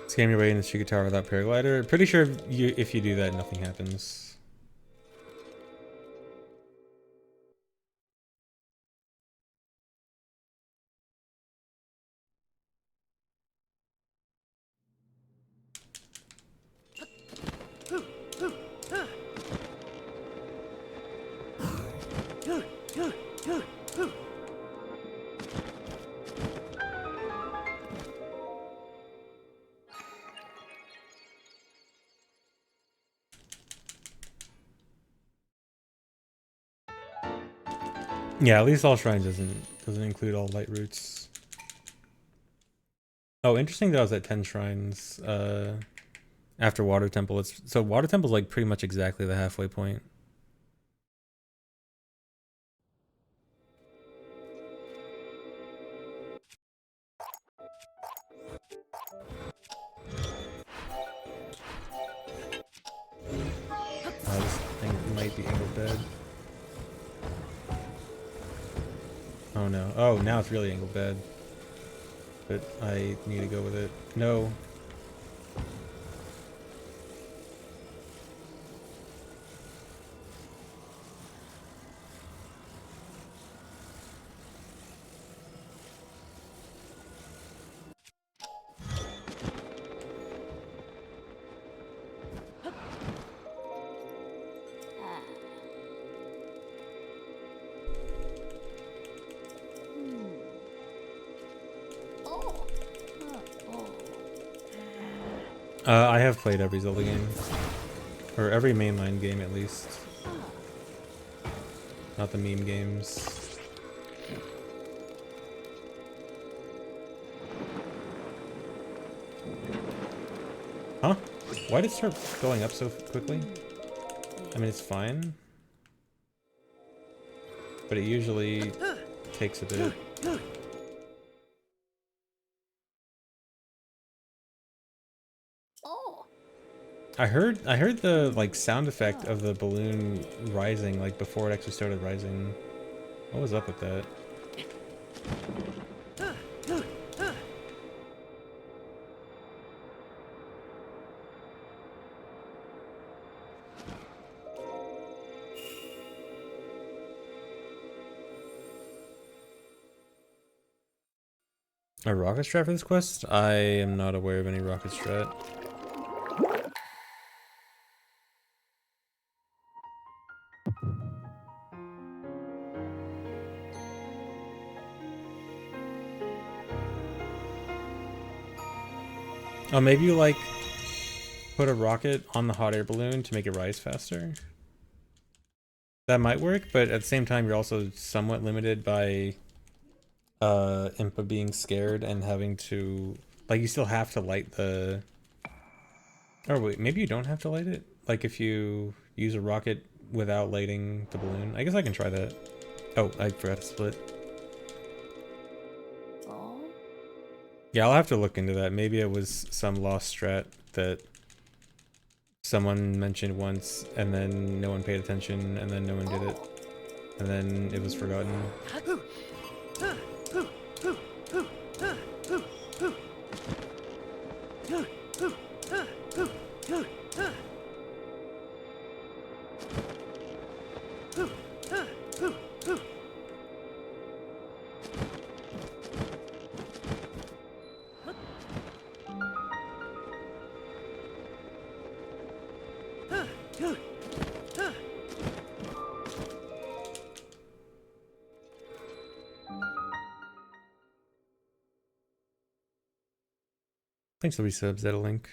Scam your way into Chica Tower without paraglider. Pretty sure if you do that, nothing happens. Yeah, at least all shrines doesn't include all light roots. Oh, interesting that I was at 10 shrines after Water Temple. So Water Temple's like pretty much exactly the halfway point. This thing might be angled dead. Oh no. Oh, now it's really angled bad. But I need to go with it. No. I have played every Zelda game. Or every mainline game at least. Not the meme games. Huh? Why did it start going up so quickly? I mean, it's fine. But it usually takes a bit. I heard the like sound effect of the balloon rising like before it actually started rising. What was up with that? A rocket strat for this quest? I am not aware of any rocket strat. Oh, maybe you like put a rocket on the hot air balloon to make it rise faster? That might work, but at the same time you're also somewhat limited by Impa being scared and having to like you still have to light the oh wait, maybe you don't have to light it? Like if you use a rocket without lighting the balloon. I guess I can try that. Oh, I forgot to split. Yeah, I'll have to look into that. Maybe it was some lost strat that someone mentioned once and then no one paid attention and then no one did it. And then it was forgotten. Thanks for the resubs, that a link.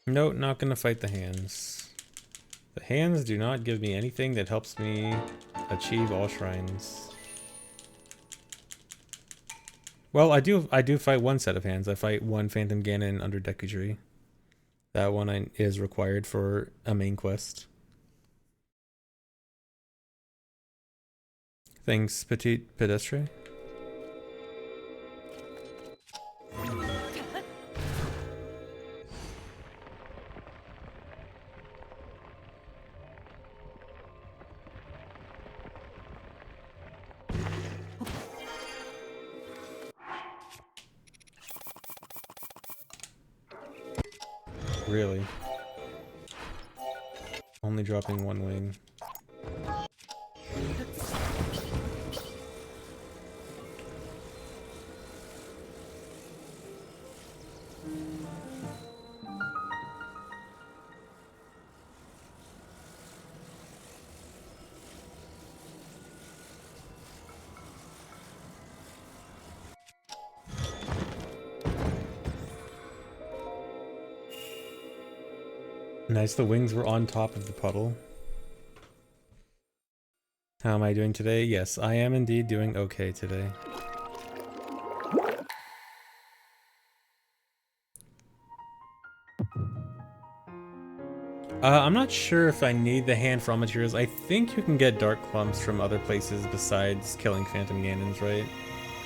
Nope, not gonna fight the hands. The hands do not give me anything that helps me achieve all shrines. Well, I do fight one set of hands. I fight one Phantom Ganon under Deku Tree. That one is required for a main quest. Thanks, Petite Pedestre. Really? Only dropping one wing. Nice, the wings were on top of the puddle. How am I doing today? Yes, I am indeed doing okay today. I'm not sure if I need the hand for all materials. I think you can get dark clumps from other places besides killing Phantom Ganons, right?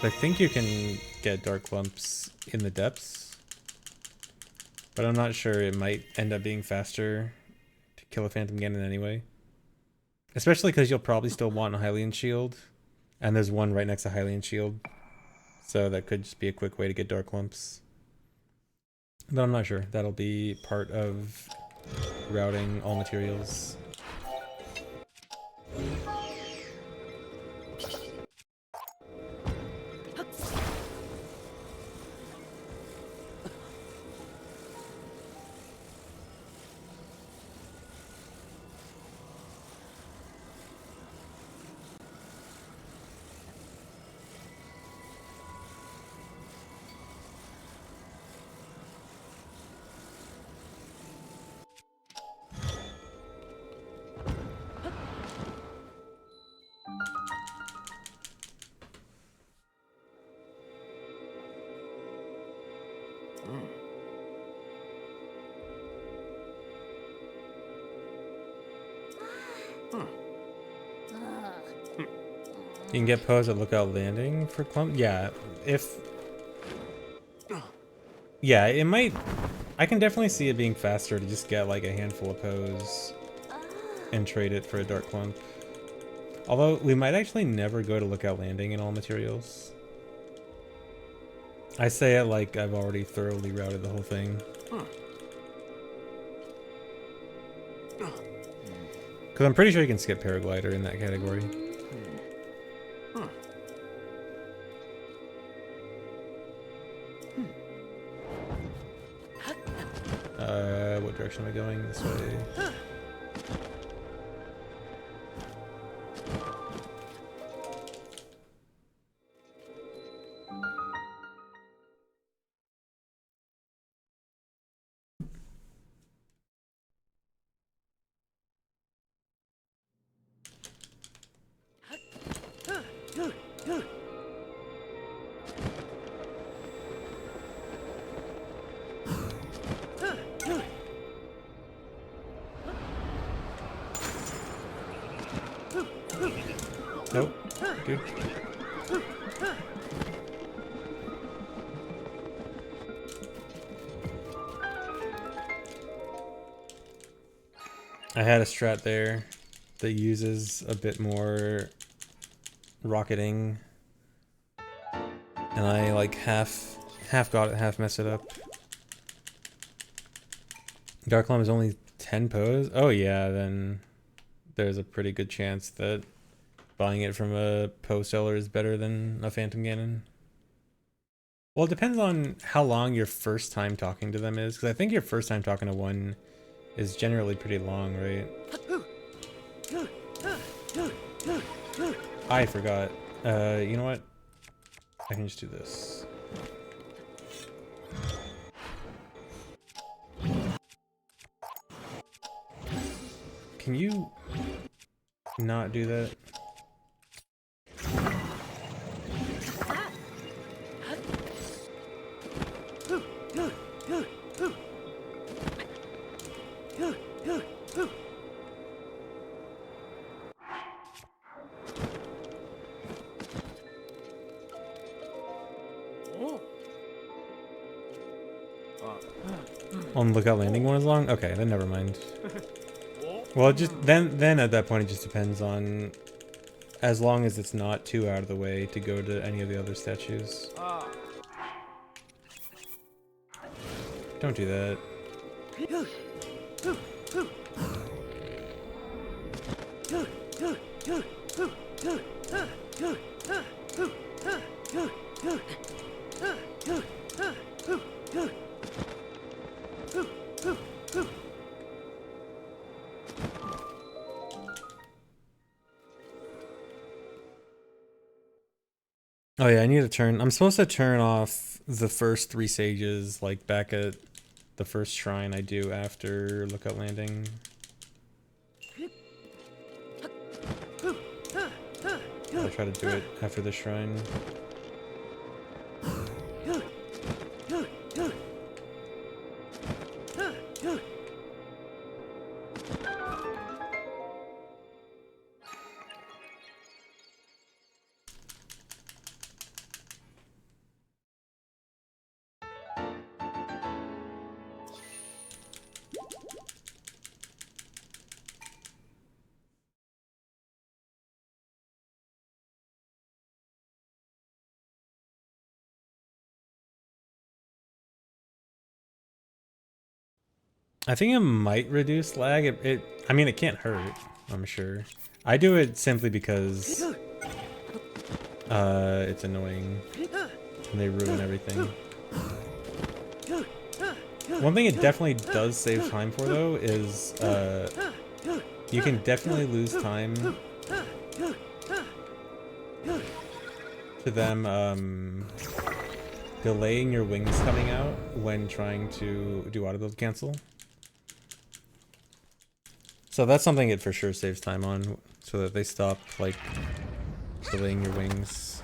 I think you can get dark clumps in the depths. But I'm not sure, it might end up being faster to kill a Phantom Ganon anyway. Especially because you'll probably still want a Hylian Shield. And there's one right next to Hylian Shield. So that could just be a quick way to get Dark Lumps. But I'm not sure. That'll be part of routing all materials. You can get Poes at Lookout Landing for Clump? Yeah, if... Yeah, it might... I can definitely see it being faster to just get like a handful of Poes and trade it for a Dark Clump. Although, we might actually never go to Lookout Landing in all materials. I say it like I've already thoroughly routed the whole thing. Because I'm pretty sure you can skip Paraglider in that category. What direction am I going? This way. Nope. Good. I had a strat there that uses a bit more rocketing, and I like half got it, half messed it up. Dark Lump is only 10 pose? Oh yeah, then there's a pretty good chance that buying it from a Poe seller is better than a Phantom Ganon. Well, it depends on how long your first time talking to them is, because I think your first time talking to one is generally pretty long, right? I forgot. You know what? I can just do this. Can you not do that? On Lookout Landing one is long? Okay, then never mind. Well, it just then at that point it just depends on, as long as it's not too out of the way to go to any of the other statues. Don't do that. Oh yeah, I need to turn... I'm supposed to turn off the first 3 sages, like back at the first shrine I do after Lookout Landing. I'll try to do it after the shrine. I think it might reduce lag. I mean, it can't hurt, I'm sure. I do it simply because it's annoying and they ruin everything. One thing it definitely does save time for, though, is you can definitely lose time to them delaying your wings coming out when trying to do auto build cancel. So that's something it for sure saves time on, so that they stop like delaying your wings.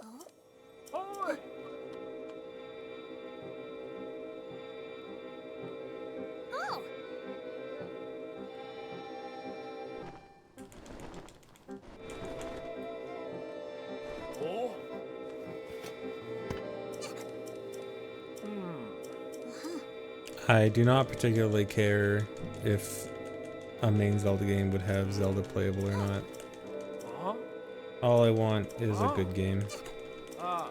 Oh. Oi! Oh. Oh! I do not particularly care if a main Zelda game would have Zelda playable or not. Huh? All I want is a good game. Ah.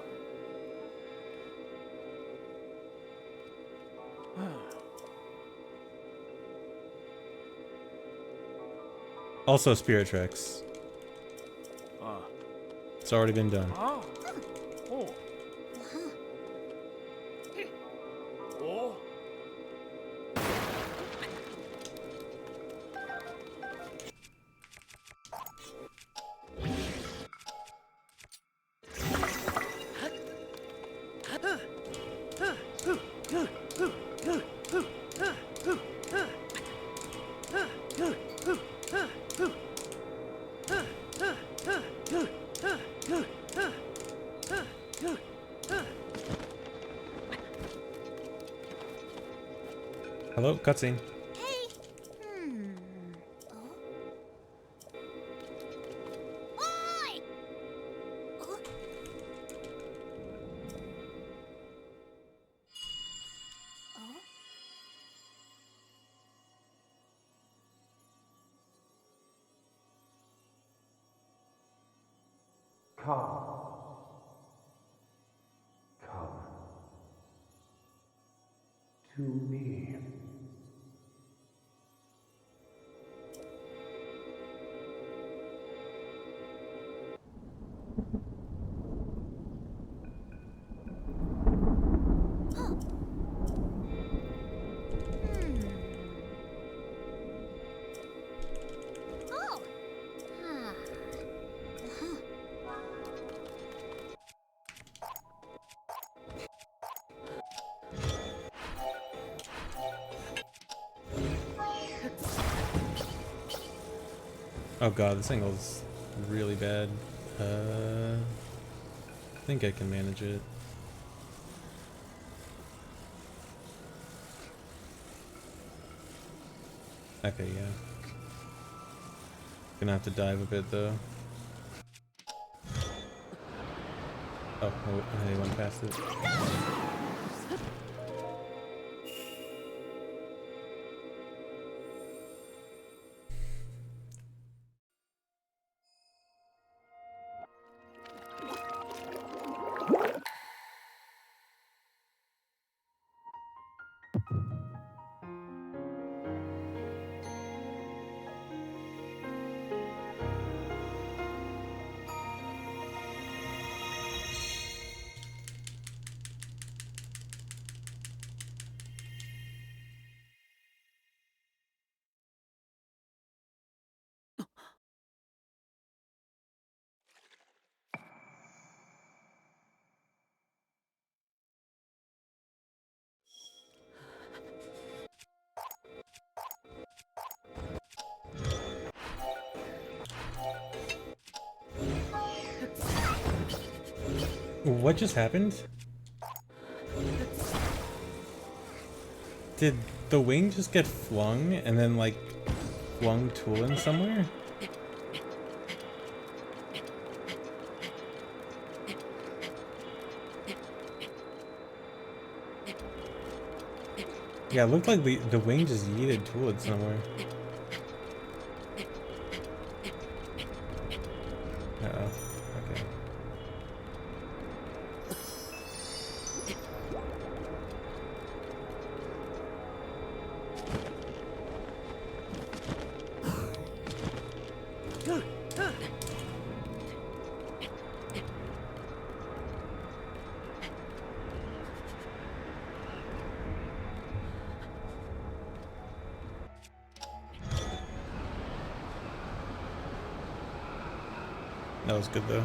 Also, Spirit Tracks. Ah. It's already been done. Ah. Oh. Oh. Hello, cutscene. Hey. Oh. Oi. Oh. Oh. Come to me. Oh. Ah. Oh god, this angle's really bad. I think I can manage it. Okay, yeah. Gonna have to dive a bit though. Oh, I went past it. What just happened? Did the wing just get flung and then like flung Toolin somewhere? Yeah, it looked like the wing just yeeted Toolin somewhere. Uh-oh. Okay. That was good though.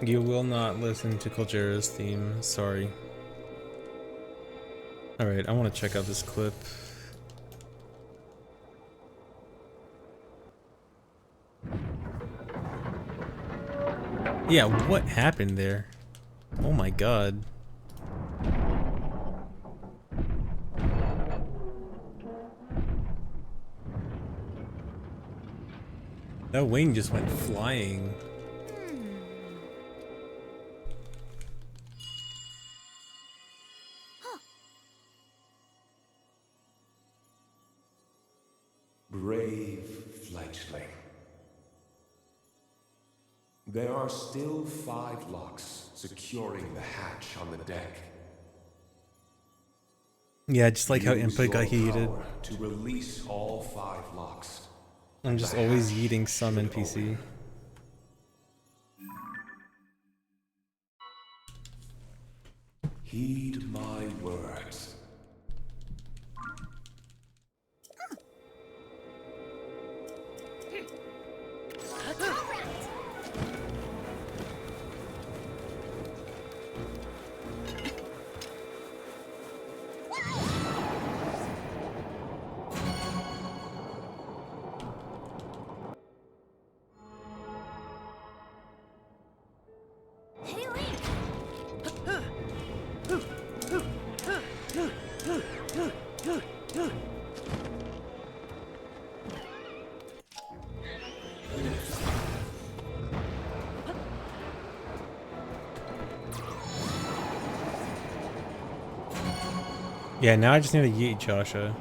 You will not listen to Kojira's theme, sorry. Alright, I want to check out this clip. Yeah, what happened there? Oh my god. That wing just went flying. Brave fledgling. There are still 5 locks securing the hatch on the deck. Yeah, just like how Use input got your heated. power to release all 5 locks. I'm just always yeeting some NPC. Heed my words. Hey, Link! Yeah, now I just need to yeet Joshua.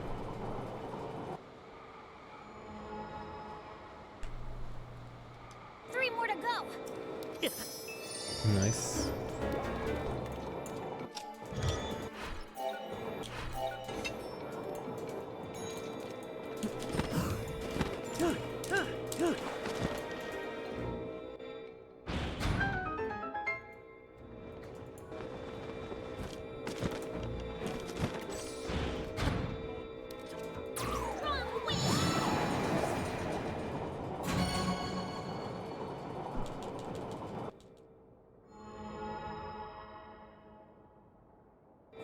Three more to go. Nice. Wrong way.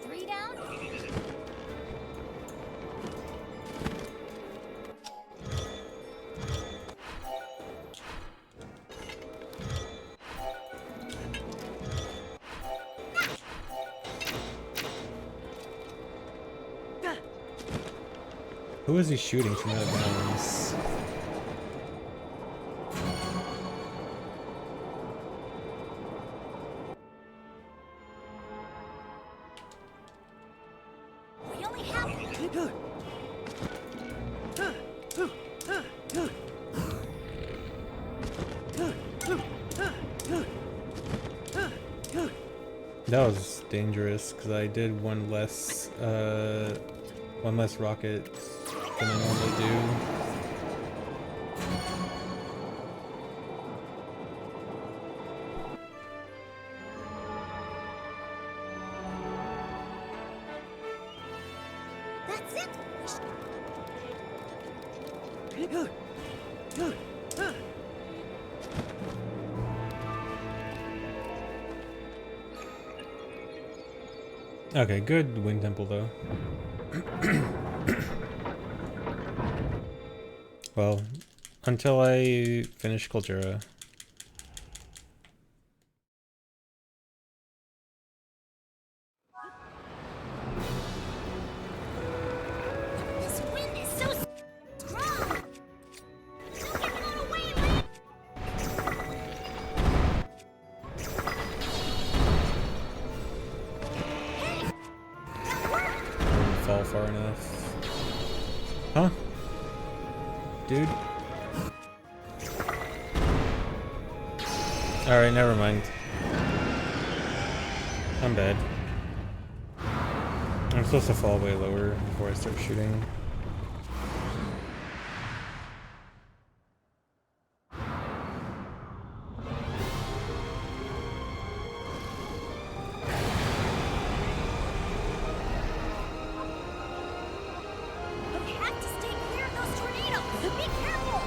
Three down. Who is he shooting from out of bounds? We only have That was dangerous because I did one less rocket than I normally do. That's it. Okay, good wind temple though. Well, until I finish Caldera. This wind is so strong. Don't get blown away, Link. Hey, that worked. Didn't fall far enough. Huh? Dude? Alright, never mind. I'm bad. I'm supposed to fall way lower before I start shooting. You have to stay clear of those tornadoes. Be careful.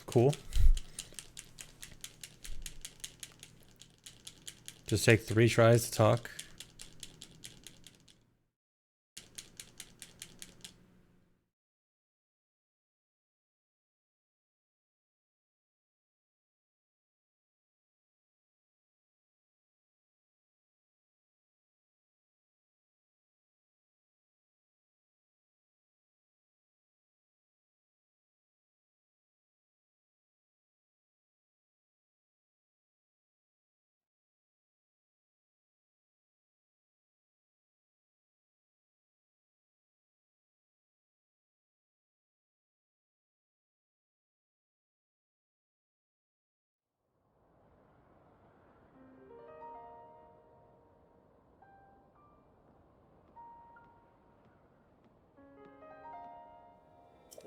Cool. Just take 3 tries to talk.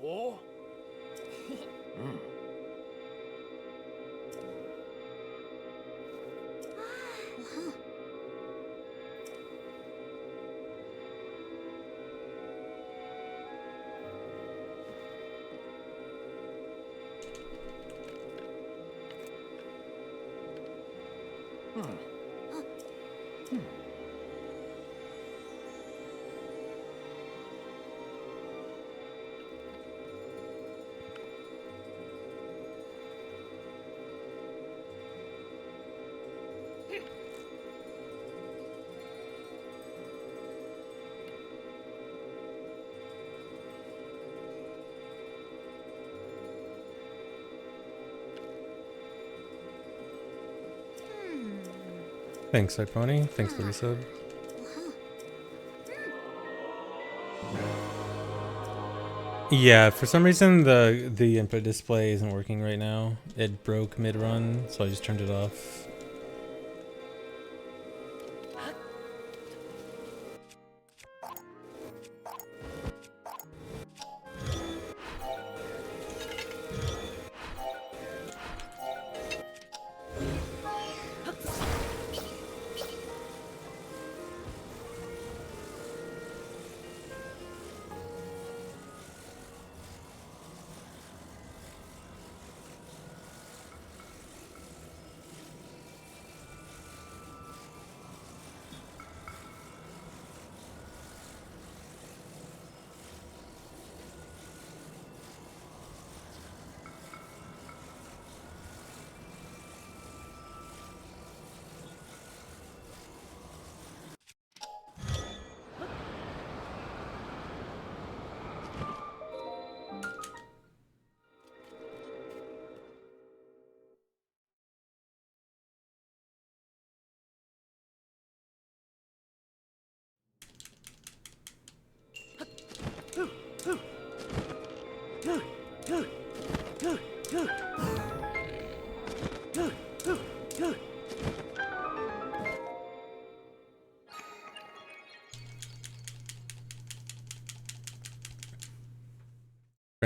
Oh? Thanks, iPony. Thanks for the resub. Yeah, for some reason the input display isn't working right now. It broke mid-run, so I just turned it off.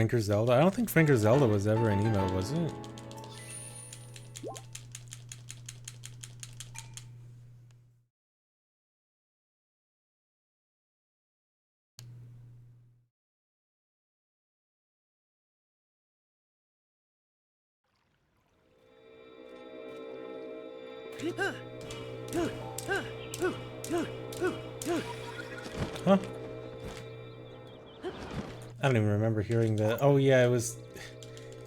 Franker Zelda? I don't think Franker Zelda was ever an emote, was it? Huh? I don't even remember hearing that. Oh yeah, it was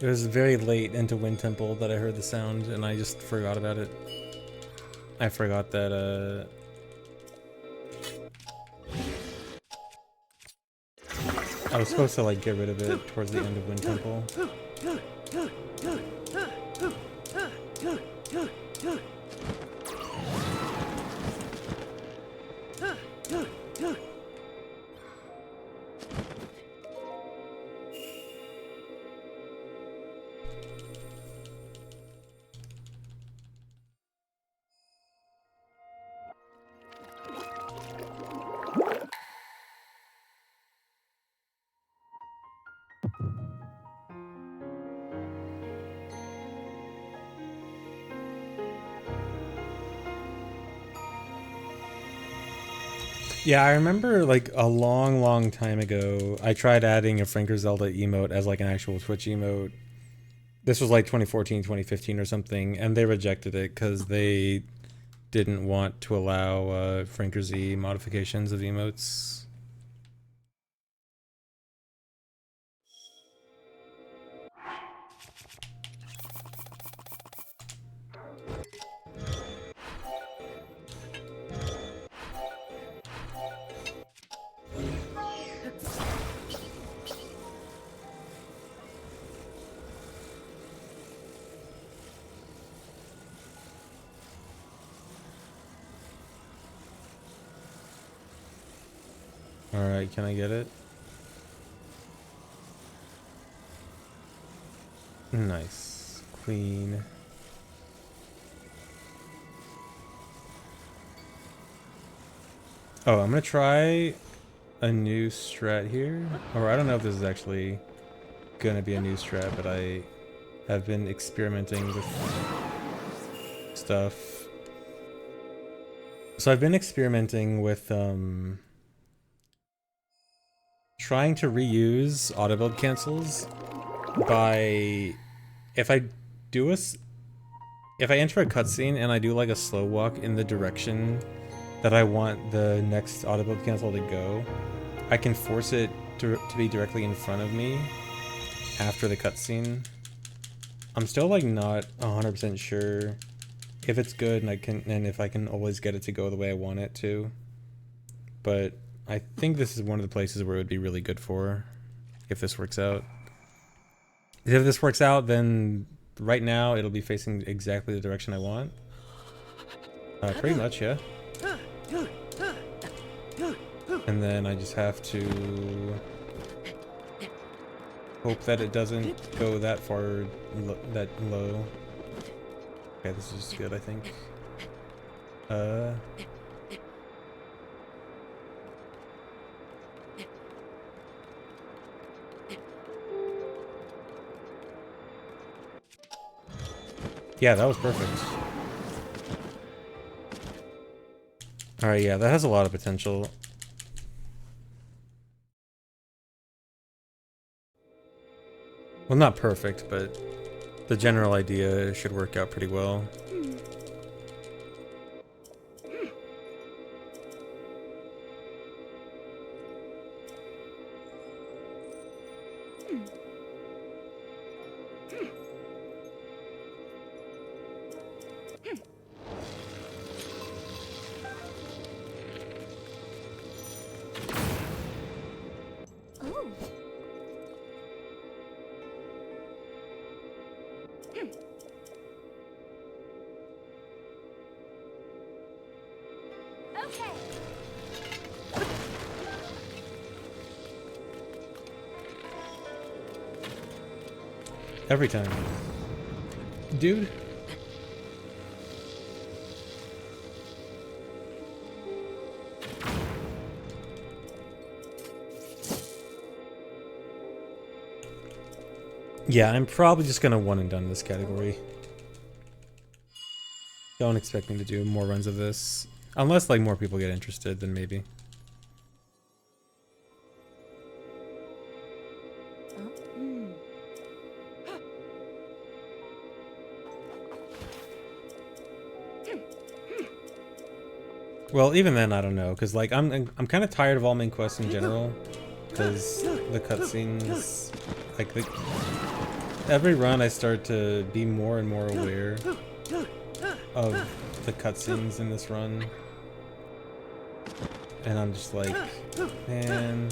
very late into Wind Temple that I heard the sound, and I just forgot about it. I forgot that I was supposed to like get rid of it towards the end of Wind Temple. Yeah, I remember like a long time ago, I tried adding a Franker Zelda emote as like an actual Twitch emote. This was like 2014, 2015 or something, and they rejected it because they didn't want to allow Franker Z modifications of emotes. Alright, can I get it? Nice. Queen. Oh, I'm gonna try a new strat here. Or I don't know if this is actually gonna be a new strat, but I have been experimenting with stuff. So I've been experimenting with trying to reuse auto build cancels by if I enter a cutscene and I do like a slow walk in the direction that I want the next auto build cancel to go, I can force it to be directly in front of me after the cutscene. I'm still like not 100% sure if it's good and if I can always get it to go the way I want it to. But I think this is one of the places where it would be really good for if this works out. If this works out, then right now it'll be facing exactly the direction I want. Pretty much, yeah. And then I just have to hope that it doesn't go that far, that low. Okay, this is good, I think. Yeah, that was perfect. Alright, yeah, that has a lot of potential. Well, not perfect, but the general idea should work out pretty well. Ooh. Okay. Every time. Dude. Yeah, I'm probably just gonna one and done this category. Don't expect me to do more runs of this. Unless like more people get interested, then maybe. Well, even then, I don't know, because like I'm kind of tired of all main quests in general, because the cutscenes, like every run I start to be more and more aware of the cutscenes in this run, and I'm just like, man.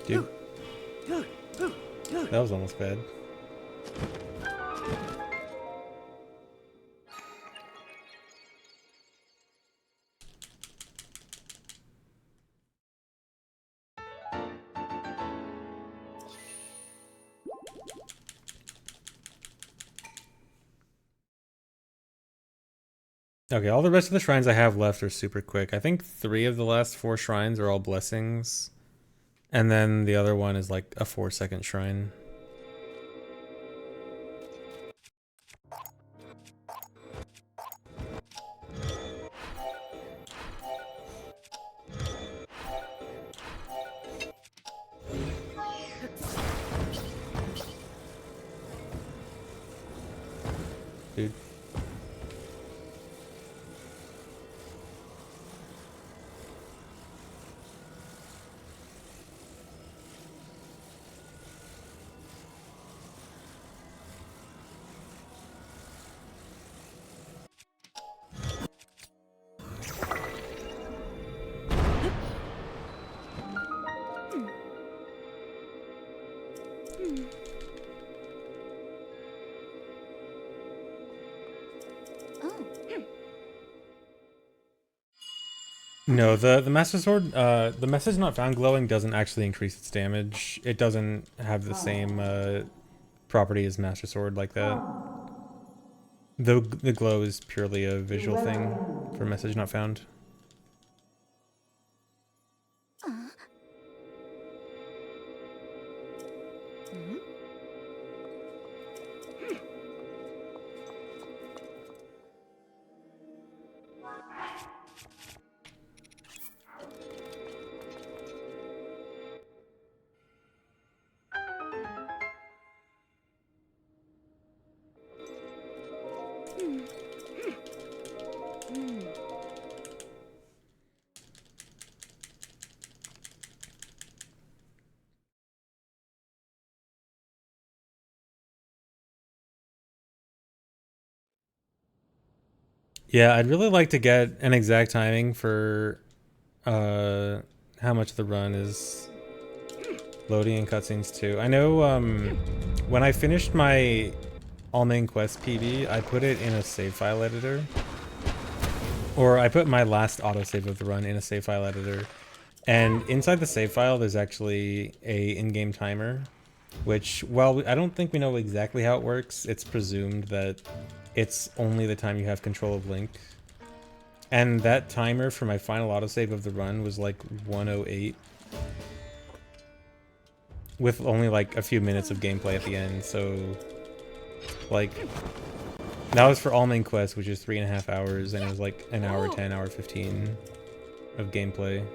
Dude, that was almost bad. Okay, all the rest of the shrines I have left are super quick. I think 3 of the last 4 shrines are all blessings. And then the other one is like a 4-second shrine. Dude. No, the Master Sword, the message not found glowing doesn't actually increase its damage. It doesn't have the same property as Master Sword like that. The glow is purely a visual thing for message not found. Yeah, I'd really like to get an exact timing for how much the run is Loading and cutscenes too. I know when I finished my all main quest PB, I put it in a save file editor. Or I put my last autosave of the run in a save file editor. And inside the save file, there's actually a in-game timer, which, well, I don't think we know exactly how it works. It's presumed that it's only the time you have control of Link. And that timer for my final autosave of the run was like 1:08. With only like a few minutes of gameplay at the end, so like that was for all main quests, which is 3.5 hours, and it was like an hour 10, hour 15 of gameplay.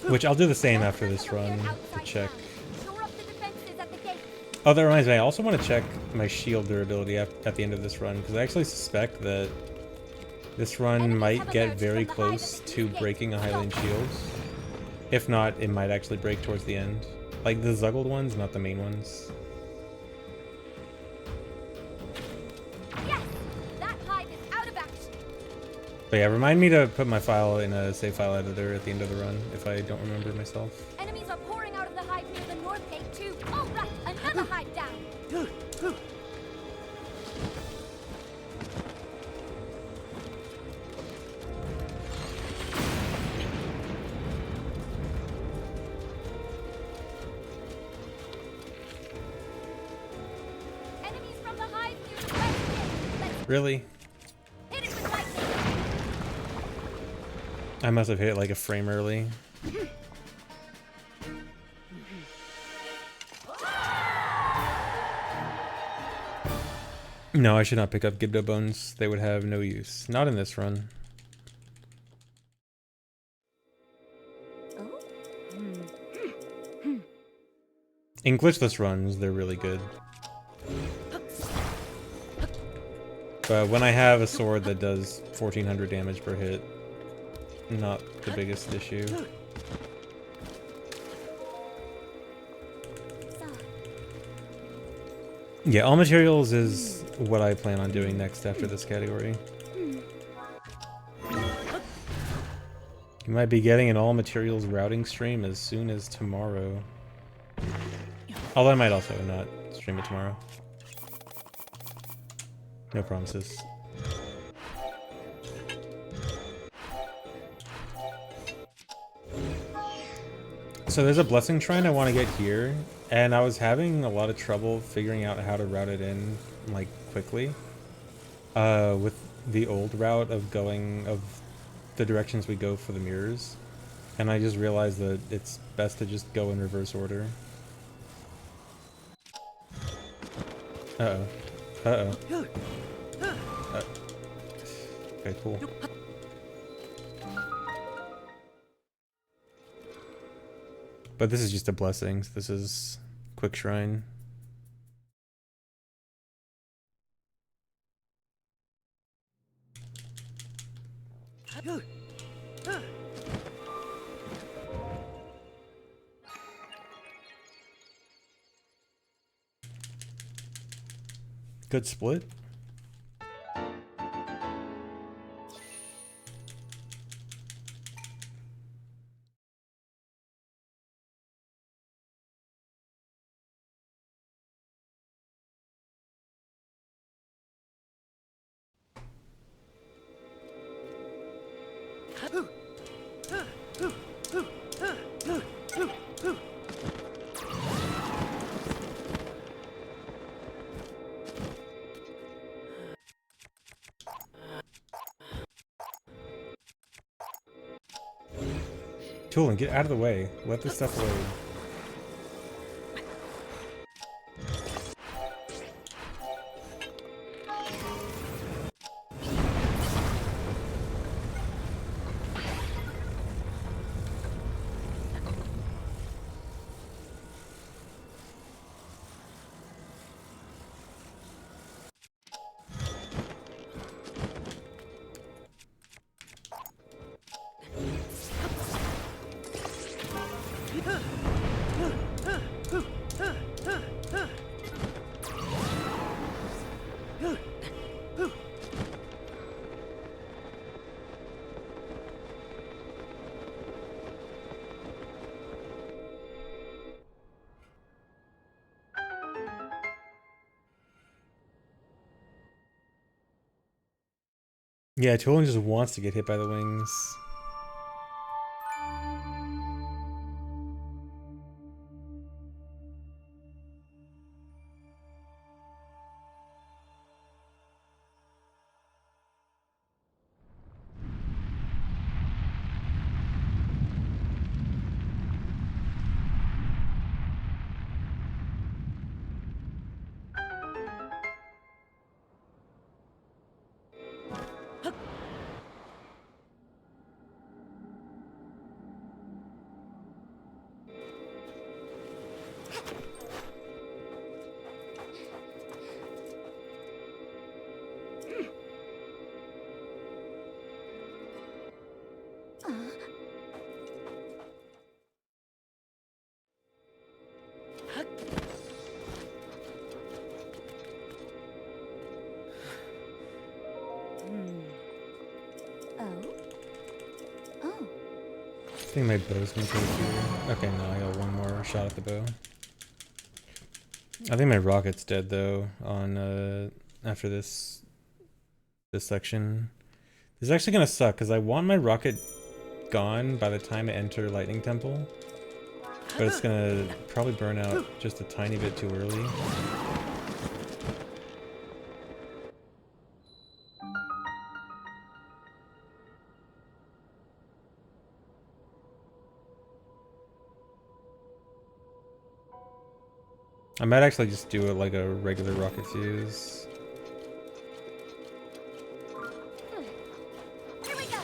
Which I'll do the same after this run to check. Oh, that reminds me, I also want to check my shield durability at the end of this run, because I actually suspect that this run might get very close to breaking a Highland shield. If not, it might actually break towards the end. Like the Zuggled ones, not the main ones. Yes, that hive is out of action. But yeah, remind me to put my file in a save file editor at the end of the run if I don't remember myself. Enemies are pouring out of the hive near the north gate too. Oh, right, another hive down. Enemies from the hive near the west gate. Let's Really? hit it with lightning. I must have hit it like a frame early. No, I should not pick up Gibdo bones. They would have no use. Not in this run. In glitchless runs, they're really good. But when I have a sword that does 1400 damage per hit, not the biggest issue. Yeah, all materials is what I plan on doing next after this category. You might be getting an all materials routing stream as soon as tomorrow. Although I might also not stream it tomorrow. No promises. So there's a blessing shrine I want to get here, and I was having a lot of trouble figuring out how to route it in, like, quickly. With the old route of the directions we go for the mirrors. And I just realized that it's best to just go in reverse order. Uh-oh. Uh-oh. Okay, cool. But this is just a blessing. This is quick shrine. Good split. Toolin, get out of the way. Let this stuff load. Yeah, Tolan just wants to get hit by the wings. I think my bow's gonna take here. Okay, no, I got one more shot at the bow. I think my rocket's dead though on after this section. This is actually gonna suck because I want my rocket gone by the time I enter Lightning Temple. But it's gonna probably burn out just a tiny bit too early. I might actually just do it like a regular rocket fuse. Here we go.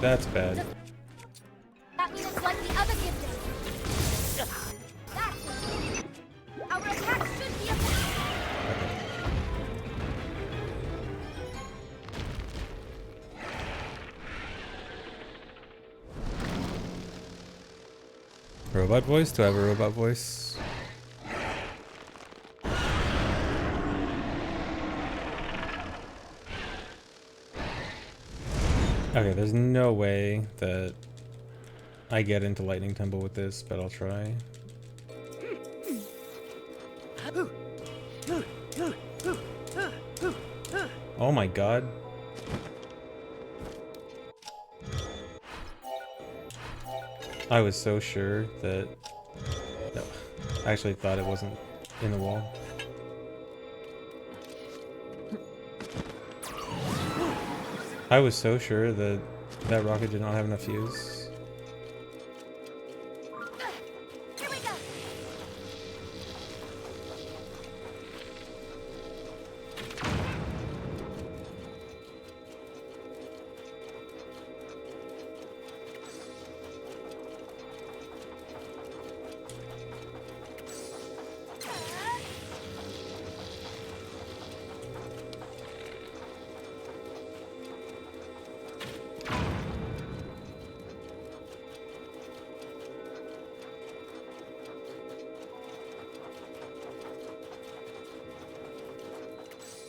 That's bad. That means it's like the other gifted. That's it. Our attack should be effective. Robot voice? Do I have a robot voice? Okay, there's no way that I get into Lightning Temple with this, but I'll try. Oh my god. I was so sure that... No, I actually thought it wasn't in the wall. I was so sure that that rocket did not have enough fuse. Here we go.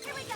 Here we go.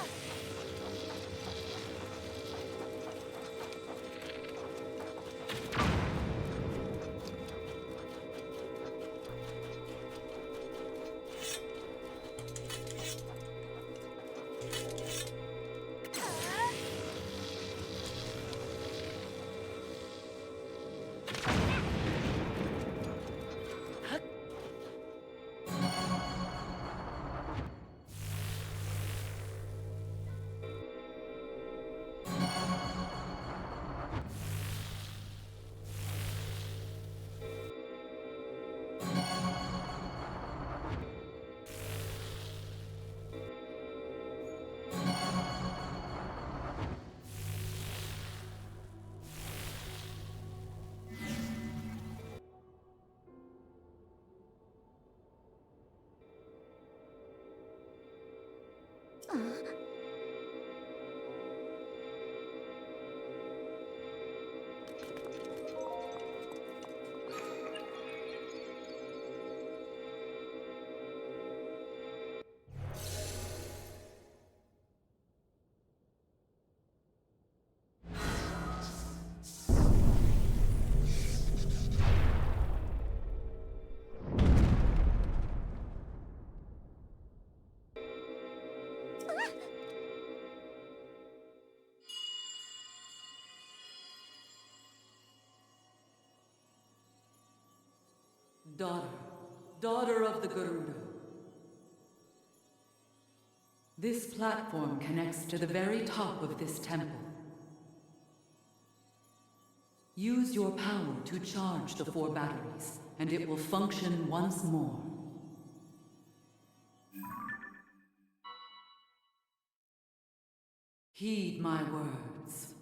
Daughter of the Garuda. This platform connects to the very top of this temple. Use your power to charge the 4 batteries, and it will function once more. Heed my words.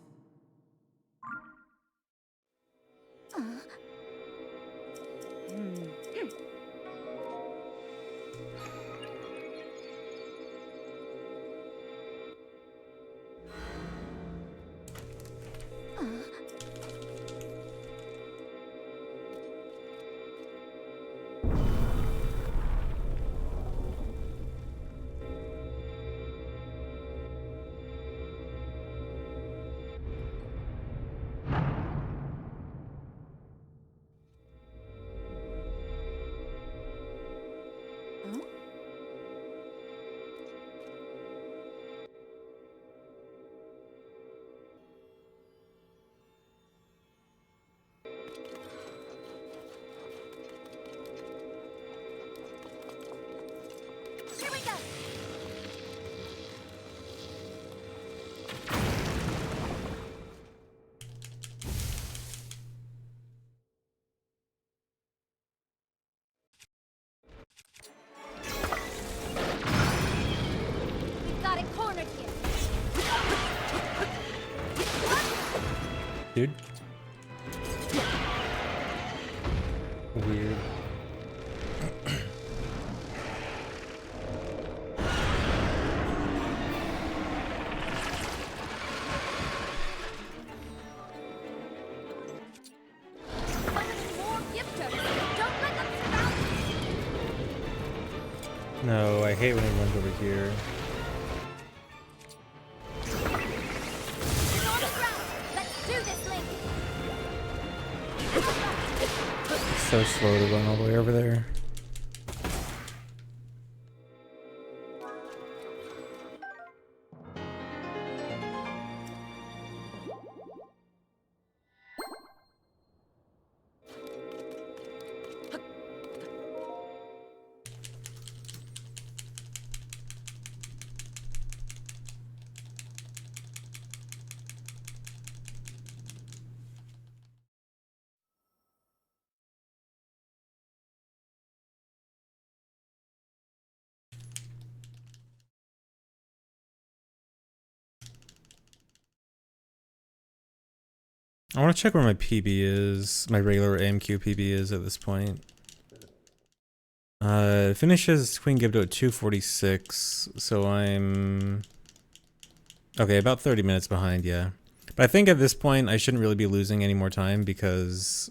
Here we go. We've got it cornered here. Dude. Weird. No, I hate when it runs over here. It's so slow to run all the way over there. I want to check where my PB is, my regular AMQ PB is at this point. It finishes Queen Gibdo at 2:46, so I'm... Okay, about 30 minutes behind, yeah. But I think at this point I shouldn't really be losing any more time because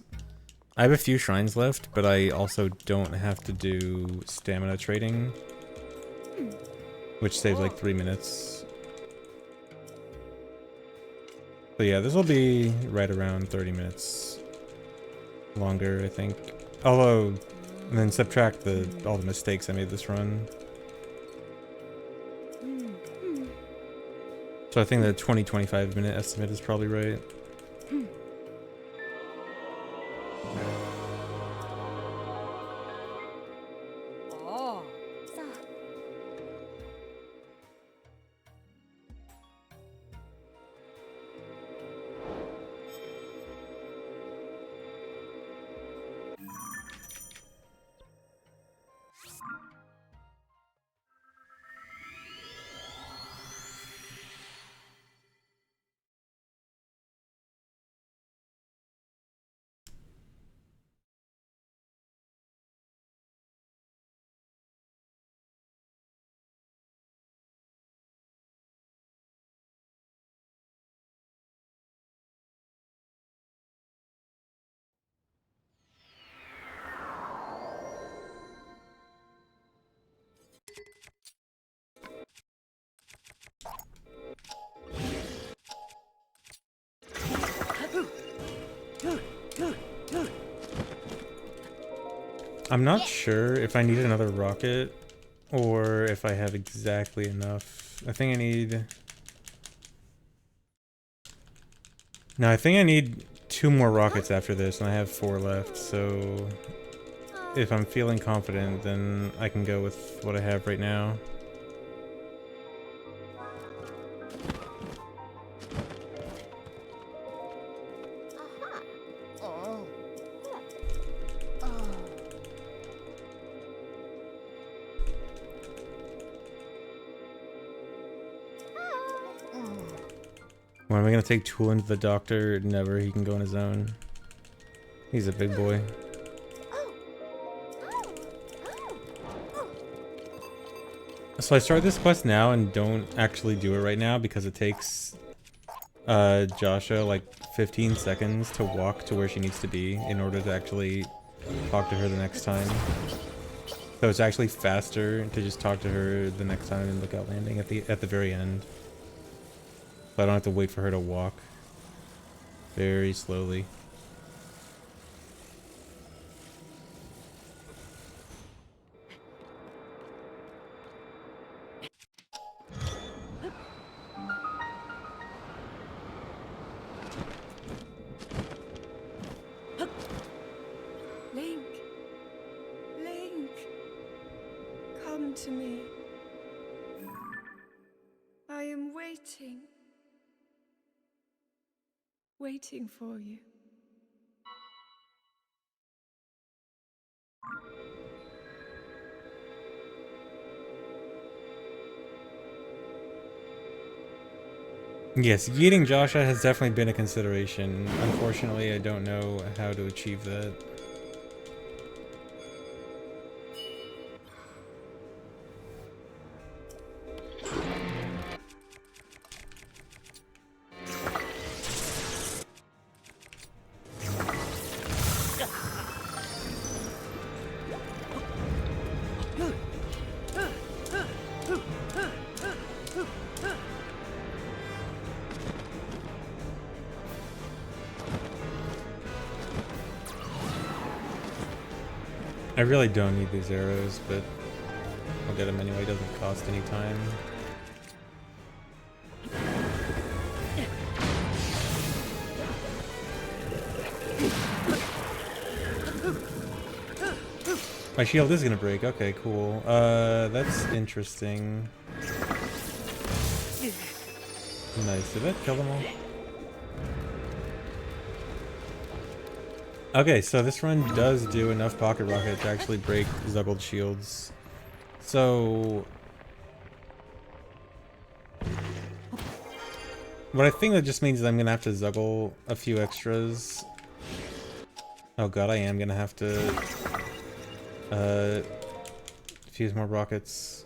I have a few shrines left, but I also don't have to do stamina trading, which saves like 3 minutes. So yeah, this will be right around 30 minutes longer, I think. Although, and then subtract all the mistakes I made this run. So I think the 20-25 minute estimate is probably right. I'm not sure if I need another rocket or if I have exactly enough. I think I need... No, I think I need 2 more rockets after this, and I have 4 left, so... if I'm feeling confident, then I can go with what I have right now. When am I gonna take Tool into the doctor? Never. He can go on his own. He's a big boy. So I start this quest now and don't actually do it right now because it takes Joshua like 15 seconds to walk to where she needs to be in order to actually talk to her the next time. So it's actually faster to just talk to her the next time in Lookout Landing at the very end. So I don't have to wait for her to walk very slowly. Link. Link. Come to me. I am waiting. Waiting for you. Yes, yeeting Joshua has definitely been a consideration. Unfortunately, I don't know how to achieve that. I really don't need these arrows, but I'll get them anyway. It doesn't cost any time. My shield is gonna break. Okay, cool. That's interesting. Nice. Did that kill them all? Okay, so this run does do enough Pocket Rocket to actually break Zuggled shields. So... what I think that just means is I'm gonna have to Zuggle a few extras. Oh god, I am gonna have to... fuse more rockets.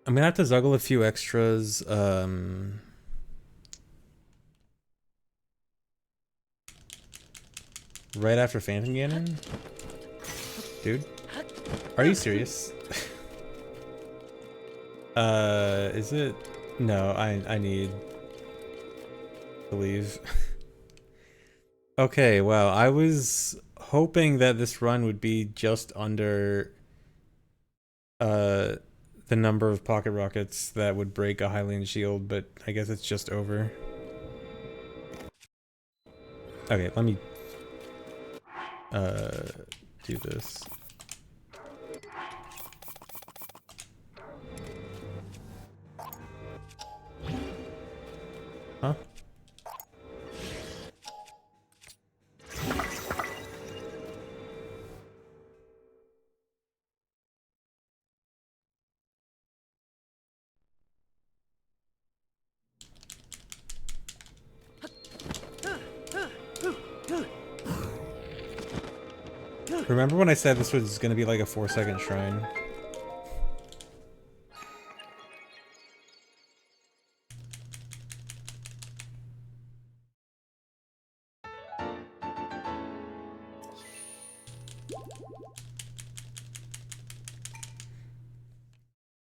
I'm gonna have to Zuggle a few extras, right after Phantom Ganon? Dude? Are you serious? Is it? No, I need to leave. Okay, wow, I was hoping that this run would be just under the number of Pocket Rockets that would break a Hylian shield, but I guess it's just over. Okay, let me do this. Huh? Remember when I said this was gonna be like a 4-second shrine?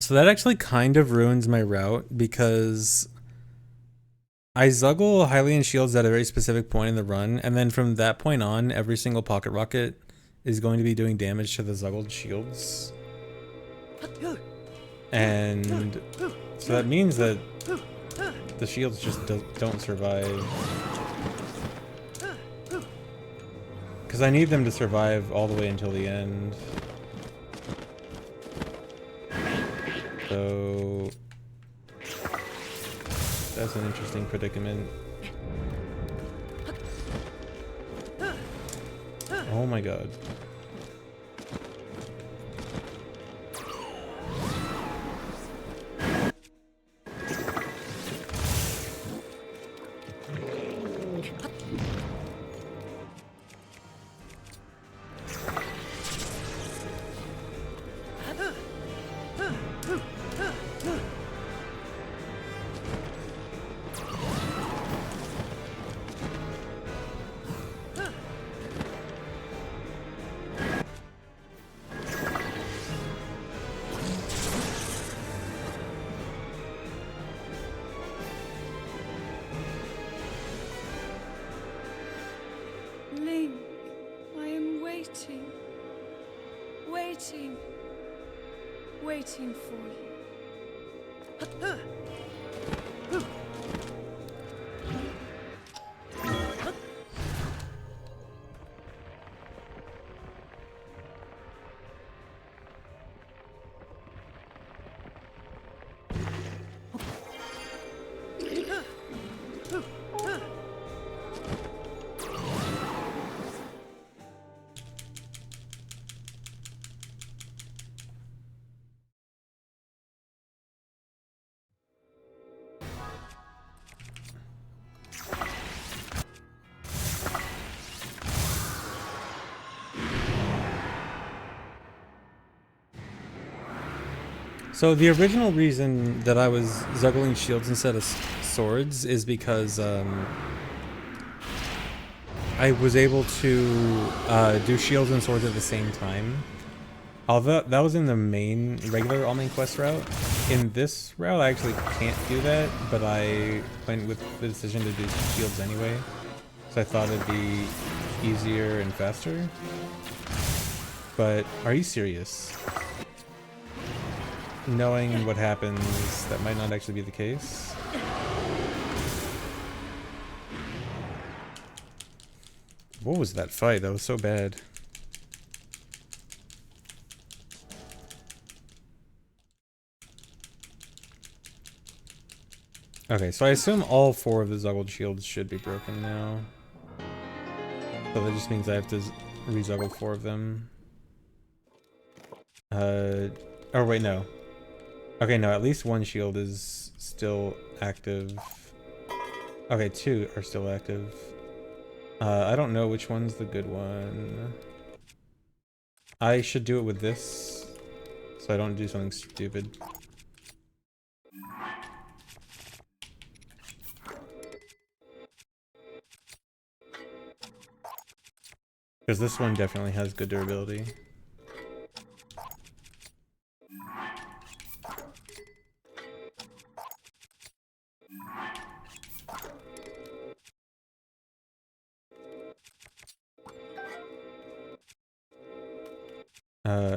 So that actually kind of ruins my route because I Zuggle Hylian shields at a very specific point in the run, and then from that point on, every single Pocket Rocket is going to be doing damage to the Zuggled shields. And so that means that the shields just don't survive. Because Because I need them to survive all the way until the end. So that's an interesting predicament. Oh my god. Link, I am waiting. Waiting. Waiting for you. So the original reason that I was juggling shields instead of swords is because I was able to do shields and swords at the same time. Although that was in the main regular all main quest route. In this route I actually can't do that, but I went with the decision to do shields anyway. So I thought it'd be easier and faster. But are you serious? Knowing what happens, that might not actually be the case. What was that fight? That was so bad. Okay, so I assume all 4 of the Zuggled shields should be broken now. So that just means I have to re-Zuggle 4 of them. Oh wait, no. Okay, no, at least 1 shield is still active. Okay, 2 are still active. I don't know which one's the good one. I should do it with this, so I don't do something stupid. Because this one definitely has good durability.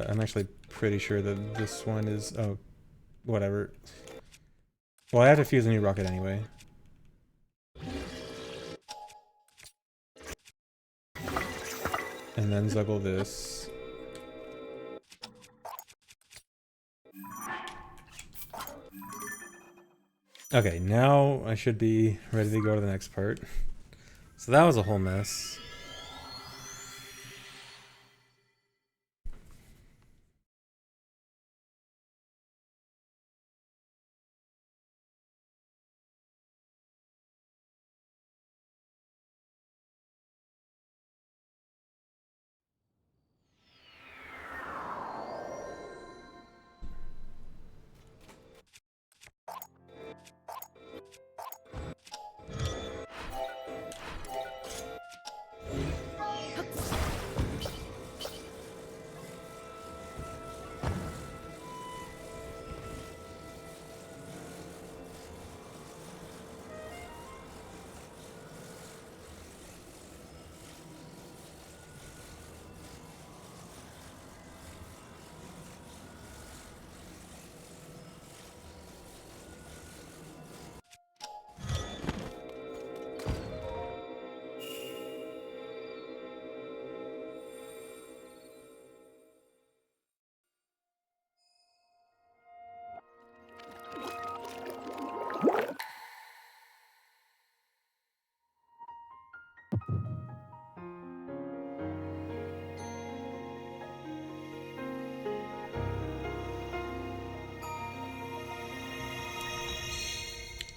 I'm actually pretty sure that this one is... Oh, whatever. Well, I have to fuse a new rocket anyway. And then Zuggle this. Okay, now I should be ready to go to the next part. So that was a whole mess.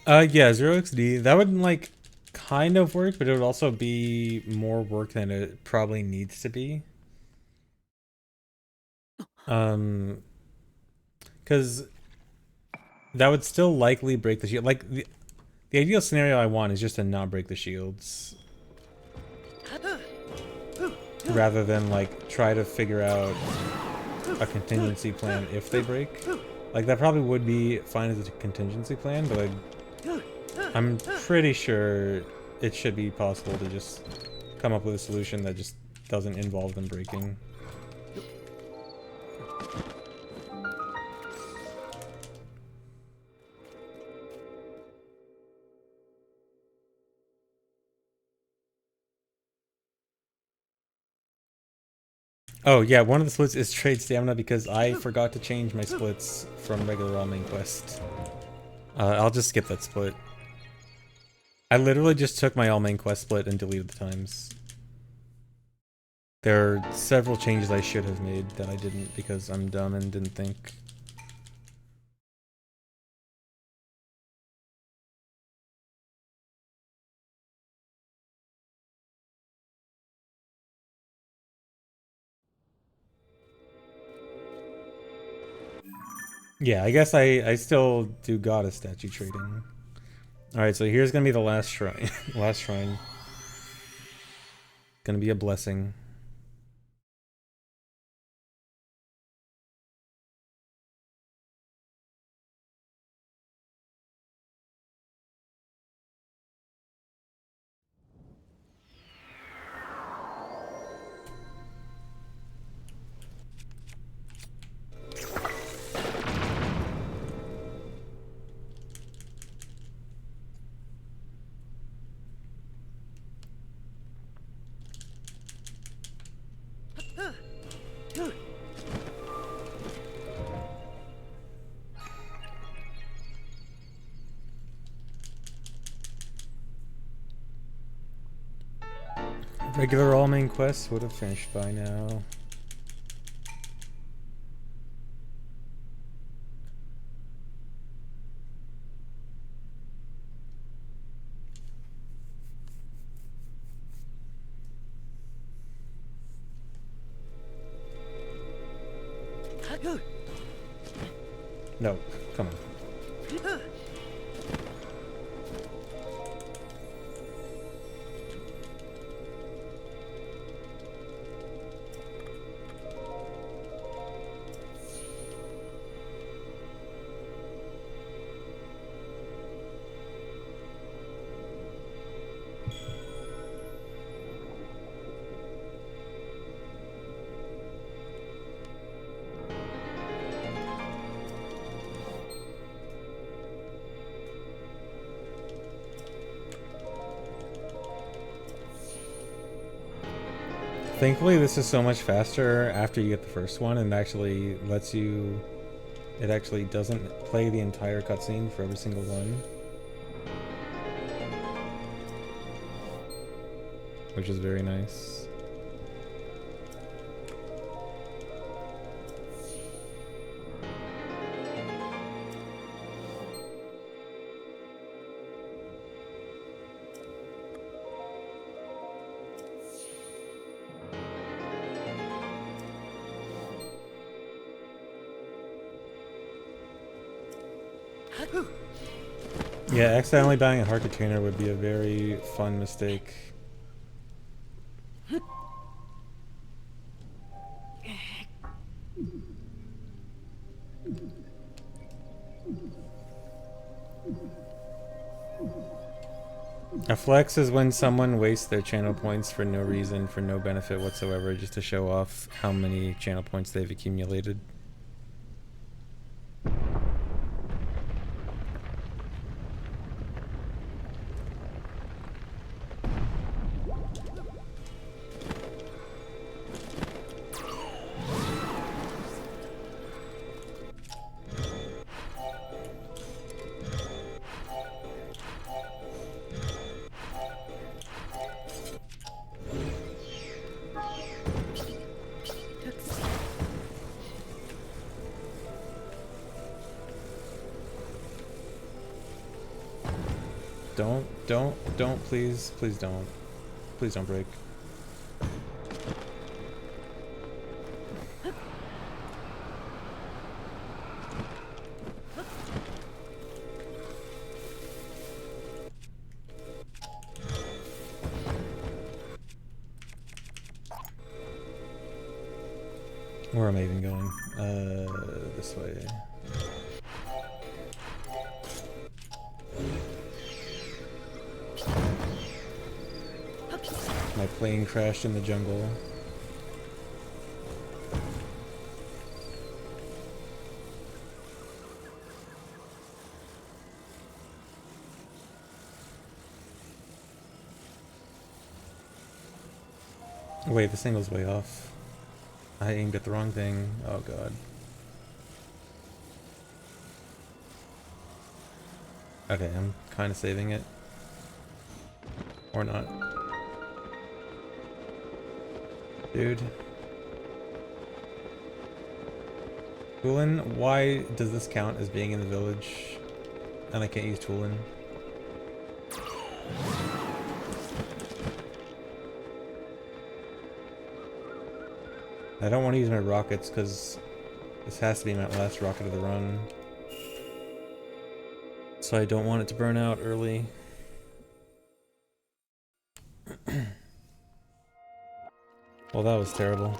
Yeah, 0xD. That would like kind of work, but it would also be more work than it probably needs to be. Because that would still likely break the shield. Like the ideal scenario I want is just to not break the shields, rather than like try to figure out a contingency plan if they break. Like that probably would be fine as a contingency plan, but I'm pretty sure it should be possible to just come up with a solution that just doesn't involve them breaking. Oh yeah, one of the splits is trade stamina because I forgot to change my splits from regular all main quest. I'll just skip that split. I literally just took my all main quest split and deleted the times. There are several changes I should have made that I didn't because I'm dumb and didn't think. Yeah, I guess I still do goddess statue trading. Alright, so here's gonna be the last shrine. Last shrine. Gonna be a blessing. Regular all main quests would have finished by now. No, come on. Thankfully, this is so much faster after you get the first one, and actually lets you... It actually doesn't play the entire cutscene for every single one. Which is very nice. Yeah, accidentally buying a heart container would be a very fun mistake. A flex is when someone wastes their channel points for no reason, for no benefit whatsoever, just to show off how many channel points they've accumulated. Don't, please. Please don't. Please don't break. Where am I even going? This way. My plane crashed in the jungle. Wait, this angle's way off. I aimed at the wrong thing. Oh god. Okay, I'm kind of saving it. Or not. Dude. Toolin, why does this count as being in the village? And I can't use Toolin? I don't want to use my rockets because this has to be my last rocket of the run. So I don't want it to burn out early. Well, that was terrible.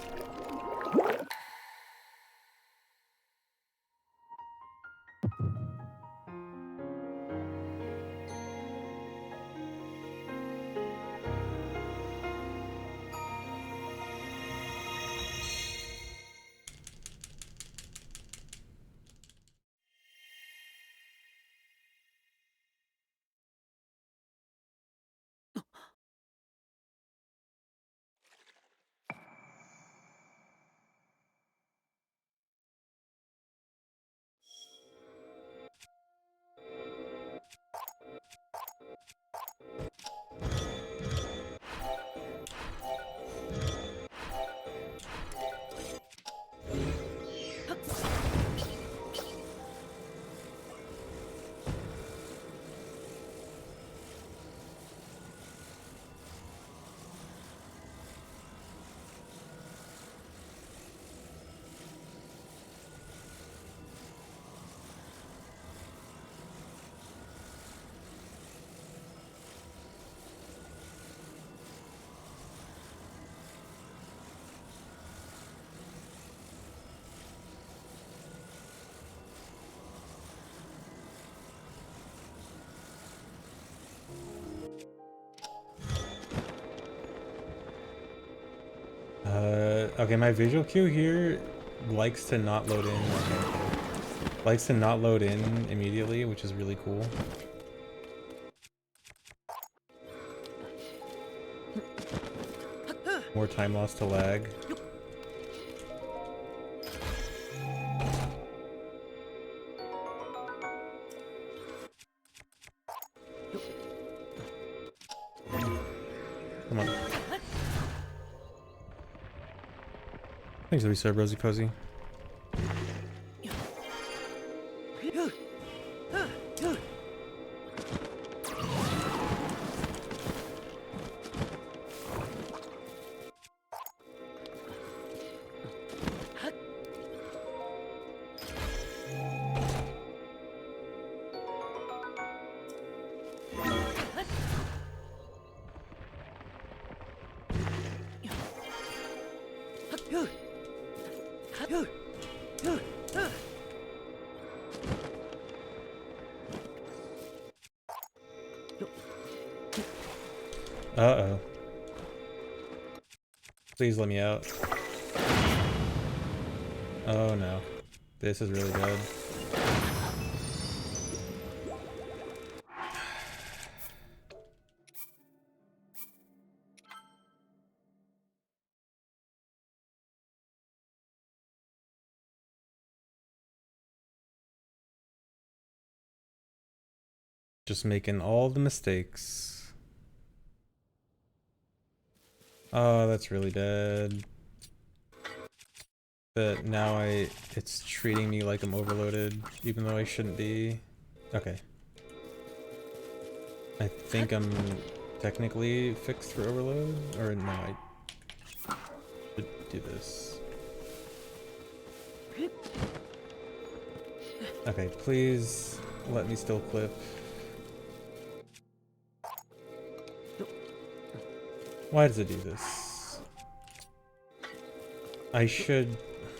Okay, my visual cue here likes to not load in. Okay. Likes to not load in immediately, which is really cool. More time lost to lag. Come on. Thanks for the resub, Rosie Cozy. Uh-oh. Please let me out. Oh no. This is really bad. Just making all the mistakes. Oh, that's really bad. But now it's treating me like I'm overloaded, even though I shouldn't be. Okay. I think I'm technically fixed for overload, or no, I should do this. Okay, please let me still clip. Why does it do this? I should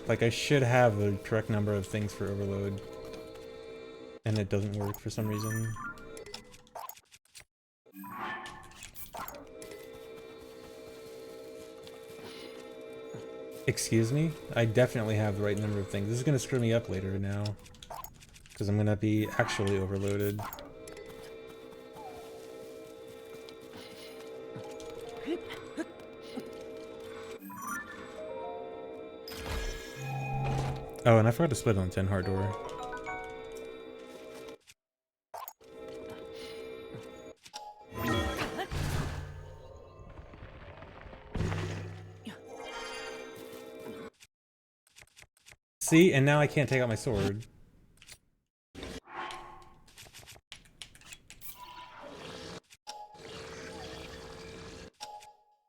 have the correct number of things for overload, and it doesn't work for some reason. Excuse me? I definitely have the right number of things. This is gonna screw me up later now, because I'm gonna be actually overloaded. Oh, and I forgot to split on 10 hard door. See, and now I can't take out my sword.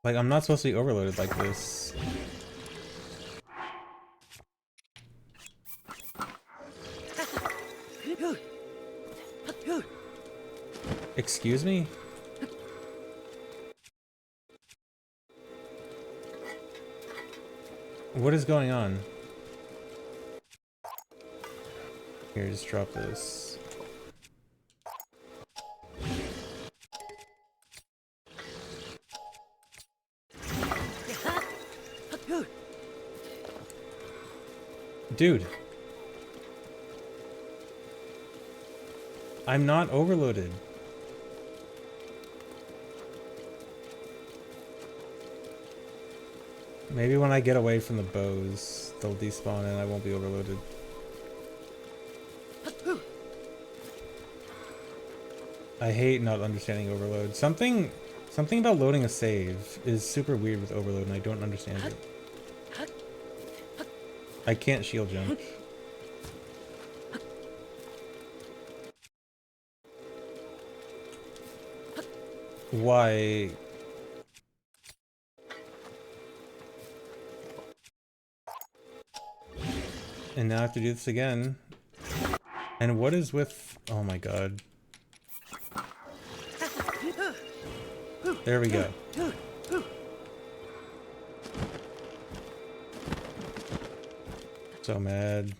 Like, I'm not supposed to be overloaded like this. Excuse me? What is going on? Here, just drop this. Dude. I'm not overloaded. Maybe when I get away from the bows, they'll despawn and I won't be overloaded. I hate not understanding overload. Something about loading a save is super weird with overload and I don't understand it. I can't shield jump. Why? And now I have to do this again. And what is with... Oh my god. There we go. So mad.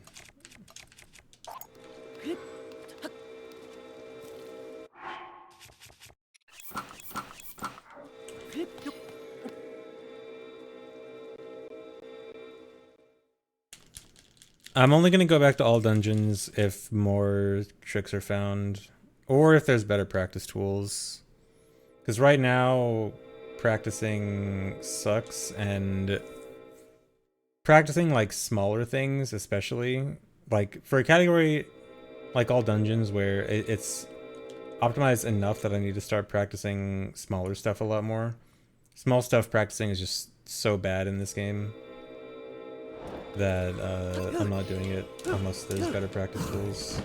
I'm only going to go back to all dungeons if more tricks are found, or if there's better practice tools. Because right now, practicing sucks, and practicing like smaller things, especially, like for a category like all dungeons where it's optimized enough that I need to start practicing smaller stuff a lot more. Small stuff practicing is just so bad in this game that I'm not doing it unless there's better practice tools.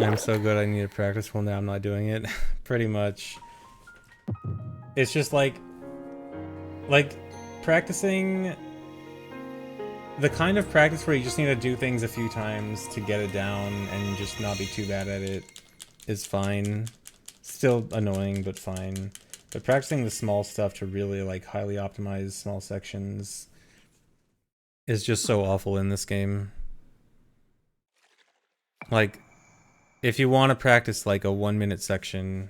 I'm so good I need a practice tool now, I'm not doing it. Pretty much. It's just like practicing the kind of practice where you just need to do things a few times to get it down and just not be too bad at it is fine. Still annoying, but fine. But practicing the small stuff to really like highly optimize small sections is just so awful in this game. Like, if you want to practice like a 1-minute section,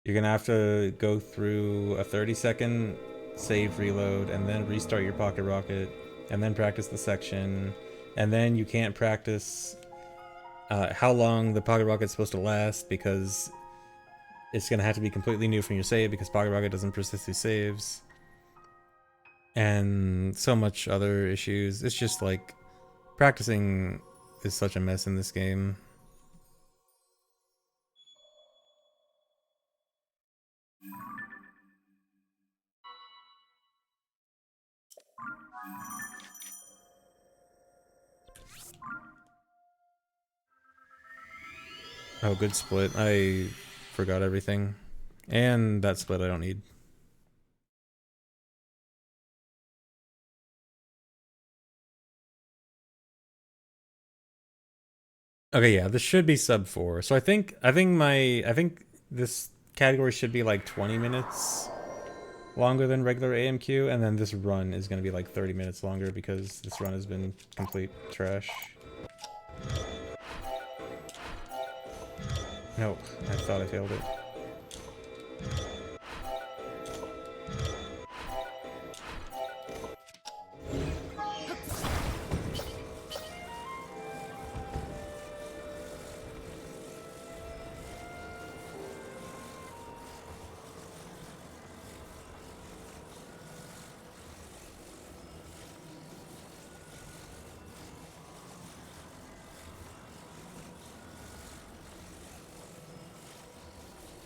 you're gonna have to go through a 30-second save reload and then restart your pocket rocket and then practice the section, and then you can't practice how long the pocket rocket's supposed to last because it's gonna have to be completely new from your save because pocket rocket doesn't persist through saves, and so much other issues. It's just like practicing is such a mess in this game. Oh, good split. I forgot everything. And that split I don't need. Okay, yeah, this should be sub 4. So I think this category should be like 20 minutes longer than regular AMQ, and then this run is going to be like 30 minutes longer because this run has been complete trash. No, I thought I failed it.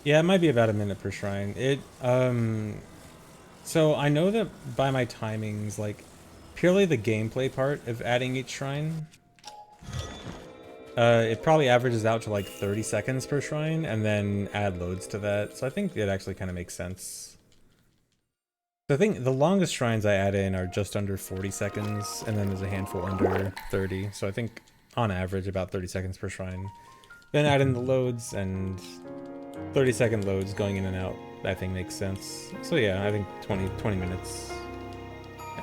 Yeah, it might be about a minute per shrine. So I know that by my timings, like, purely the gameplay part of adding each shrine, it probably averages out to like 30 seconds per shrine, and then add loads to that. So I think it actually kind of makes sense. So I think the longest shrines I add in are just under 40 seconds, and then there's a handful under 30. So I think on average about 30 seconds per shrine. Then add in the loads, and 30-second loads going in and out, I think makes sense. So yeah, I think 20 minutes,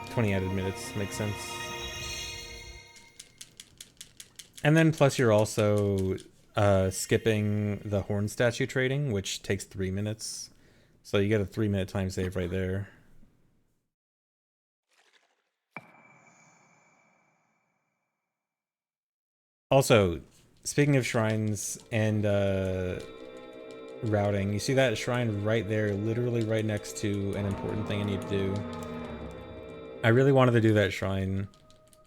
20 added minutes makes sense. And then plus you're also skipping the horn statue trading, which takes 3 minutes. So you get a 3-minute time save right there. Also, speaking of shrines and routing, you see that shrine right there, literally right next to an important thing I need to do. I really wanted to do that shrine,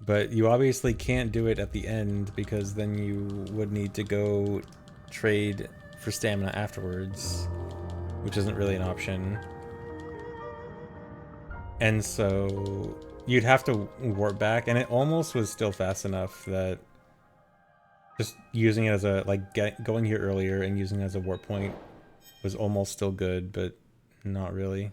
but you obviously can't do it at the end because then you would need to go trade for stamina afterwards, which isn't really an option. And so you'd have to warp back, and it almost was still fast enough that just using it as a, like, going here earlier and using it as a warp point was almost still good, but not really.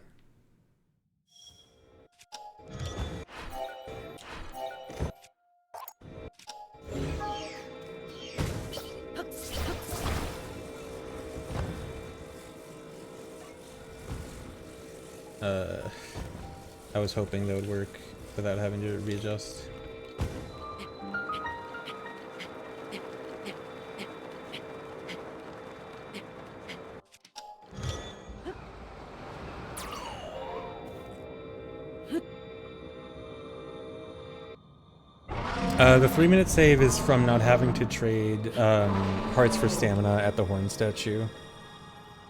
I was hoping that would work without having to readjust. The 3-minute save is from not having to trade hearts for stamina at the horn statue,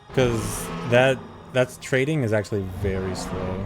because that's trading is actually very slow.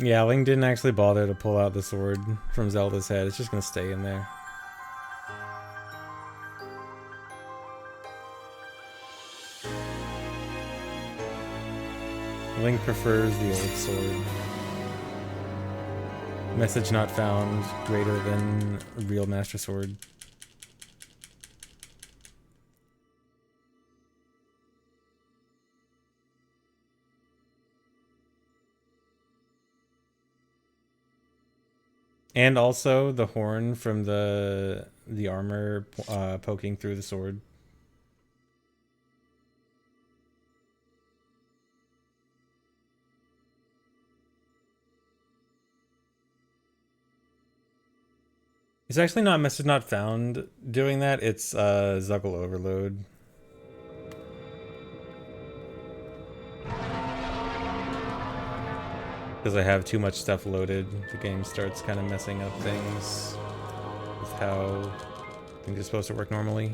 Yeah, Link didn't actually bother to pull out the sword from Zelda's head. It's just gonna stay in there. Link prefers the old sword. Message not found greater than real Master Sword. And also the horn from the armor poking through the sword. It's actually not message not found doing that, it's Zuggle overload. Because I have too much stuff loaded, the game starts kind of messing up things with how things are supposed to work normally.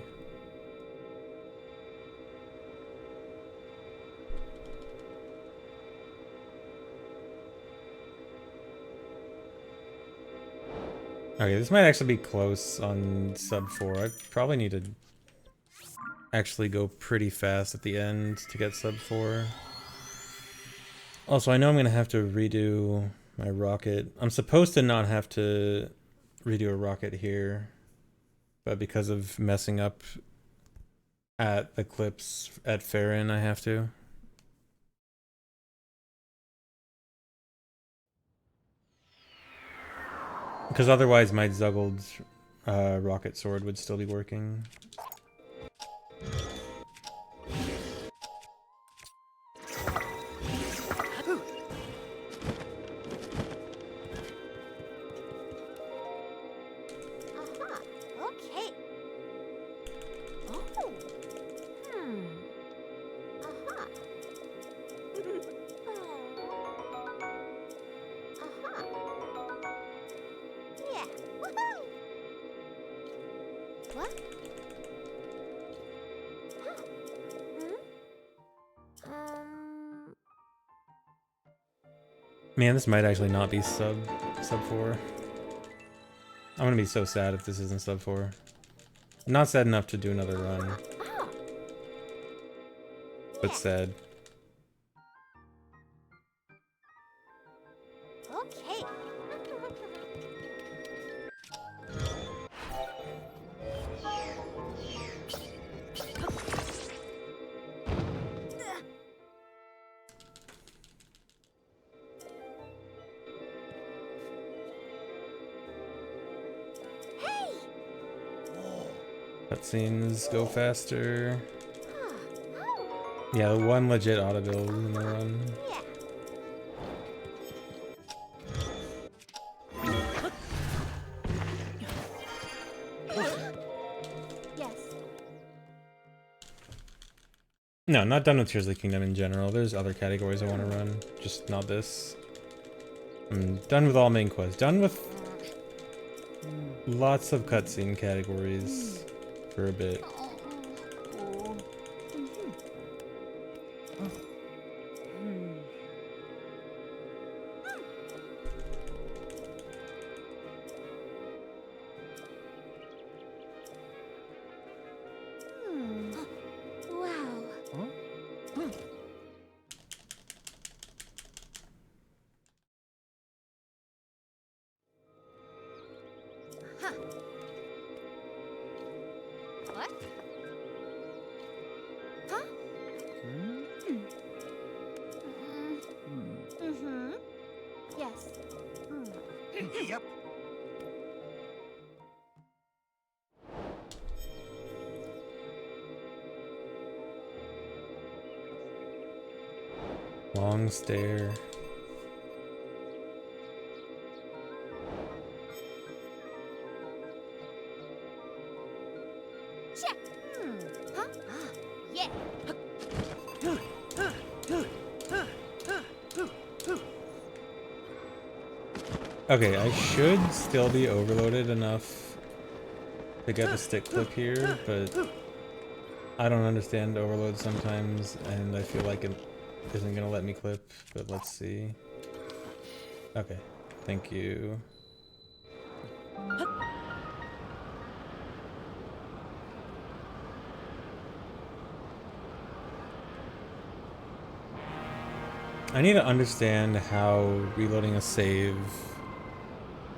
Okay, this might actually be close on sub 4. I probably need to actually go pretty fast at the end to get sub 4. Also, I know I'm going to have to redo my rocket. I'm supposed to not have to redo a rocket here, but because of messing up at the clips at Farron, I have to. Because otherwise my Zuggled rocket sword would still be working. Okay. Oh. Yeah. Woohoo! What? Huh. Man, this might actually not be sub 4. I'm gonna be so sad if this isn't sub 4. Not sad enough to do another run, but sad. Okay. Hey! Cutscenes go faster. Oh. Yeah, the one legit auto build in the run. Yeah. Yes. No, not done with Tears of the Kingdom in general. There's other categories I want to run, just not this. I'm done with all main quests. Done with lots of cutscene categories for a bit. Wow. Huh. What? Huh? Mm-hmm. Yes. Yep. Long stare. Check. Huh? Ah, yeah. Okay, I should still be overloaded enough to get the stick clip here, but I don't understand overload sometimes, and I feel like it isn't gonna let me clip, but let's see. Okay, thank you. I need to understand how reloading a save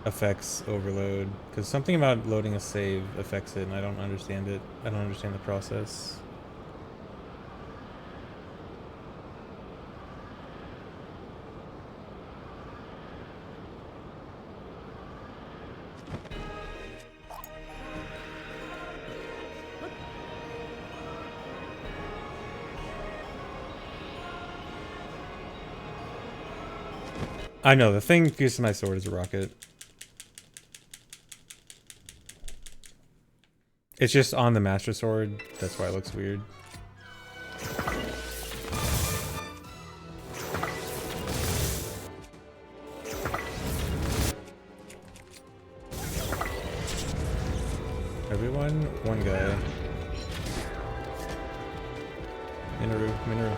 affects overload, because something about loading a save affects it and I don't understand it. I don't understand the process. I know, the thing fused to my sword is a rocket. It's just on the Master Sword, that's why it looks weird. Everyone, one guy. Minoru, Minoru.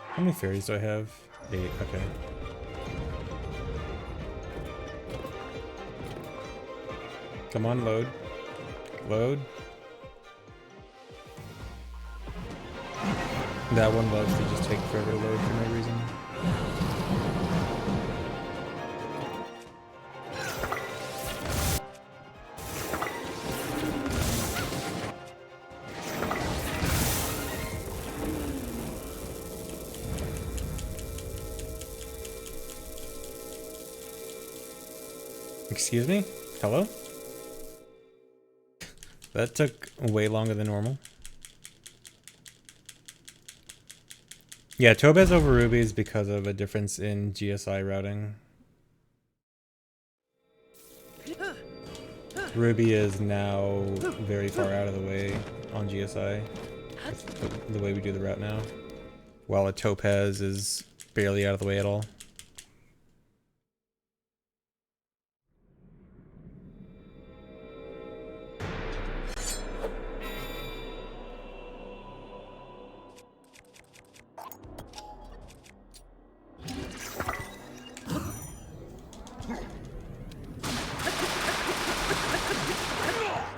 How many fairies do I have? 8, okay. Come on, load. Load. That one loves to just take forever to load for no reason. Excuse me? Hello? That took way longer than normal. Yeah, Topaz over Ruby is because of a difference in GSI routing. Ruby is now very far out of the way on GSI. That's the way we do the route now. While a Topaz is barely out of the way at all.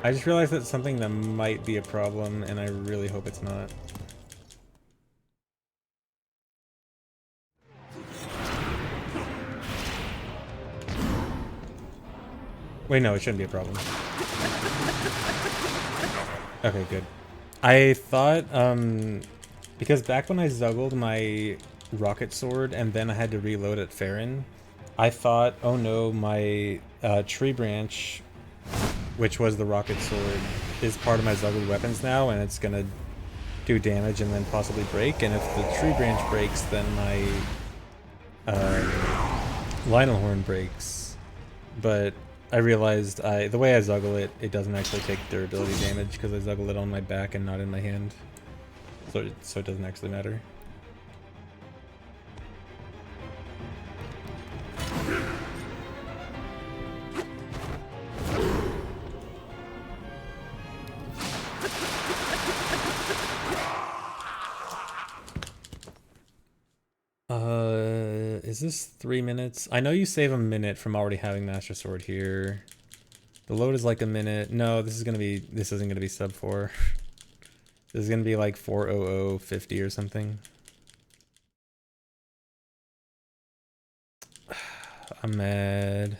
I just realized that's something that might be a problem, and I really hope it's not. Wait, no, it shouldn't be a problem. Okay, good. I thought, because back when I zuggled my rocket sword and then I had to reload at Farron, I thought, oh no, my tree branch, which was the rocket sword, is part of my zuggled weapons now, and it's gonna do damage and then possibly break, and if the tree branch breaks, then my Lionel Horn breaks. But I realized the way I zuggle it, it doesn't actually take durability damage because I zuggle it on my back and not in my hand. So it doesn't actually matter. Is this 3 minutes? I know you save a minute from already having Master Sword here. The load is like a minute. No, this isn't gonna be sub 4. This is gonna be like 4:00:50 or something. I'm mad.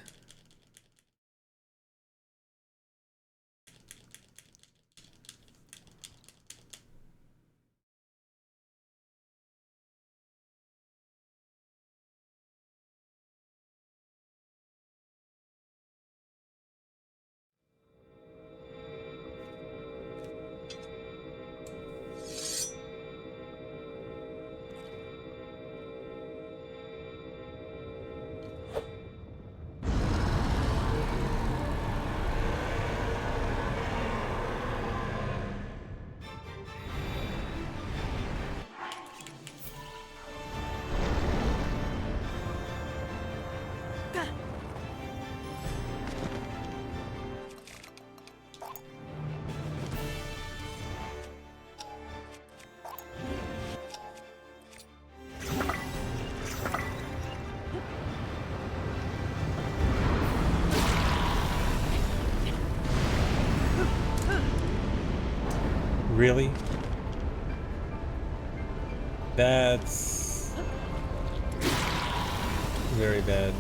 Really? That's very bad.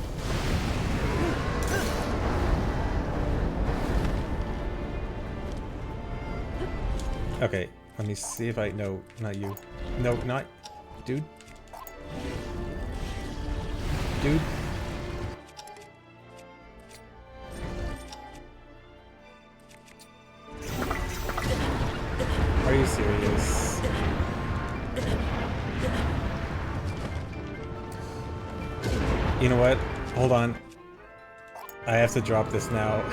Okay, let me see if I... No, not you. No, not... Dude. Dude. Are you serious? You know what? Hold on. I have to drop this now.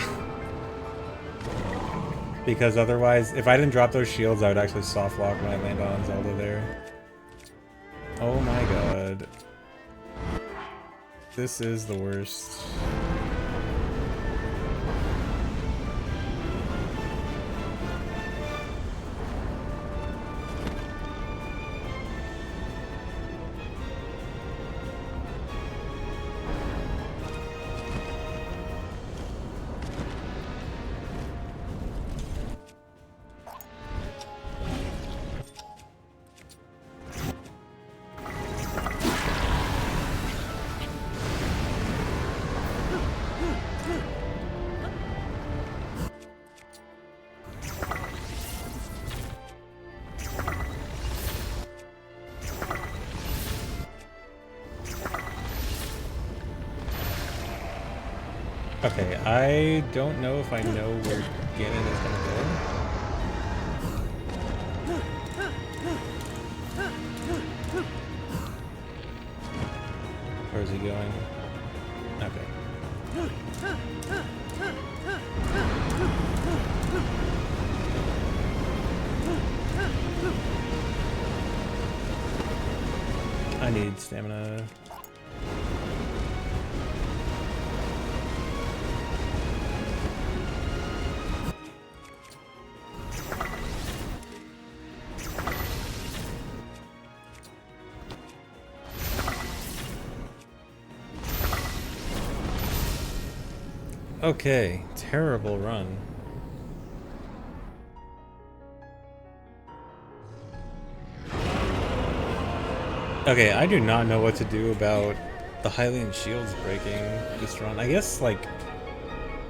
Because otherwise, if I didn't drop those shields, I would actually soft lock when I land on Zelda there. Oh my god. This is the worst. Okay, I don't know if I know where Ganon is gonna go. Where is he going? Okay. I need stamina. Okay, terrible run. Okay, I do not know what to do about the Hylian shields breaking this run. I guess, like,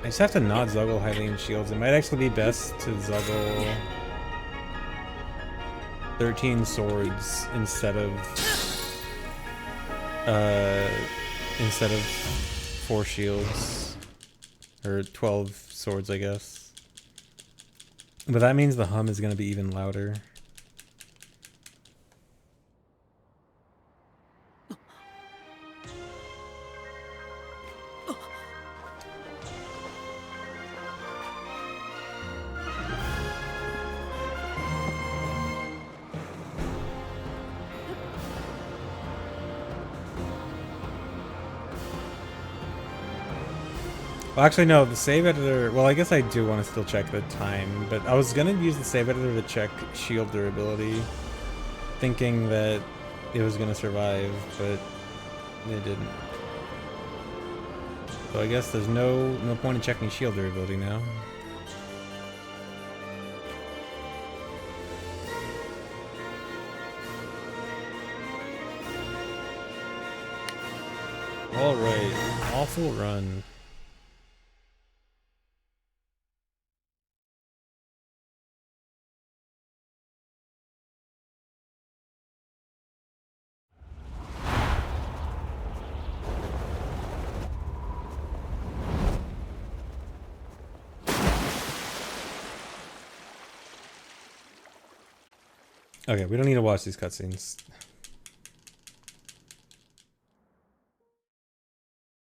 I just have to not Zuggle Hylian shields. It might actually be best to Zuggle 13 swords instead of 4 shields. Or 12 swords, I guess. But that means the hum is going to be even louder. Well, actually, no, the save editor... Well, I guess I do want to still check the time, but I was going to use the save editor to check shield durability, thinking that it was going to survive, but it didn't. So I guess there's no point in checking shield durability now. Alright, awful run. Okay, we don't need to watch these cutscenes.